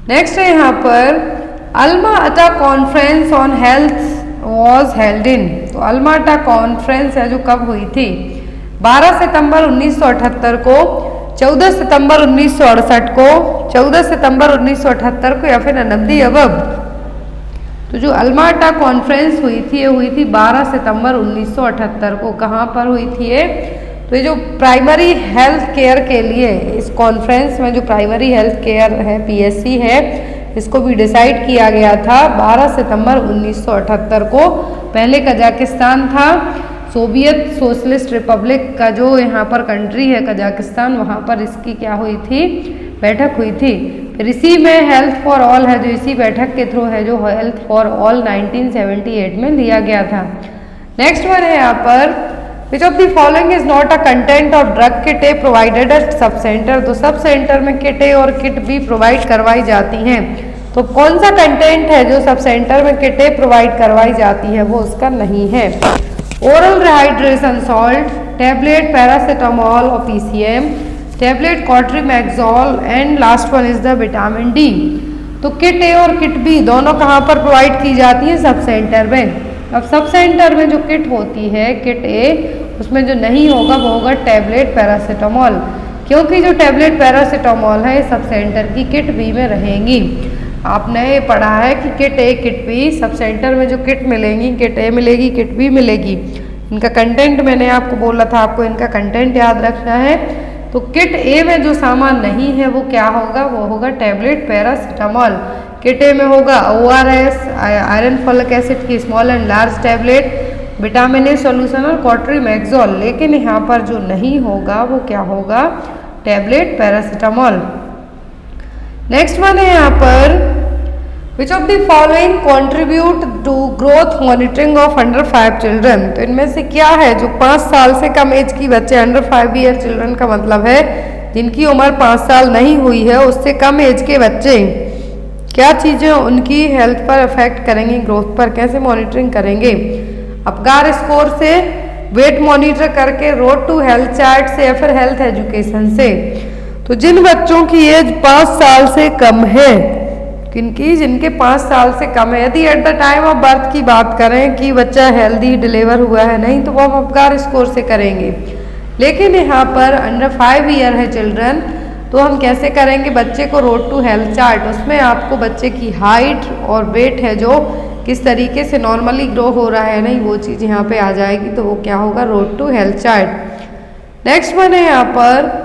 Next है यहाँ पर Alma Ata conference on health was held in. तो अल्मा अटा कॉन्फ्रेंस है जो कब हुई थी, 12 सितंबर 1978 को, 14 सितंबर 1968 को, 14 सितंबर 1978 को, या फिर नब्दी अबब। तो जो अल्मा अटा कॉन्फ्रेंस हुई थी ये हुई थी 12 सितंबर 1978 को। कहाँ पर हुई थी ये, तो ये जो प्राइमरी हेल्थ केयर के लिए इस कॉन्फ्रेंस में जो प्राइमरी हेल्थ केयर है पीएचसी है, इसको भी डिसाइड किया गया था 12 सितंबर 1978 को। पहले कजाकिस्तान था, सोवियत सोशलिस्ट रिपब्लिक का जो यहाँ पर कंट्री है कजाकिस्तान, वहाँ पर इसकी क्या हुई थी, बैठक हुई थी। फिर इसी में हेल्थ फॉर ऑल है जो इसी बैठक के थ्रू है जो हेल्थ फॉर ऑल 1978 में लिया गया था। नेक्स्ट वन है यहाँ पर which of the following is not a content of drug kit A provided eight sub centre. तो सब सेंटर में किट ए और किट बी प्रोवाइड करवाई जाती हैं। तो कौन सा कंटेंट है जो सब सेंटर में किट ए प्रोवाइड करवाई जाती है, वो उसका नहीं है। Oral rehydration salt, tablet paracetamol और PCM, tablet cotrimoxazole, and last one is the vitamin D. तो किट ए और किट बी दोनों कहाँ पर प्रोवाइड की जाती है, सब सेंटर में। अब सब सेंटर में जो किट होती है किट ए, उसमें जो नहीं होगा वो होगा टैबलेट पैरासीटामोल, क्योंकि जो टैबलेट पैरासीटामोल है सब सेंटर की किट बी में रहेंगी। आपने पढ़ा है कि किट ए किट बी, सब सेंटर में जो किट मिलेंगी, किट ए मिलेगी, किट बी मिलेगी। इनका कंटेंट मैंने आपको बोला था, आपको इनका कंटेंट याद रखना है। तो किट ए में जो सामान नहीं है वो क्या होगा, वो होगा टैबलेट पैरासीटामोल। किट ए में होगा ORS, आयरन फॉलिक एसिड की small and large tablet, vitamin A solution और कॉट्रीमैक्सोल। लेकिन यहाँ पर जो नहीं होगा वो क्या होगा, टैबलेट पैरासीटामोल। नेक्स्ट वन है यहाँ पर which of the following contribute to growth monitoring of under 5 children. तो इनमें से क्या है जो 5 साल से कम एज की बच्चे, अंडर 5 ईयर चिल्ड्रन का मतलब है जिनकी उम्र 5 साल नहीं हुई है, उससे कम एज के बच्चे क्या चीज़ें उनकी हेल्थ पर अफेक्ट करेंगी, ग्रोथ पर कैसे मॉनिटरिंग करेंगे। अपगार स्कोर से, वेट मॉनिटर करके, रोड टू हेल्थ चार्ट से, या फिर हेल्थ एजुकेशन से। तो जिन बच्चों की एज 5 साल से कम है, किनकी, जिनके 5 साल से कम है, यदि at the time of birth की बात करें कि बच्चा हेल्दी डिलीवर हुआ है नहीं, तो वो हम अपगार स्कोर से करेंगे। लेकिन यहाँ पर अंडर 5 ईयर है चिल्ड्रन, तो हम कैसे करेंगे, बच्चे को रोड टू हेल्थ चार्ट, उसमें आपको बच्चे की हाइट और वेट है जो किस तरीके से नॉर्मली ग्रो हो रहा है नहीं, वो चीज़ यहाँ पे आ जाएगी। तो वो क्या होगा, road to health chart. Next one है यहाँ पर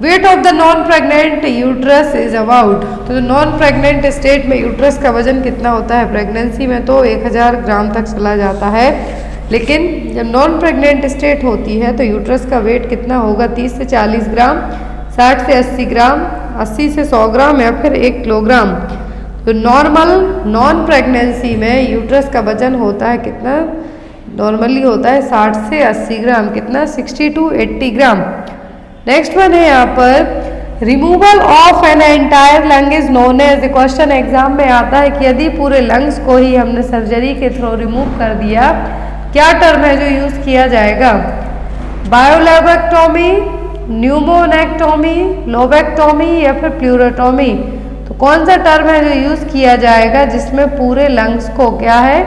weight of the non pregnant uterus is about. तो नॉन प्रेग्नेंट स्टेट में यूट्रस का वजन कितना होता है, प्रेगनेंसी में तो 1000 ग्राम तक चला जाता है, लेकिन जब नॉन प्रेग्नेंट स्टेट होती है तो यूट्रस का वेट कितना होगा, 30 से 40 ग्राम, 60 से 80 ग्राम, 80 से 100 ग्राम, या फिर 1 किलोग्राम। तो नॉर्मल नॉन प्रेगनेंसी में यूट्रस का वजन होता है कितना, नॉर्मली होता है 60 से 80 ग्राम, कितना, 60 to 80 ग्राम। नेक्स्ट वन है यहाँ पर removal of an entire lung is known as. Question exam में आता है कि यदि पूरे लंग्स को ही हमने सर्जरी के थ्रू रिमूव कर दिया, क्या टर्म है जो यूज किया जाएगा, बायोलेबेक्टोमी, न्यूमोनेक्टोमी, लोबेक्टोमी, या फिर प्लूरोटोमी। तो कौन सा टर्म है जो यूज़ किया जाएगा जिसमें पूरे लंग्स को क्या है,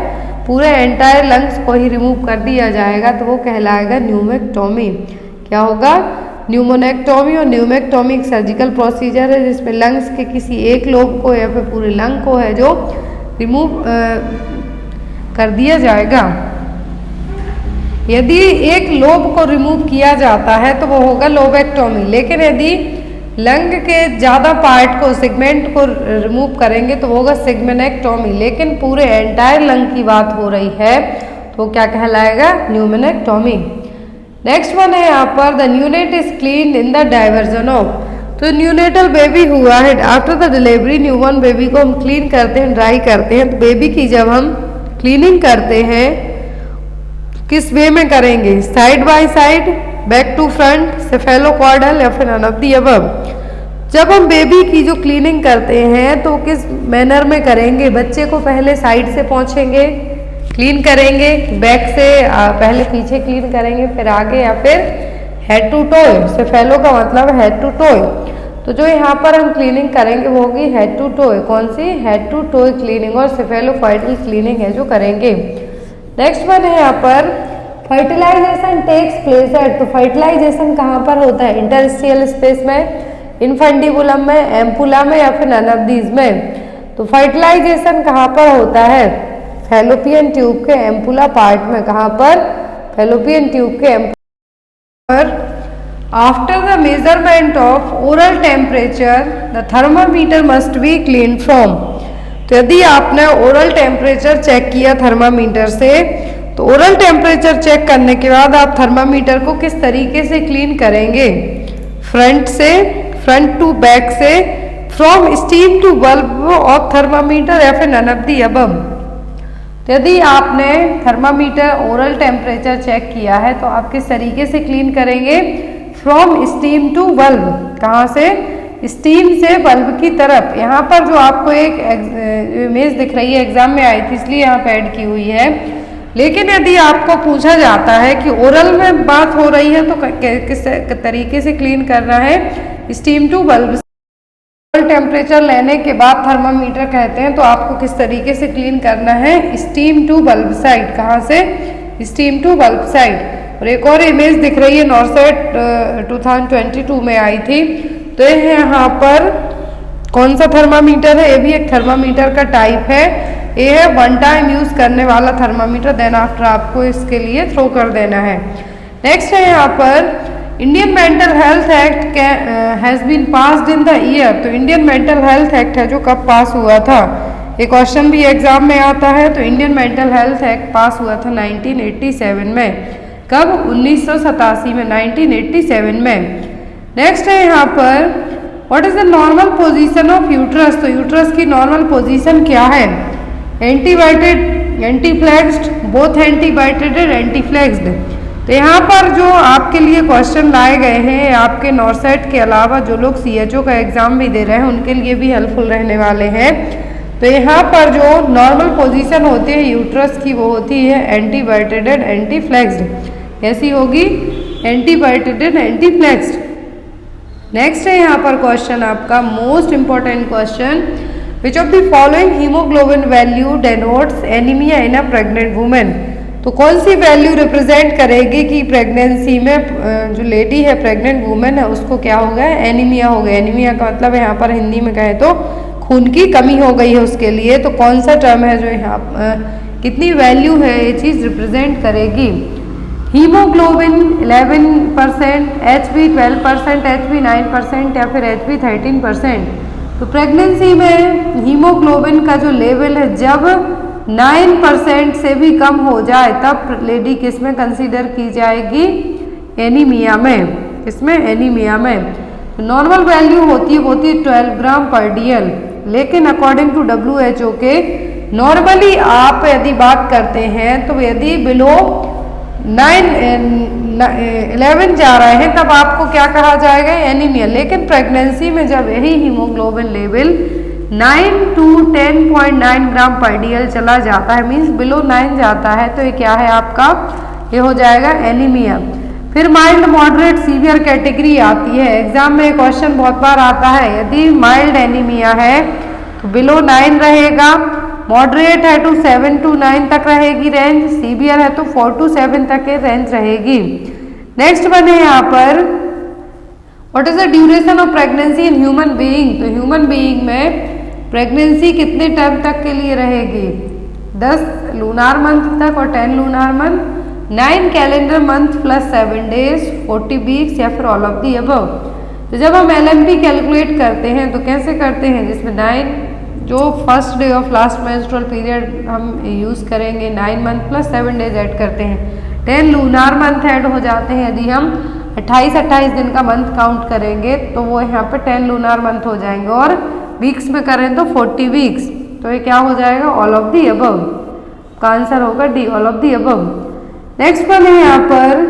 पूरे एंटायर लंग्स को ही रिमूव कर दिया जाएगा, तो वो कहलाएगा न्यूमेक्टोमी। क्या होगा? न्यूमोनेक्टोमी। और न्यूमेक्टोमी एक सर्जिकल प्रोसीजर है जिसमें लंग्स के किसी एक लोब को या फिर पूरे लंग को है जो रिमूव कर दिया जाएगा। यदि एक लोब को रिमूव किया जाता है तो वो होगा लोबेक्टोमी, लेकिन यदि लंग के ज़्यादा पार्ट को, सेगमेंट को रिमूव करेंगे तो होगा सेगमेनेक्टोमी। लेकिन पूरे एंटायर लंग की बात हो रही है तो क्या कहलाएगा? न्यूमेनेक्टोमी। नेक्स्ट वन है यहाँ पर the neonate is clean in the diversion of. तो न्यूनेटल बेबी हुआ है, after the delivery newborn baby को हम क्लीन करते हैं, ड्राई करते हैं। तो बेबी की जब हम क्लीनिंग करते हैं किस वे में करेंगे? Side by side, back to front, cephalocaudal या फिर नन ऑफ द अबव। जब हम बेबी की जो क्लीनिंग करते हैं तो किस मैनर में करेंगे? बच्चे को पहले साइड से पोंछेंगे, क्लीन करेंगे, बैक से पहले पीछे क्लीन करेंगे, फिर आगे, या फिर हेड टू टोय। सेफेलो का मतलब हेड टू टोय। तो जो यहाँ पर हम क्लीनिंग करेंगे वो होगी हेड टू टोय। कौन सी? हेड टू टोय क्लीनिंग और सेफेलोकॉर्डल क्लीनिंग है जो करेंगे। नेक्स्ट वन है यहाँ पर फर्टिलाइजेशन टेक्स प्लेस एट। तो फर्टिलाइजेशन कहाँ पर होता है? इंटरस्टिशियल स्पेस में, इनफंडिबुलम में, एम्पुला में या फिर नन ऑफ दीज में। तो फर्टिलाइजेशन कहाँ पर होता है? फैलोपियन ट्यूब के एम्पुला पार्ट में। कहाँ पर? फैलोपियन ट्यूब के एम्पुला पर। After the measurement of oral temperature the thermometer must be clean from. तो यदि आपने ओरल टेम्परेचर चेक किया थर्मामीटर से, तो ओरल टेम्परेचर चेक करने के बाद आप थर्मामीटर को किस तरीके से क्लीन करेंगे? फ्रंट से, फ्रंट टू बैक से, from stem to bulb of thermometer या फिर नन ऑफ द अबव। यदि आपने थर्मामीटर ओरल टेम्परेचर चेक किया है तो आप किस तरीके से क्लीन करेंगे? From stem to bulb. कहाँ से? स्टीम से बल्ब की तरफ। यहाँ पर जो आपको एक इमेज दिख रही है एग्जाम में आई थी इसलिए यहाँ पे ऐड की हुई है। लेकिन यदि आपको पूछा जाता है कि ओरल में बात हो रही है तो किस तरीके से क्लीन करना है? Stem to bulb. टेम्परेचर लेने के बाद थर्मामीटर कहते हैं तो आपको किस तरीके से क्लीन करना है? Stem to bulb side. कहाँ से? Stem to bulb side. और एक और इमेज दिख रही है नॉर्सेट 2022 में आई थी। तो ये यहाँ पर कौन सा थर्मामीटर है? ये भी एक थर्मामीटर का टाइप है। ये है वन टाइम यूज करने वाला थर्मामीटर, देन आफ्टर आपको इसके लिए थ्रो कर देना है। नेक्स्ट है यहाँ पर Indian mental health act has been passed in the year. तो इंडियन मेंटल हेल्थ एक्ट है जो कब पास हुआ था? एक क्वेश्चन भी एग्जाम में आता है। तो इंडियन मेंटल हेल्थ एक्ट पास हुआ था 1987 में। कब? 1987 में, 1987 में। नेक्स्ट है यहाँ पर what is the normal position of uterus. तो यूट्रस की नॉर्मल पोजीशन क्या है? एंटीबाइटेड, एंटीफ्लेक्स्ड, बोथ एंटीबाइटेड, एंटीफ्लेक्स्ड। तो यहाँ पर जो आपके लिए क्वेश्चन लाए गए हैं आपके नॉर्सेट के अलावा जो लोग CHO का एग्जाम भी दे रहे हैं उनके लिए भी हेल्पफुल रहने वाले हैं। तो यहाँ पर जो नॉर्मल पोजीशन होती है यूट्रस की वो होती है एंटीबाइटेड, एंटीफ्लेक्स्ड। कैसी होगी? एंटीबाइटेड, एंटीफ्लेक्स्ड। नेक्स्ट है यहाँ पर क्वेश्चन आपका most important question, which of the following haemoglobin value denotes anaemia in a pregnant women. तो कौन सी वैल्यू रिप्रेजेंट करेगी कि प्रेगनेंसी में जो लेडी है, प्रेग्नेंट वुमेन है, उसको क्या हो गया? एनीमिया हो गया। एनीमिया का मतलब यहाँ पर हिंदी में कहें तो खून की कमी हो गई है उसके लिए। तो कौन सा टर्म है जो यहाँ कितनी वैल्यू है ये चीज़ रिप्रेजेंट करेगी? हीमोग्लोबिन 11%, HB 12%, HB 9% या फिर HB 13%। तो प्रेगनेंसी में हीमोग्लोबिन का जो लेवल है जब 9% से भी कम हो जाए तब लेडी किस में कंसीडर की जाएगी? एनीमिया में। किसमें? एनीमिया में। नॉर्मल वैल्यू होती है 12 ग्राम पर DL। लेकिन अकॉर्डिंग टू WHO के नॉर्मली आप यदि बात करते हैं तो यदि बिलो 11 जा रहे हैं तब आपको क्या कहा जाएगा? एनीमिया। लेकिन प्रेगनेंसी में जब यही हीमोग्लोबिन लेवल 9 to 10.9 ग्राम पर DL चला जाता है, मीन्स बिलो 9 जाता है, तो ये क्या है आपका? ये हो जाएगा एनीमिया। फिर माइल्ड, मॉडरेट, सीवियर कैटेगरी आती है। एग्जाम में क्वेश्चन बहुत बार आता है, यदि माइल्ड एनीमिया है तो बिलो 9 रहेगा, मॉडरेट है तो 7 to 9 तक रहेगी रेंज, सीवियर है तो 4 to 7 तक की रेंज रहेगी। नेक्स्ट बने यहाँ पर what is the duration of pregnancy in human being. तो ह्यूमन बीइंग में प्रेगनेंसी कितने टाइम तक के लिए रहेगी, 10 लूनार मंथ तक और 10 lunar month, 9 calendar month plus 7 days, 40 weeks या फिर ऑल ऑफ दी अबव। तो जब हम LMP कैलकुलेट करते हैं तो कैसे करते हैं, जिसमें 9 जो first day of last menstrual period हम यूज़ करेंगे, 9 मंथ प्लस 7 डेज ऐड करते हैं, 10 लूनार मंथ ऐड हो जाते हैं। यदि हम 28 दिन का मंथ काउंट करेंगे तो वो यहाँ पे 10 लूनार मंथ हो जाएंगे, और वीक्स में करें तो 40 वीक्स। तो ये क्या हो जाएगा, ऑल ऑफ दी अबव। का आंसर होगा D, all of the above. Next one है यहाँ पर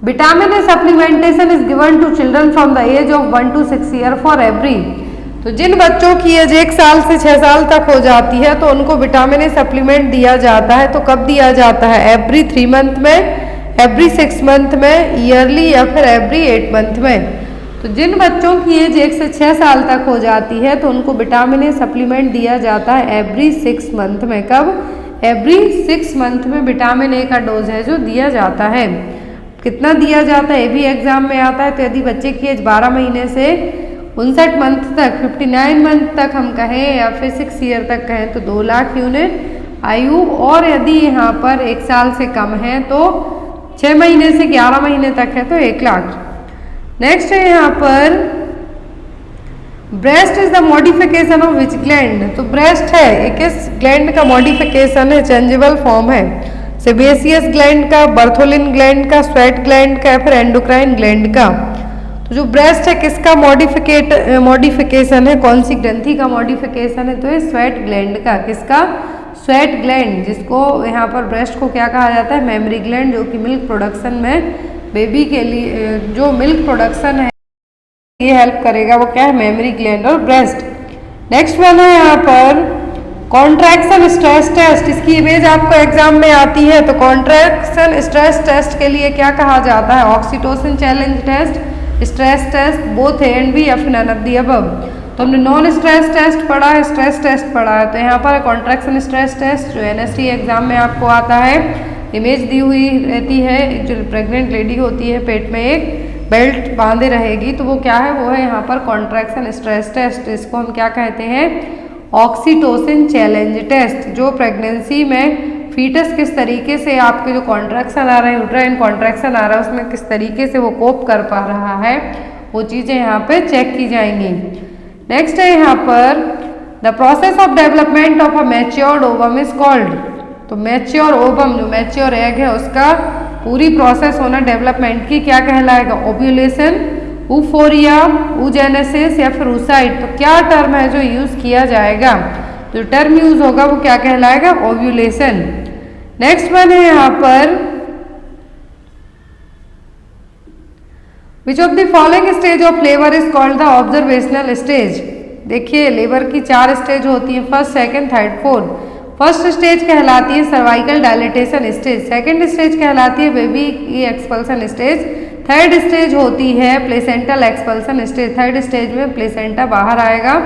vitamin A supplementation is given to children from the age of 1 to 6 year for every. तो जिन बच्चों की एज 1 साल से 6 साल तक हो जाती है तो उनको विटामिन ए सप्लीमेंट दिया जाता है। तो कब दिया जाता है, एवरी 3 मंथ में, एवरी 6 मंथ में, ईयरली या फिर एवरी 8 मंथ में। तो जिन बच्चों की एज 1 से 6 साल तक हो जाती है तो उनको विटामिन ए सप्लीमेंट दिया जाता है एवरी 6 मंथ में। कब, एवरी 6 मंथ में विटामिन ए का डोज है जो दिया जाता है। कितना दिया जाता है ये भी एग्जाम में आता है। तो यदि बच्चे की एज 12 महीने से 59 मंथ तक, 59 मंथ तक हम कहें या फिर 6 ईयर तक कहें तो 2 लाख यूनिट आयु, और यदि यहाँ पर 1 साल से कम है तो 6 महीने से 11 महीने तक है तो 1 लाख। नेक्स्ट है यहाँ पर breast is the modification of which gland. तो ब्रेस्ट है एक किस ग्लैंड का मॉडिफिकेशन है, चेंजेबल फॉर्म है, सेबेसियस ग्लैंड का, बर्थोलिन ग्लैंड का, स्वेट ग्लैंड का या फिर एंडोक्राइन ग्लैंड का। तो जो ब्रेस्ट है किसका मॉडिफिकेशन है, कौन सी ग्रंथि का मॉडिफिकेशन है, तो ये स्वेट ग्लैंड का। किसका, स्वेट ग्लैंड, जिसको यहाँ पर ब्रेस्ट को क्या कहा जाता है, मेमरी ग्लैंड, जो कि मिल्क प्रोडक्शन में बेबी के लिए जो मिल्क प्रोडक्शन है ये हेल्प करेगा, वो क्या है, मेमरी ग्लैंड और ब्रेस्ट। नेक्स्ट वन है यहाँ पर कॉन्ट्रैक्शन स्ट्रेस टेस्ट। इसकी इमेज आपको एग्जाम में आती है। तो कॉन्ट्रैक्शन स्ट्रेस टेस्ट के लिए क्या कहा जाता है, oxytocin challenge test, stress test, both A and B या फिर नन ऑफ द अबव। तो हमने नॉन स्ट्रेस टेस्ट पढ़ा है, स्ट्रेस टेस्ट पढ़ा है। तो यहाँ पर कॉन्ट्रैक्शन स्ट्रेस टेस्ट जो NST एग्जाम में आपको आता है, इमेज दी हुई रहती है, जो प्रेग्नेंट लेडी होती है पेट में एक बेल्ट बांधे रहेगी, तो वो क्या है, वो है यहाँ पर कॉन्ट्रैक्शन स्ट्रेस टेस्ट। इसको हम क्या कहते हैं, ऑक्सीटोसिन चैलेंज टेस्ट। जो प्रेगनेंसी में फीटस किस तरीके से आपके जो कॉन्ट्रैक्शन आ रहे हैं, यूट्राइन कॉन्ट्रैक्शन आ रहा है, उसमें किस तरीके से वो कोप कर पा रहा है, वो चीज़ें यहाँ पे चेक की जाएंगी। नेक्स्ट है यहाँ पर the process of development of a matured ovum is called. तो मैच्योर ओवम, जो मैच्योर एग है, उसका पूरी प्रोसेस होना डेवलपमेंट की क्या कहलाएगा, ओव्यूलेशन, ऊफोरिया, ऊजेनेसिस या फिर ऊसाइड। तो क्या टर्म है जो यूज किया जाएगा, जो टर्म यूज होगा वो क्या कहलाएगा, ओव्यूलेशन। नेक्स्ट वन है यहाँ पर which of the following stage of labour is called the observational stage. देखिए लेबर की 4 स्टेज होती है, first, second, third, fourth. First stage कहलाती है cervical dilatation stage, second stage कहलाती है बेबी की एक्सपल्सन स्टेज, थर्ड स्टेज होती है placental expulsion stage, third stage में प्लेसेंटा बाहर आएगा,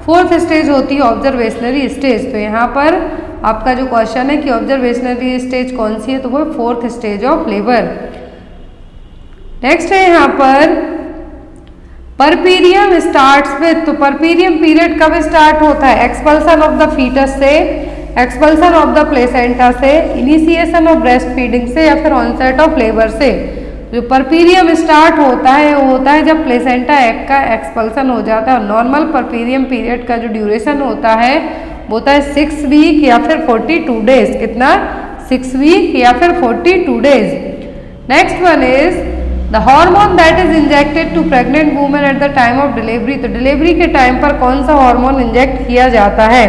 फोर्थ स्टेज होती है ऑब्जर्वेशनरी स्टेज। तो यहाँ पर आपका जो क्वेश्चन है कि ऑब्जर्वेशनरी स्टेज कौन सी है, तो वो fourth stage of labour. Next है यहाँ पर परपीरियम स्टार्ट्स विथ। तो परपीरियम पीरियड कब स्टार्ट होता है, एक्सपल्सन ऑफ द फीटस से, एक्सपल्सन ऑफ द प्लेसेंटा से, इनिशिएशन ऑफ ब्रेस्ट फीडिंग से या फिर ऑनसेट ऑफ लेबर से। जो परपीरियम स्टार्ट होता है वो होता है जब प्लेसेंटा एग का एक्सपल्सन हो जाता है। और नॉर्मल परपीरियम पीरियड का जो ड्यूरेशन होता है वो होता है 6 वीक या फिर 42 डेज। कितना, 6 वीक या फिर 42 days. Next one is the hormone that is injected to pregnant women at the time of delivery. तो डिलीवरी के टाइम पर कौन सा हार्मोन इंजेक्ट किया जाता है,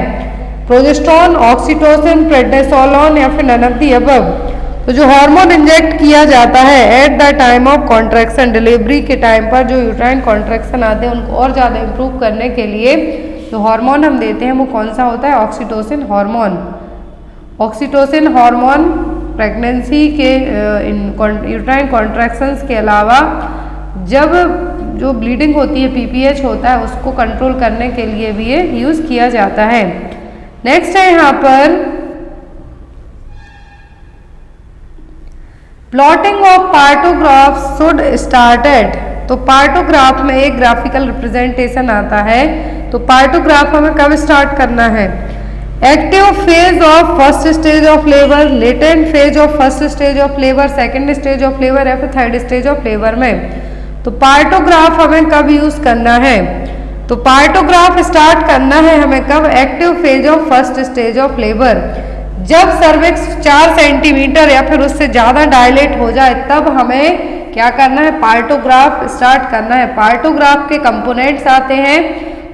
प्रोजेस्टेरोन, ऑक्सीटोसिन, प्रेडनिसोलोन या फिर नन ऑफ द अबव। तो जो हार्मोन इंजेक्ट किया जाता है eight the time of contraction, delivery के टाइम पर जो यूट्राइन कॉन्ट्रैक्शन आते हैं उनको और ज़्यादा इम्प्रूव करने के लिए जो हार्मोन हम देते हैं वो कौन सा होता है, oxytocin hormone. Oxytocin hormone pregnancy के यूट्राइन कॉन्ट्रैक्शंस के अलावा जब जो ब्लीडिंग होती है पीपीएच होता है उसको कंट्रोल करने के लिए भी ये यूज़ किया जाता है। नेक्स्ट है यहाँ पर plotting of partograph should started. तो पार्टोग्राफ में एक ग्राफिकल रिप्रेजेंटेशन आता है, तो पार्टोग्राफ हमें कब स्टार्ट करना है? Active phase of first stage of labour, latent phase of first stage of labour, second stage of labour या फिर थर्ड स्टेज ऑफ लेबर में। तो पार्टोग्राफ हमें कब यूज करना है? तो पार्टोग्राफ स्टार्ट करना है हमें कब? Active phase of first stage of labour. जब सर्विक्स 4 सेंटीमीटर या फिर उससे ज़्यादा डायलेट हो जाए तब हमें क्या करना है? पार्टोग्राफ स्टार्ट करना है। पार्टोग्राफ के कंपोनेंट्स आते हैं,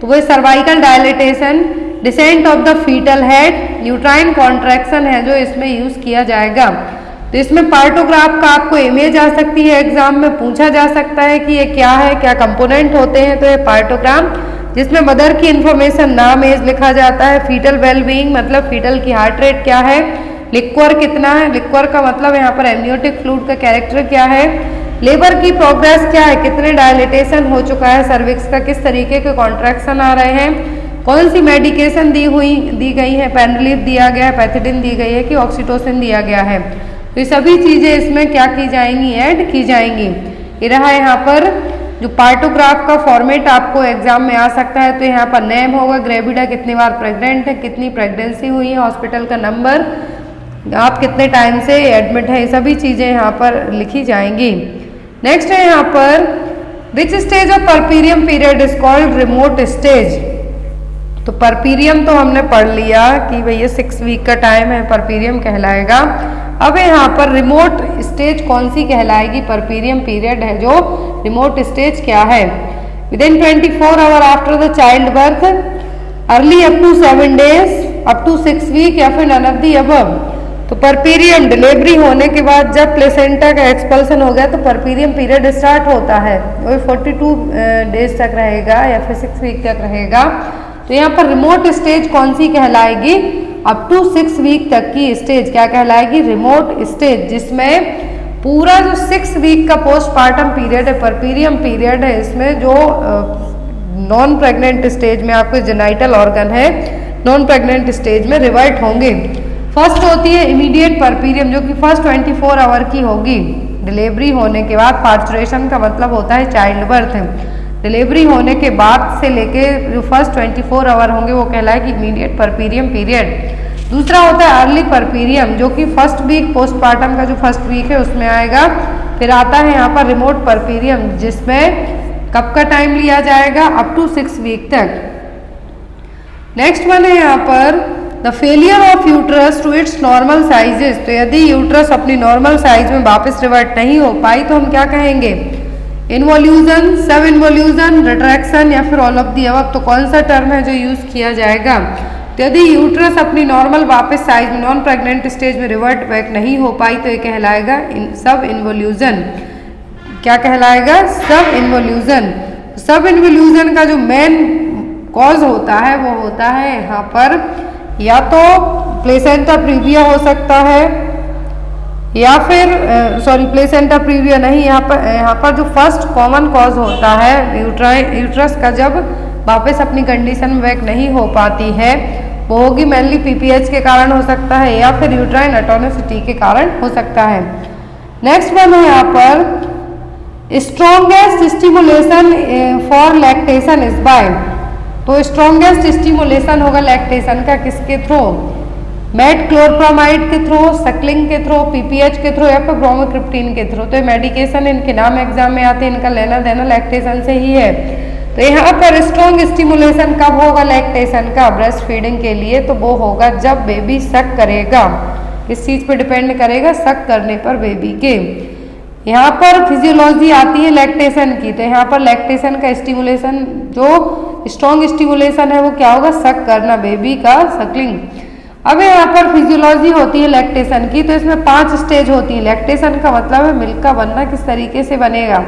तो वो cervical dilatation, descent of the fetal head, uterine contraction है जो इसमें यूज किया जाएगा। तो इसमें पार्टोग्राफ का आपको इमेज आ सकती है, एग्जाम में पूछा जा सकता है कि ये क्या है, क्या कंपोनेंट होते हैं। तो ये पार्टोग्राम जिसमें मदर की इंफॉर्मेशन, नाम, एज लिखा जाता है, फीटल वेलबींग मतलब फीटल की हार्ट रेट क्या है, लिक्वर कितना है, लिक्वर का मतलब यहाँ पर एमनियोटिक फ्लूइड का कैरेक्टर क्या है, लेबर की प्रोग्रेस क्या है, कितने डायलिटेशन हो चुका है सर्विक्स का, किस तरीके के कॉन्ट्रैक्शन आ रहे हैं, कौन सी मेडिकेशन दी गई है, पेनरिलीफ दिया गया है, पैथिडिन दी गई है कि ऑक्सीटोसिन दिया गया है। तो ये सभी चीज़ें इसमें क्या की जाएंगी? ऐड की जाएंगी। ये रहा यहाँ पर जो पार्टोग्राफ का फॉर्मेट आपको एग्जाम में आ सकता है। तो यहाँ पर नेम होगा, ग्रेविडा कितनी बार प्रेग्नेंट है, कितनी प्रेगनेंसी हुई है, हॉस्पिटल का नंबर, आप कितने टाइम से एडमिट है, ये सभी चीज़ें यहाँ पर लिखी जाएंगी। नेक्स्ट है यहाँ पर विच stage of puerperium period is called remote stage. तो परपीरियम तो हमने पढ़ लिया कि भैया 6 वीक का टाइम है, परपीरियम कहलाएगा। अब यहाँ पर रिमोट स्टेज कौन सी कहलाएगी? परपीरियम पीरियड है जो रिमोट स्टेज क्या है? Within 24 hour after the child birth, early up to 7 days, up to 6 week या फिर नन ऑफ द अबव। तो परपीरियम डिलीवरी होने के बाद जब प्लेसेंटा का एक्सपल्सन हो गया तो परपीरियम पीरियड स्टार्ट होता है, वो 42 डेज तक रहेगा या फिर 6 वीक तक रहेगा। तो यहाँ पर रिमोट स्टेज कौन सी कहलाएगी? अप टू 6 वीक तक की स्टेज क्या कहलाएगी? रिमोट स्टेज, जिसमें पूरा जो 6 वीक का पोस्टपार्टम पीरियड है, परपीरियम पीरियड है, इसमें जो नॉन प्रेग्नेंट स्टेज में आपके जेनाइटल ऑर्गन है नॉन प्रेग्नेंट स्टेज में रिवर्ट होंगे। फर्स्ट होती है इमीडिएट परपीरियम जो कि फर्स्ट 24 आवर की होगी डिलीवरी होने के बाद। पार्चुरेशन का मतलब होता है चाइल्ड बर्थ। डिलीवरी होने के बाद से लेके जो फर्स्ट 24 आवर होंगे वो कहलाएगी इमीडिएट परपीरियम पीरियड। दूसरा होता है अर्ली परपीरियम जो कि फर्स्ट वीक पोस्टपार्टम का जो फर्स्ट वीक है उसमें आएगा। फिर आता है यहाँ पर रिमोट परपीरियम जिसमें कब का टाइम लिया जाएगा? अप टू 6 वीक तक। नेक्स्ट वन है यहाँ पर the failure of uterus to its normal sizes. तो यदि यूट्रस अपनी नॉर्मल साइज में वापस रिवर्ट नहीं हो पाई तो हम क्या कहेंगे? इन्वोल्यूजन, सब इन्वोल्यूजन, रिट्रैक्शन या फिर ऑल ऑफ दी अबव। तो कौन सा टर्म है जो यूज किया जाएगा? तो यदि यूट्रस अपनी नॉर्मल वापस साइज में नॉन प्रेग्नेंट स्टेज में रिवर्ट बैक नहीं हो पाई तो ये कहलाएगा सब इन्वोल्यूजन। क्या कहलाएगा? सब इन्वोल्यूजन। सब इन्वोल्यूजन का जो मेन कॉज होता है वो होता है यहाँ पर या तो प्लेसेंटा प्रीविया हो सकता है या फिर प्लेसेंटा प्रीविया नहीं, यहाँ पर जो फर्स्ट कॉमन कॉज होता है यूट्रस का जब वापस अपनी कंडीशन में बैक नहीं हो पाती है वो होगी मेनली पीपीएच के कारण हो सकता है या फिर यूट्राइन एटोनिसिटी के कारण हो सकता है। नेक्स्ट वन है यहाँ पर strongest stimulation for lactation is by. तो स्ट्रॉन्गेस्ट स्टिमुलेशन होगा लैक्टेशन का किसके थ्रू? मेटक्लोरप्रोमाइड के थ्रू, सकलिंग के थ्रू, पीपीएच के थ्रू या फिर ब्रोमोक्रिप्टीन के थ्रू। तो ये मेडिकेशन इनके नाम एग्जाम में आते हैं, इनका लेना देना लैक्टेशन से ही है। तो यहाँ पर स्ट्रॉन्ग स्टिमुलेशन कब होगा लैक्टेशन का ब्रेस्ट फीडिंग के लिए? तो वो होगा जब बेबी सक करेगा। किस चीज़ पे डिपेंड करेगा? सक करने पर बेबी के। यहाँ पर फिजियोलॉजी आती है लैक्टेशन की। तो यहाँ पर लैक्टेशन का स्टिमुलेशन जो स्ट्रॉन्ग स्टिमुलेशन है वो क्या होगा? सक करना, बेबी का सकलिंग। अब यहाँ पर फिजियोलॉजी होती है लैक्टेशन की। तो इसमें 5 स्टेज होती है। लैक्टेशन का मतलब है मिल्क का बनना किस तरीके से बनेगा।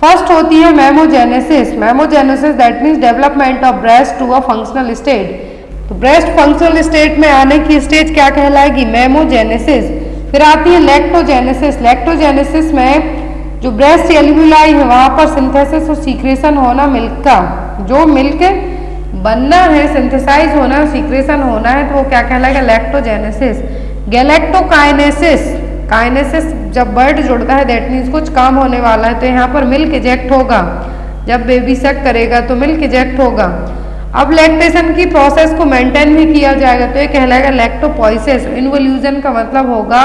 फर्स्ट होती है mammogenesis. Mammogenesis that means development of breast to a functional state. तो ब्रेस्ट फंक्शनल स्टेट में आने की स्टेज क्या कहलाएगी? मेमोजेनेसिस। फिर आती है लैक्टोजेनेसिस। लैक्टोजेनेसिस में जो ब्रेस्ट एल्यूमुलाई है वहाँ पर सिंथेसिस और सीक्रेशन होना मिल्क का, जो मिल्क बनना है, सिंथेसाइज होना, सीक्रेशन होना है, तो वो क्या कहलाएगा? लैक्टोजेनेसिस। गैलेक्टोकाइनेसिस, काइनेसिस जब बर्ड जुड़ता है दैट मीन्स कुछ काम होने वाला है, तो यहाँ पर मिल्क इजेक्ट होगा। जब बेबी सक करेगा तो मिल्क इजेक्ट होगा। अब लैक्टेशन की प्रोसेस को मेंटेन भी किया जाएगा, तो ये कहलाएगा लैक्टोपोइसिस। इन्वोल्यूशन का मतलब होगा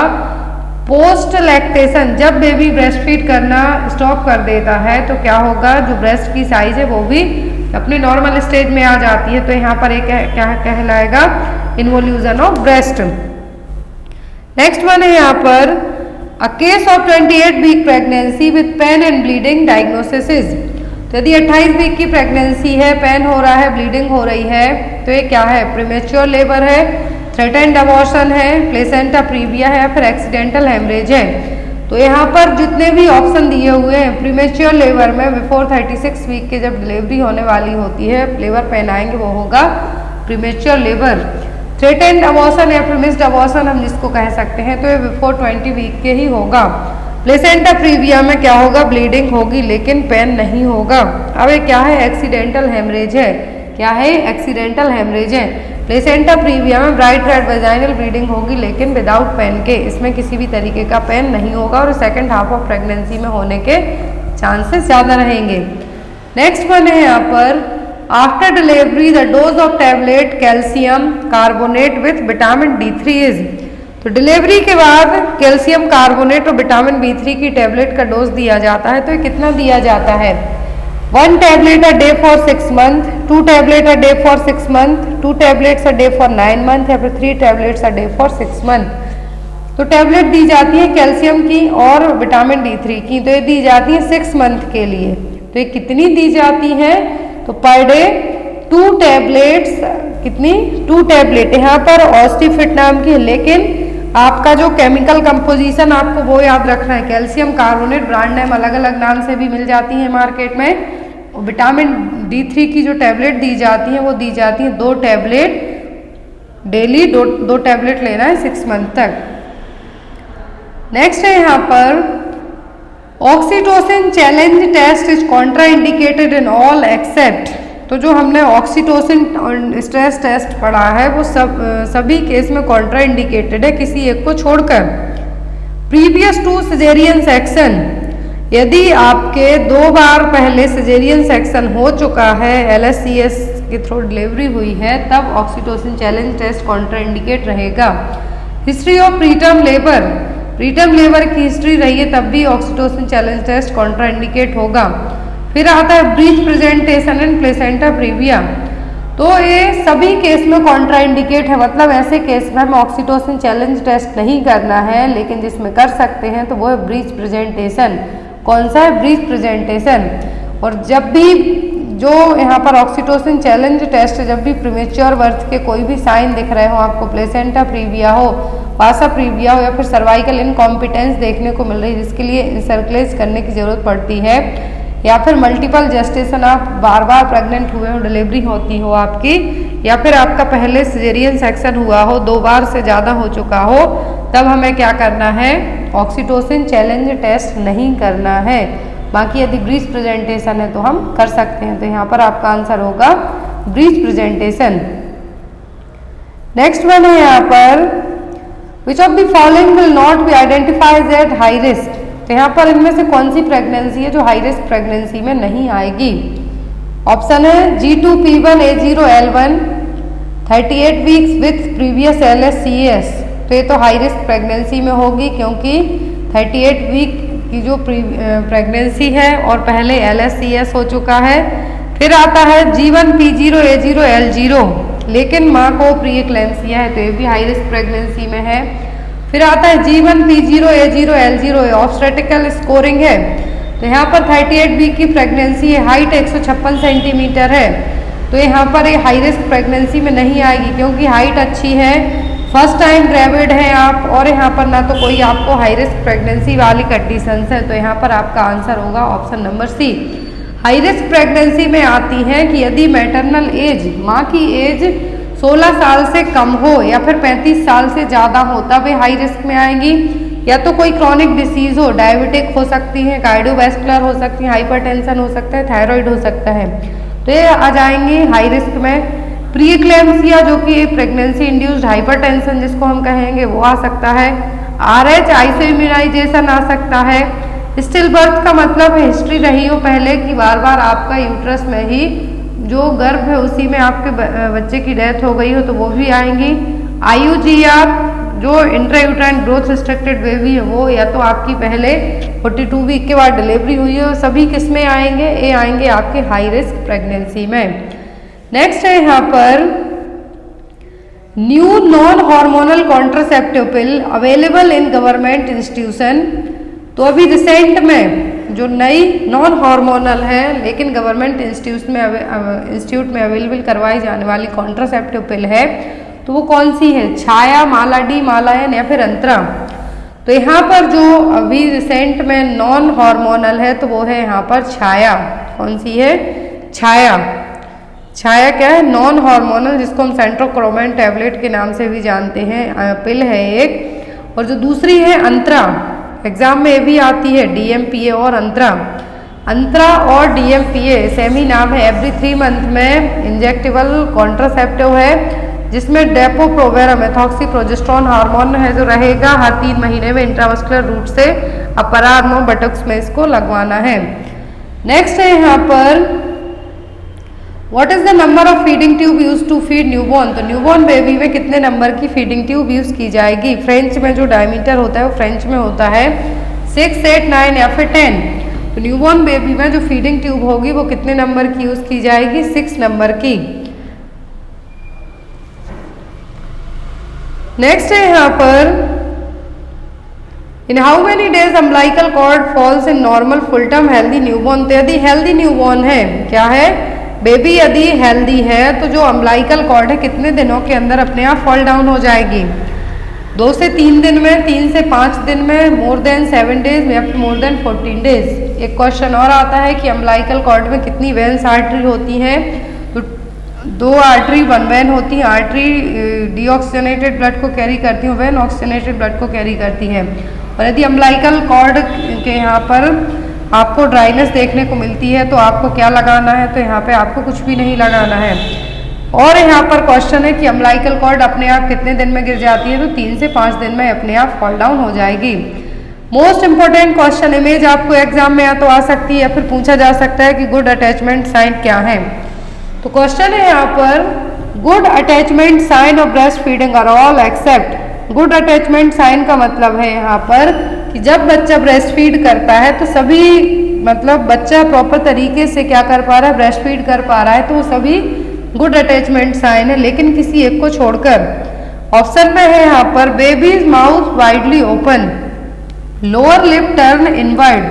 पोस्ट लैक्टेशन। जब बेबी ब्रेस्ट फीड करना स्टॉप कर देता है तो क्या होगा? जो ब्रेस्ट की साइज है वो भी अपने नॉर्मल स्टेज में आ जाती है, तो यहाँ पर एक क्या कहलाएगा? Involution of breast. Next one है यहाँ पर a case of 28 week pregnancy with pain and bleeding diagnosis is. तो यदि 28 वीक की प्रेगनेंसी है, पेन हो रहा है, ब्लीडिंग हो रही है, तो ये क्या है? प्रीमेच्योर लेबर है, थ्रेटेंड अबॉर्शन है, प्लेसेंटा प्रीविया है या फिर एक्सीडेंटल हेमरेज है। तो यहाँ पर जितने भी ऑप्शन दिए हुए हैं, प्रीमेच्योर लेबर में बिफोर 36 वीक के जब डिलीवरी होने वाली होती है, लेबर पेन आएंगे, वो होगा प्रीमेच्योर लेबर। थ्रेटेंड अबॉर्शन या फिर मिस्ड अबॉर्शन हम जिसको कह सकते हैं, तो ये बिफोर 20 वीक के ही होगा। प्लेसेंटा प्रीविया में क्या होगा? ब्लीडिंग होगी लेकिन पेन नहीं होगा। अब ये क्या है? एक्सीडेंटल हेमरेज है। क्या है? एक्सीडेंटल हेमरेज है। प्लेसेंटा प्रीविया में ब्राइट रेड वेजाइनल ब्लीडिंग होगी लेकिन विदाउट पेन के, इसमें किसी भी तरीके का पेन नहीं होगा और सेकंड हाफ ऑफ प्रेगनेंसी में होने के चांसेस ज़्यादा रहेंगे। नेक्स्ट वन है यहाँ पर after delivery the dose of tablet calcium carbonate with vitamin D3 is. तो डिलीवरी के बाद कैल्शियम कार्बोनेट और विटामिन B3 की टैबलेट का डोज दिया जाता है, तो ये कितना दिया जाता है? 1 tablet a day for 6 months, 2 tablet a day for 6 months, 2 tablets a day for 9 months या फिर 3 tablets a day for 6 months। तो टैबलेट दी जाती है कैल्शियम की और विटामिन D3 की, तो ये दी जाती है 6 मंथ के लिए। तो ये कितनी दी जाती है? तो पर डे 2 टैबलेट्स, कितनी? 2 टैबलेट। यहाँ पर ऑस्टिफिट नाम की है, लेकिन आपका जो केमिकल कंपोजिशन आपको वो याद रखना है। कैल्शियम कार्बोनेट ब्रांड नेम अलग अलग नाम से भी मिल जाती है मार्केट में। विटामिन D3 की जो टैबलेट दी जाती है वो दी जाती है 2 टैबलेट डेली, 2 टैबलेट लेना है 6 मंथ तक। नेक्स्ट है यहाँ पर oxytocin challenge test is contraindicated in all except. तो जो हमने ऑक्सीटोसिन स्ट्रेस टेस्ट पढ़ा है वो सभी केस में कॉन्ट्रा इंडिकेटेड है किसी एक को छोड़कर। प्रीवियस टू सिजेरियन सेक्शन, यदि आपके 2 बार पहले सिजेरियन सेक्शन हो चुका है, LSCS के थ्रू डिलीवरी हुई है, तब oxytocin challenge test contraindicate रहेगा। History of preterm labour, preterm labour की हिस्ट्री रही है तब भी oxytocin challenge test contraindicate होगा। फिर आता है breech presentation and placenta previa. तो ये सभी केस में कॉन्ट्रा इंडिकेट है, मतलब ऐसे केस में हमें ऑक्सीटोसिन चैलेंज टेस्ट नहीं करना है, लेकिन जिसमें कर सकते हैं तो वो है ब्रीच प्रेजेंटेशन। कौन सा है? Breech presentation. और जब भी जो यहाँ पर ऑक्सीटोसिन चैलेंज टेस्ट, जब भी प्रीमेच्योर बर्थ के कोई भी साइन दिख रहे हो आपको, प्लेसेंटा प्रीविया हो, वासा प्रीविया हो या फिर सर्वाइकल इनकॉम्पिटेंस देखने को मिल रही है जिसके लिए इंसर्कुलेट करने की जरूरत पड़ती है, या फिर मल्टीपल जेस्टेशन, आप बार बार प्रेग्नेंट हुए हो, डिलीवरी होती हो आपकी, या फिर आपका पहले सिजेरियन सेक्शन हुआ हो, 2 बार से ज़्यादा हो चुका हो, तब हमें क्या करना है? ऑक्सीटोसिन चैलेंज टेस्ट नहीं करना है। बाकी यदि ब्रीच प्रेजेंटेशन है तो हम कर सकते हैं। तो यहाँ पर आपका आंसर होगा ब्रीच प्रेजेंटेशन। नेक्स्ट वन है यहाँ पर which of the following will not be identified at high risk. तो यहाँ पर इनमें से कौन सी प्रेगनेंसी है जो हाई रिस्क प्रेगनेंसी में नहीं आएगी? ऑप्शन है G2P1A0L1 38 weeks with previous LSCS। तो ये तो हाई रिस्क प्रेगनेंसी में होगी क्योंकि 38 वीक की जो प्रेगनेंसी है और पहले LSCS हो चुका है। फिर आता है G1P0A0L0, लेकिन माँ को प्री एक्लेम्सिया है, तो ये भी हाई रिस्क प्रेगनेंसी में है। फिर आता है G1P0A0L0, ऑब्स्टेट्रिकल स्कोरिंग है, तो यहाँ पर 38 वीक की प्रेगनेंसी है, हाइट 156 सेंटीमीटर है, तो यहाँ पर ये हाई रिस्क प्रेगनेंसी में नहीं आएगी क्योंकि हाइट अच्छी है, फर्स्ट टाइम ग्रेविड हैं आप, और यहाँ पर ना तो कोई आपको हाई रिस्क प्रेगनेंसी वाली कंडीशंस है। तो यहाँ पर आपका आंसर होगा option number C. High risk pregnancy में आती है कि यदि मैटरनल एज, माँ की एज 16 साल से कम हो या फिर 35 साल से ज़्यादा हो तब ये हाई रिस्क में आएंगी। या तो कोई क्रॉनिक डिसीज़ हो, डायबिटिक हो सकती है, कार्डियोवैस्कुलर हो सकती है, हाइपरटेंशन हो सकता है, थायराइड हो सकता है, तो ये आ जाएंगे हाई रिस्क में। प्री एक्लेम्सिया जो कि प्रेगनेंसी इंड्यूस्ड हाइपरटेंशन जिसको हम कहेंगे वो आ सकता है। RH आइसोइम्यूनाइजेशन आ सकता है। स्टिल बर्थ का मतलब है हिस्ट्री रही हो पहले कि बार बार आपका यूट्रस में ही जो गर्भ है उसी में आपके बच्चे की डेथ हो गई हो तो वो भी आएंगी। IUGR जो इंट्रायूट्राइन ग्रोथ रिस्ट्रिक्टेड बेबी है वो, या तो आपकी पहले 42 वीक के बाद डिलीवरी हुई हो, सभी किस में आएंगे, ये आएंगे आपके हाई रिस्क प्रेगनेंसी में। नेक्स्ट है यहाँ पर new non hormonal contraceptive pill available in government institution. तो अभी रिसेंट में जो नई नॉन हार्मोनल है लेकिन गवर्नमेंट इंस्टीट्यूट में अवेलेबल करवाई जाने वाली कॉन्ट्रासेप्टिव पिल है तो वो कौन सी है? छाया, मालाडी, मालायन या फिर अंतरा। तो यहाँ पर जो अभी रिसेंट में नॉन हार्मोनल है तो वो है यहाँ पर छाया। कौन सी है? छाया। छाया क्या है? नॉन हार्मोनल, जिसको हम सेंट्रोक्रोमेन टैबलेट के नाम से भी जानते हैं, पिल है एक। और जो दूसरी है अंतरा, एग्जाम में ये भी आती है, DMPA और अंतरा। अंतरा और DMPA सेम ही नाम है। एवरी 3 मंथ में इंजेक्टेबल कॉन्ट्रासेप्टिव है जिसमें डेपो-प्रोवेरा मेथॉक्सीप्रोजेस्टेरोन हार्मोन है जो रहेगा हर 3 महीने में इंट्रामस्कुलर रूट से अपर आर्म और बटक्स में इसको लगवाना है। नेक्स्ट है यहाँ पर what is the number of feeding tube use to feed newborn. तो न्यूबॉर्न बेबी में कितने नंबर की फीडिंग ट्यूब यूज की जाएगी? फ्रेंच में जो डायमीटर होता है वो फ्रेंच में होता है 6, 8, 9 या फिर 10। तो न्यूबॉर्न बेबी में जो फीडिंग ट्यूब होगी वो कितने नंबर की यूज की जाएगी? 6 नंबर की। नेक्स्ट है यहाँ पर in how many days umbilical cord falls in normal full term healthy newborn. तो यदि हेल्दी न्यूबॉर्न है, क्या है? बेबी यदि हेल्दी है तो जो अम्बिलिकल कॉर्ड है कितने दिनों के अंदर अपने आप फॉल डाउन हो जाएगी? 2 से 3 दिन में, 3 से 5 दिन में, मोर देन 7 डेज या फिर मोर देन 14 डेज। एक क्वेश्चन और आता है कि अम्बिलिकल कॉर्ड में कितनी वेन्स आर्टरी होती हैं? तो 2 आर्टरी 1 वेन होती है। आर्टरी डीऑक्सीजनेटेड ब्लड को कैरी करती है, वेन ऑक्सीजनेटेड ब्लड को कैरी करती है। और यदि अम्बिलिकल कॉर्ड के यहाँ पर आपको ड्राइनेस देखने को मिलती है तो आपको क्या लगाना है? तो यहाँ पे आपको कुछ भी नहीं लगाना है। और यहाँ पर क्वेश्चन है कि अम्बिलिकल कॉर्ड अपने आप कितने दिन में गिर जाती है? तो 3 से 5 दिन में अपने आप फॉल डाउन हो जाएगी। मोस्ट इंपॉर्टेंट क्वेश्चन इमेज आपको एग्जाम में या तो आ सकती है या फिर पूछा जा सकता है कि गुड अटैचमेंट साइन क्या है। तो क्वेश्चन है यहाँ पर good attachment sign of breast feeding are all except. Good attachment sign का मतलब है यहाँ पर कि जब बच्चा ब्रेस्ट फीड करता है तो सभी, मतलब बच्चा प्रॉपर तरीके से क्या कर पा रहा है? ब्रेस्ट फीड कर पा रहा है, तो वो सभी गुड अटैचमेंट साइन है, लेकिन किसी एक को छोड़कर। ऑप्शन में है यहाँ पर babies mouth widely open, lower lip turn inward,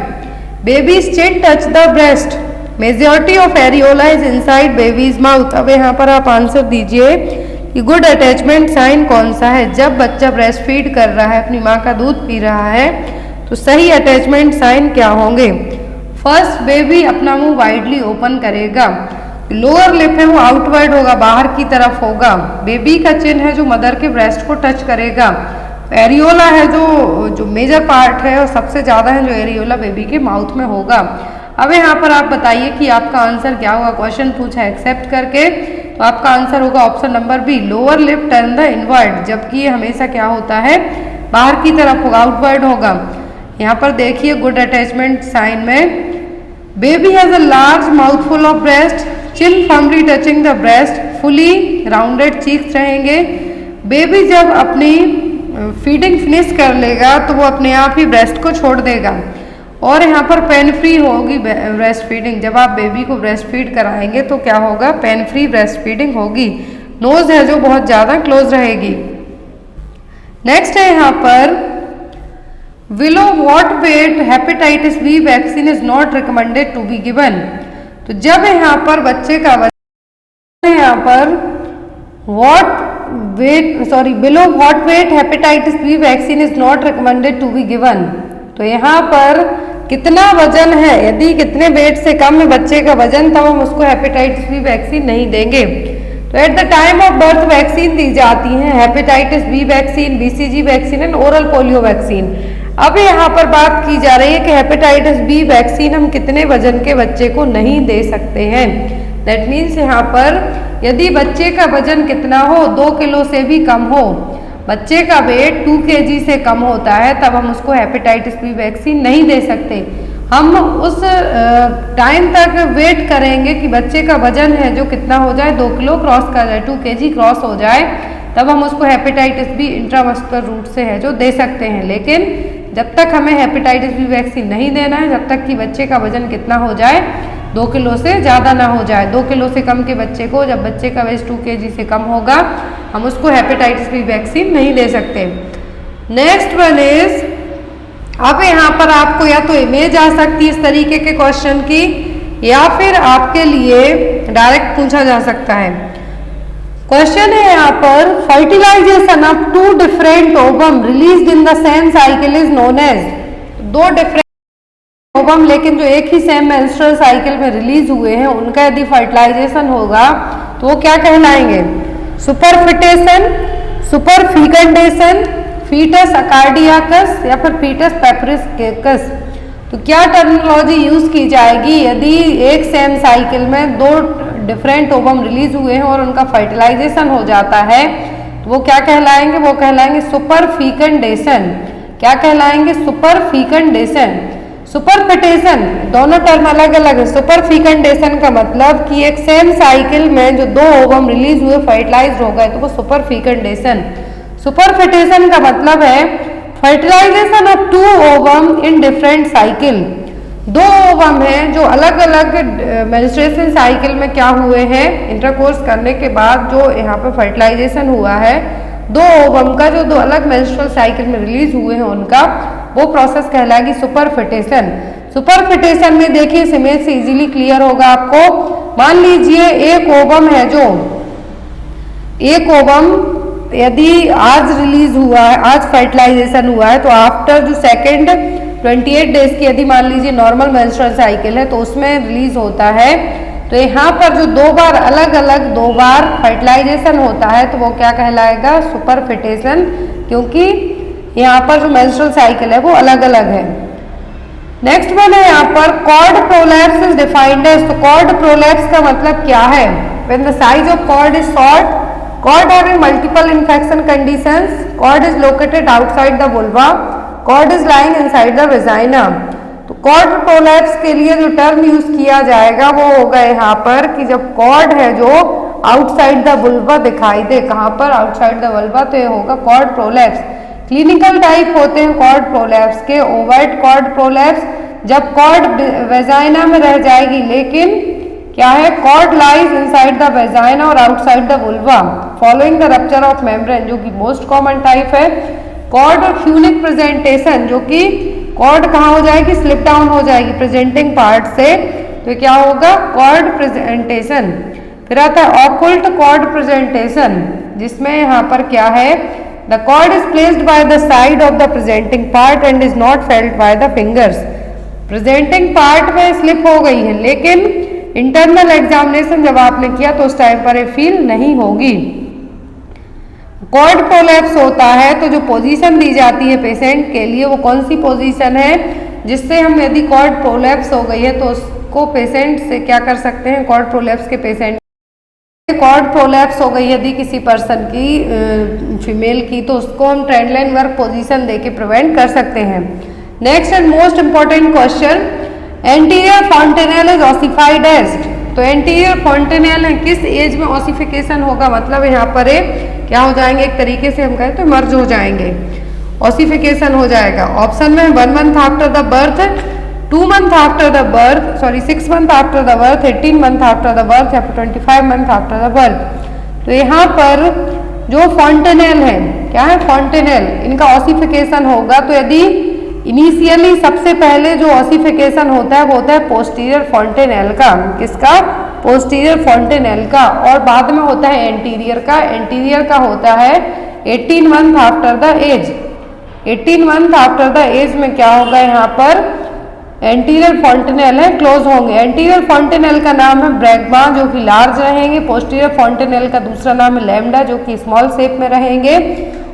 babies chin touch the breast, majority of areola is inside babies mouth. अब यहाँ पर आप आंसर दीजिए कि गुड अटैचमेंट साइन कौन सा है? जब बच्चा ब्रेस्ट फीड कर रहा है, अपनी माँ का दूध पी रहा है, तो सही अटैचमेंट साइन क्या होंगे? फर्स्ट, बेबी अपना मुंह वाइडली ओपन करेगा। लोअर लिप है वो आउटवर्ड होगा, बाहर की तरफ होगा। बेबी का चिन है जो मदर के ब्रेस्ट को टच करेगा। एरियोला है जो मेजर पार्ट है और सबसे ज़्यादा है जो एरियोला बेबी के माउथ में होगा। अब यहाँ पर आप बताइए कि आपका आंसर क्या होगा? क्वेश्चन पूछा एक्सेप्ट करके, तो आपका आंसर होगा option number B, lower lip turn the inward, जबकि ये हमेशा क्या होता है? बाहर की तरफ होगा, आउटवर्ड होगा। यहाँ पर देखिए गुड अटैचमेंट साइन में baby has a large mouth full of breast, chin firmly touching the breast, fully rounded cheeks रहेंगे। बेबी जब अपनी फीडिंग फिनिश कर लेगा तो वो अपने आप ही ब्रेस्ट को छोड़ देगा। और यहाँ पर पेन फ्री होगी ब्रेस्ट फीडिंग। जब आप बेबी को ब्रेस्ट फीड कराएंगे तो क्या होगा? पेन फ्री ब्रेस्ट फीडिंग होगी। नोज है जो बहुत ज़्यादा क्लोज रहेगी। नेक्स्ट है यहाँ पर below what weight hepatitis B vaccine is not recommended to be given. तो जब यहाँ पर बच्चे का वजन यहाँ पर below what weight hepatitis B vaccine is not recommended to be given. तो यहाँ पर कितना वजन है? यदि कितने वेट से कम है बच्चे का वजन तब हम उसको हेपेटाइटिस बी वैक्सीन नहीं देंगे। तो at the time of birth vaccine दी जाती हैं hepatitis B vaccine, BCG vaccine and oral polio vaccine. अब यहाँ पर बात की जा रही है कि हेपेटाइटिस बी वैक्सीन हम कितने वजन के बच्चे को नहीं दे सकते हैं। दैट मीन्स यहाँ पर यदि बच्चे का वजन कितना हो, 2 किलो से भी कम हो, बच्चे का वेट 2 kg से कम होता है, तब हम उसको हेपेटाइटिस बी वैक्सीन नहीं दे सकते। हम उस टाइम तक वेट करेंगे कि बच्चे का वजन है जो कितना हो जाए, 2 किलो क्रॉस कर जाए, 2 kg क्रॉस हो जाए, तब हम उसको हेपेटाइटिस बी इंट्रामस्कुलर रूट से है जो दे सकते हैं। लेकिन जब तक हमें हेपेटाइटिस बी वैक्सीन नहीं देना है, जब तक कि बच्चे का वजन कितना हो जाए, 2 किलो से ज़्यादा ना हो जाए। 2 किलो से कम के बच्चे को, जब बच्चे का वेट 2 kg से कम होगा, हम उसको हेपेटाइटिस बी वैक्सीन नहीं दे सकते। नेक्स्ट वन इज, अब यहाँ पर आपको या तो इमेज आ सकती है इस तरीके के क्वेश्चन की, या फिर आपके लिए डायरेक्ट पूछा जा सकता है। क्वेश्चन है यहाँ पर, fertilization of 2 different ovum released in the same cycle is known as. 2 different ovum लेकिन जो एक ही सेम मेंस्ट्रुअल साइकिल में रिलीज हुए हैं, उनका यदि फर्टिलाइजेशन होगा तो वो क्या कहलाएंगे? सुपरफिटेशन, सुपरफिकेंडेशन, फीटस अकार्डियाकस या फिर फीटस पेपरिस्केकस। तो क्या टर्मिनोलॉजी यूज की जाएगी यदि एक सेम साइकिल में 2 डिफरेंट ओवम रिलीज हुए हैं और उनका फर्टिलाइजेशन हो जाता है, तो वो क्या कहलाएंगे? वो कहलाएंगे सुपरफिकेंडेशन। क्या कहलाएंगे? सुपरफिकेंडेशन। सुपरफिटेशन, दोनों टर्म अलग अलग है। सुपरफिकेंडेशन का मतलब कि एक सेम साइकिल में जो 2 ओवम रिलीज हुए फर्टिलाइज हो गए, तो वो सुपरफिकेंडेशन। सुपरफिटेशन का मतलब है fertilization of 2 ovum in different cycle. 2 ovum हैं जो अलग अलग मेंस्ट्रुएशन साइकिल में क्या हुए हैं, इंटरकोर्स करने के बाद जो यहाँ पे फर्टिलाइजेशन हुआ है, 2 ओवम का जो 2 अलग मेंस्ट्रुअल साइकिल में रिलीज हुए हैं उनका, वो प्रोसेस कहलाएगी सुपरफिटेशन। सुपरफिटेशन में देखिए, इस इमेज से इजीली क्लियर होगा आपको। मान लीजिए एक ओवम है, जो एक ओवम यदि आज रिलीज हुआ है, आज फर्टिलाइजेशन हुआ है, तो आफ्टर जो सेकेंड 28 डेज की यदि मान लीजिए नॉर्मल मेंस्ट्रुअल साइकिल है, तो उसमें रिलीज होता है। तो यहाँ पर जो 2 बार अलग अलग 2 बार फर्टिलाइजेशन होता है, तो वो क्या कहलाएगा? सुपरफिटेशन, क्योंकि यहाँ पर जो मेंस्ट्रुअल साइकिल है वो अलग अलग है। नेक्स्ट वन है यहाँ पर, cord prolapse is defined as. तो कॉर्ड प्रोलैप्स का मतलब क्या है? When the size of cord is short, cord having multiple infection conditions, cord is located outside the vulva, cord is lying inside the vagina। तो cord prolapse के लिए जो term use किया जाएगा वो होगा यहाँ पर कि जब cord है जो आउटसाइड द vulva दिखाई दे। कहाँ पर? आउटसाइड द vulva, तो ये होगा cord prolapse। क्लिनिकल टाइप होते हैं cord prolapse के, ओवर्ट cord prolapse, जब cord वेजाइना में रह जाएगी, लेकिन क्या है? Cord lies inside the vagina और outside the vulva following the rupture of membrane, जो कि मोस्ट कॉमन टाइप है। कॉर्ड और फ्यूनिक प्रेजेंटेशन, जो कि कॉर्ड कहाँ हो जाएगी? स्लिप डाउन हो जाएगी प्रेजेंटिंग पार्ट से, तो क्या होगा? Cord presentation. फिर आता है ऑकुल्ट कॉर्ड प्रेजेंटेशन, जिसमें यहाँ पर क्या है? The cord is placed by the side of the presenting part and is not felt by the fingers. Presenting part में स्लिप हो गई है, लेकिन इंटरनल एग्जामिनेशन जब आपने किया तो उस टाइम पर ये फील नहीं होगी। कॉर्ड प्रोलैप्स होता है तो जो पोजीशन दी जाती है पेशेंट के लिए, वो कौन सी पोजीशन है जिससे हम, यदि कॉर्ड प्रोलैप्स हो गई है तो उसको पेशेंट से क्या कर सकते हैं? कॉर्ड प्रोलैप्स के पेशेंट, कॉर्ड प्रोलैप्स हो गई यदि किसी पर्सन की, फीमेल की, तो उसको हम ट्रेंडलाइन वर्क पोजीशन देके प्रिवेंट कर सकते हैं। Next and most important question, anterior fontanelle is ossified age. तो एंटीरियर फॉन्टेनेल है, किस एज में ऑसिफिकेशन होगा? मतलब यहाँ पर क्या हो जाएंगे? एक तरीके से हम कहें तो मर्ज हो जाएंगे, ऑसिफिकेशन हो जाएगा। ऑप्शन में 1 month after the birth, 2 month after the birth, 6 month after the birth, 18 month after the birth या फिर 25 मंथ आफ्टर द बर्थ। तो यहाँ पर जो फॉन्टेनेल है, क्या है? फॉन्टेनेल, इनका ऑसिफिकेशन होगा। तो यदि इनिशियली सबसे पहले जो ऑसिफिकेशन होता है वो होता है पोस्टीरियर फॉन्टेनेल का। किसका? पोस्टीरियर फॉन्टेनेल का। और बाद में होता है एंटीरियर का। एंटीरियर का होता है 18 month after the age. 18 month after the age में क्या होगा? यहाँ पर एंटीरियर फॉन्टेनेल है क्लोज होंगे। एंटीरियर फॉन्टेनेल का नाम है ब्रैगमा जो कि लार्ज रहेंगे। पोस्टीरियर फॉन्टेनेल का दूसरा नाम है लैम्डा जो कि स्मॉल शेप में रहेंगे।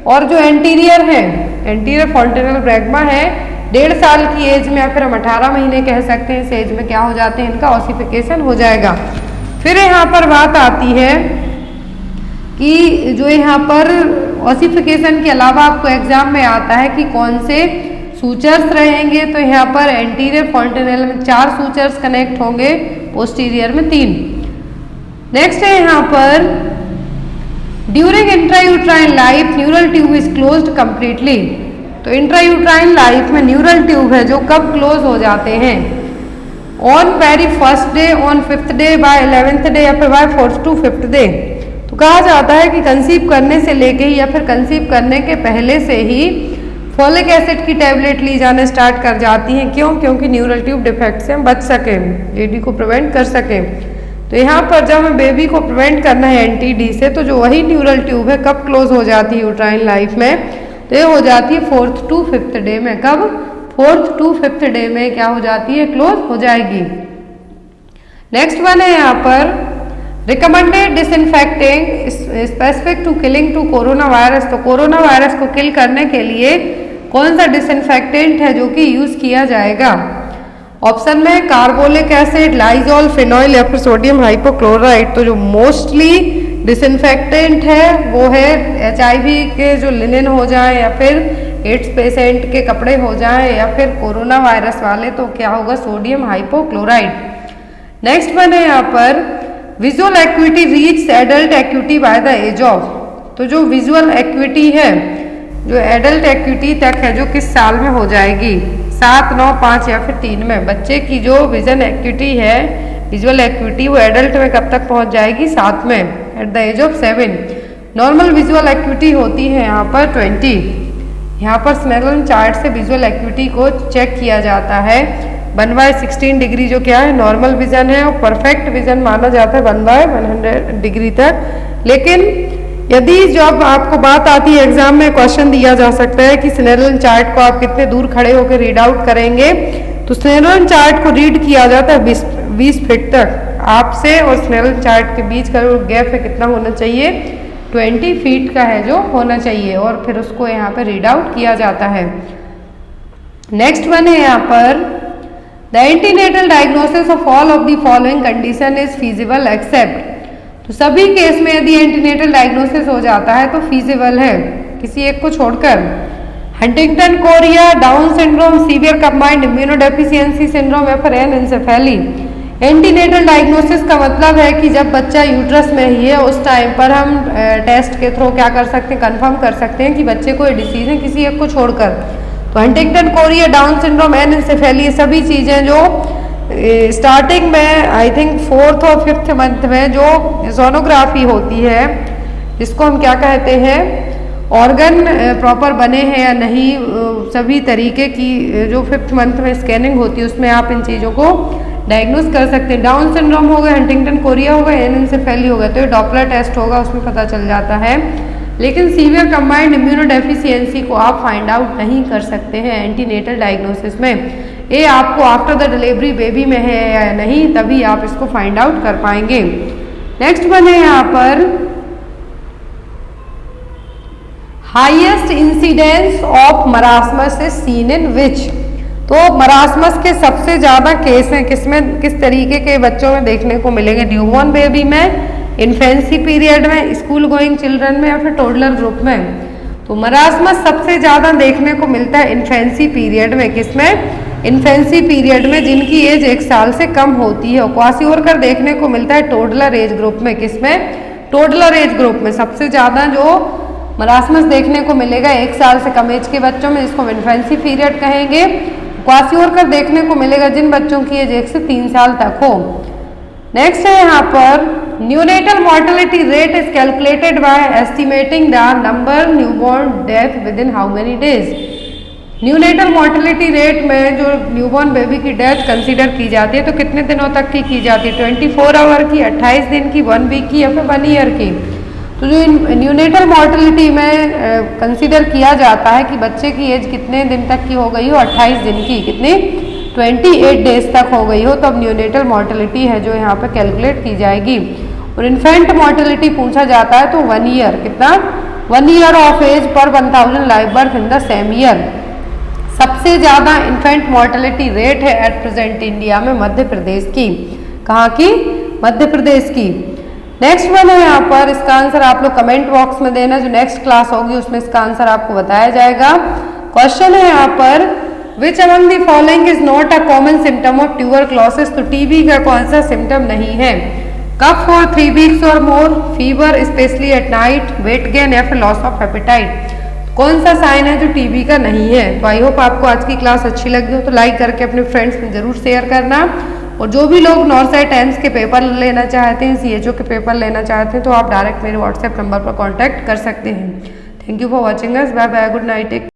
और जो एंटीरियर है, एंटीरियर फॉन्टेनेल ब्रैगमा है, 1.5 साल की एज में या फिर हम 18 महीने कह सकते हैं, इस एज में क्या हो जाते हैं, इनका ऑसिफिकेशन हो जाएगा। फिर यहाँ पर बात आती है कि जो यहाँ पर ऑसिफिकेशन के अलावा आपको एग्जाम में आता है कि कौन से सूचर्स रहेंगे। तो यहाँ पर एंटीरियर फॉन्टेनेल में 4 सूचर्स कनेक्ट होंगे, पोस्टीरियर में 3। नेक्स्ट है यहाँ पर during intrauterine life neural tube is closed completely. तो इंट्रायूट्राइन लाइफ में न्यूरल ट्यूब है जो कब क्लोज हो जाते हैं, on very first day, on 5th day, by 11th day या फिर bye 4th to 5th day. तो कहा जाता है कि कंसीव करने से लेके ही या फिर कंसीव करने के पहले से ही फॉलिक एसिड की टैबलेट ली जाने स्टार्ट कर जाती हैं। क्यों? क्योंकि न्यूरल ट्यूब डिफेक्ट से हम बच सकें, एडी को प्रिवेंट कर सकें। तो यहाँ पर जब हमें बेबी को प्रिवेंट करना है एंटी-डी से, तो जो वही न्यूरल ट्यूब है कब क्लोज हो जाती है यूट्राइन लाइफ में, तो ये हो जाती है 4th to 5th डे में। कब? 4th to 5th डे में क्या हो जाती है, क्लोज हो जाएगी। नेक्स्ट वन है यहाँ पर recommended disinfecting specific to killing to coronavirus. तो कोरोना वायरस को किल करने के लिए कौन सा डिसइंफेक्टेंट है जो कि यूज किया जाएगा? ऑप्शन में कार्बोलिक एसिड, लाइजोल, फिनॉइल या फिर सोडियम हाइपोक्लोराइड। तो जो मोस्टली डिसइंफेक्टेंट है वो है HIV के जो लिनन हो जाए या फिर एड्स पेशेंट के कपड़े हो जाए या फिर कोरोना वायरस वाले, तो क्या होगा, सोडियम हाइपोक्लोराइड। नेक्स्ट वन है यहाँ पर visual acuity reach adult acuity by the age of. तो जो विजुअल एक्यूटी है, जो एडल्ट एक्यूटी तक है, जो किस साल में हो जाएगी, 7, 9, 5 या फिर 3 में। बच्चे की जो विजन एक्यूटी है, विजुअल एक्यूटी, वो एडल्ट में कब तक पहुंच जाएगी, 7 में, at the age of 7। Normal visual acuity होती है यहाँ पर 20। यहाँ पर स्नेलन चार्ट से विजुअल एक्यूटी को चेक किया जाता है। 1/16 डिग्री जो क्या है, नॉर्मल विजन है, और परफेक्ट विजन माना जाता है 1/100 डिग्री तक। लेकिन यदि जब आपको बात आती है एग्जाम में, क्वेश्चन दिया जा सकता है कि स्नेलन चार्ट को आप कितने दूर खड़े होकर रीड आउट करेंगे, तो स्नेलन चार्ट को रीड किया जाता है 20 फीट तक। आपसे और स्नेलन चार्ट के बीच का जो गैप है कितना होना चाहिए, 20 फीट का है जो होना चाहिए, और फिर उसको यहाँ पर रीड आउट किया जाता है। नेक्स्ट वन है यहाँ पर the antenatal diagnosis of all of the following condition is feasible except. तो सभी केस में यदि एंटीनेटल डायग्नोसिस हो जाता है तो फीजिबल है, किसी एक को छोड़कर। Huntington Korea, down syndrome, severe combined immunodeficiency syndrome या फिर एनएन्सेफेली। एंटीनेटल डायग्नोसिस का मतलब है कि जब बच्चा यूट्रस में ही है उस टाइम पर हम टेस्ट के थ्रू क्या कर सकते हैं, कंफर्म कर सकते हैं कि बच्चे को ये डिसीज है, किसी एक को छोड़कर। तो हंटिंगटन कोरिया, डाउन सिंड्रोम, एनएन्सेफेली, ये सभी चीज़ें जो स्टार्टिंग में आई थिंक 4th और 5th मंथ में जो सोनोग्राफी होती है, जिसको हम क्या कहते हैं, ऑर्गन प्रॉपर बने हैं या नहीं, सभी तरीके की जो 5th मंथ में स्कैनिंग होती है उसमें आप इन चीज़ों को डायग्नोस कर सकते हैं। डाउन सिंड्रोम हो गया, हंटिंगटन कोरिया हो गया, एनएन्सेफेली हो गया, तो ये डॉपलर टेस्ट होगा, उसमें पता चल जाता है। लेकिन सीवियर कंबाइंड इम्यूनोडेफिशिएंसी को आप फाइंड आउट नहीं कर सकते हैं एंटीनेटल डायग्नोसिस में। ये आपको आफ्टर द डिलीवरी बेबी में है या नहीं, तभी आप इसको फाइंड आउट कर पाएंगे। नेक्स्ट वन है यहाँ पर highest incidence of marasmus is seen in which. तो मरासमस के सबसे ज्यादा केस हैं किसमें, किस तरीके के बच्चों में देखने को मिलेंगे, न्यूबॉर्न बेबी में, इन्फेंसी पीरियड में, स्कूल गोइंग चिल्ड्रन में या फिर टोडलर ग्रुप में। तो मरासमस सबसे ज्यादा देखने को मिलता है इन्फेंसी पीरियड में। किसमें? इन्फेंसी पीरियड में, जिनकी एज 1 साल से कम होती है। और क्वासिओरकर देखने को मिलता है टोडलर एज ग्रुप में। किसमें? टोडलर एज ग्रुप में सबसे ज्यादा जो मरासमस देखने को मिलेगा 1 साल से कम एज के बच्चों में, जिसको इन्फेंसी पीरियड कहेंगे। क्वासिओरकर देखने को मिलेगा जिन बच्चों की एज 1 से 3 साल तक हो। नेक्स्ट है यहाँ पर neonatal mortality rate is calculated by estimating the number newborn death with in how many days. Neonatal mortality rate में जो न्यूबॉर्न बेबी की डेथ कंसीडर की जाती है तो कितने दिनों तक की जाती है, 24 आवर की, 28 दिन की, 1 वीक की या फिर 1 ईयर की। तो जो न्यूनेटल मॉर्टेलिटी में कंसीडर किया जाता है कि बच्चे की एज कितने दिन तक की हो गई हो, 28 दिन की। कितनी? 28 डेज तक हो गई हो तब न्यूनेटल मॉर्टेलिटी है जो यहाँ पे कैलकुलेट की जाएगी। और इन्फेंट मॉर्टेलिटी पूछा जाता है तो 1 ईयर, कितना 1 ईयर ऑफ एज पर 1000 live birth in the same year. सबसे ज़्यादा इन्फेंट मॉर्टेलिटी रेट है एट प्रेजेंट इंडिया में मध्य प्रदेश की। कहाँ की? मध्य प्रदेश की। नेक्स्ट वन है यहाँ पर, इसका आंसर आप लोग कमेंट बॉक्स में देना, जो नेक्स्ट क्लास होगी उसमें इसका आंसर आपको बताया जाएगा। क्वेश्चन है यहाँ पर, which among the following is not a common symptom of tuberculosis. तो टीबी का कौन सा सिम्टम नहीं है? कफ फॉर 3 वीक्स और more, fever specially at night, weight gain या फिर लॉस ऑफ एपेटाइट। कौन सा साइन है जो टीबी का नहीं है? तो आई होप आपको आज की क्लास अच्छी लगी हो तो लाइक करके अपने फ्रेंड्स में जरूर शेयर करना। और जो भी लोग नॉर्थ एम्स के पेपर लेना चाहते हैं, सीएचओ के पेपर लेना चाहते हैं, तो आप डायरेक्ट मेरे व्हाट्सएप नंबर पर कांटेक्ट कर सकते हैं। Thank you for watching us, bye bye, good night.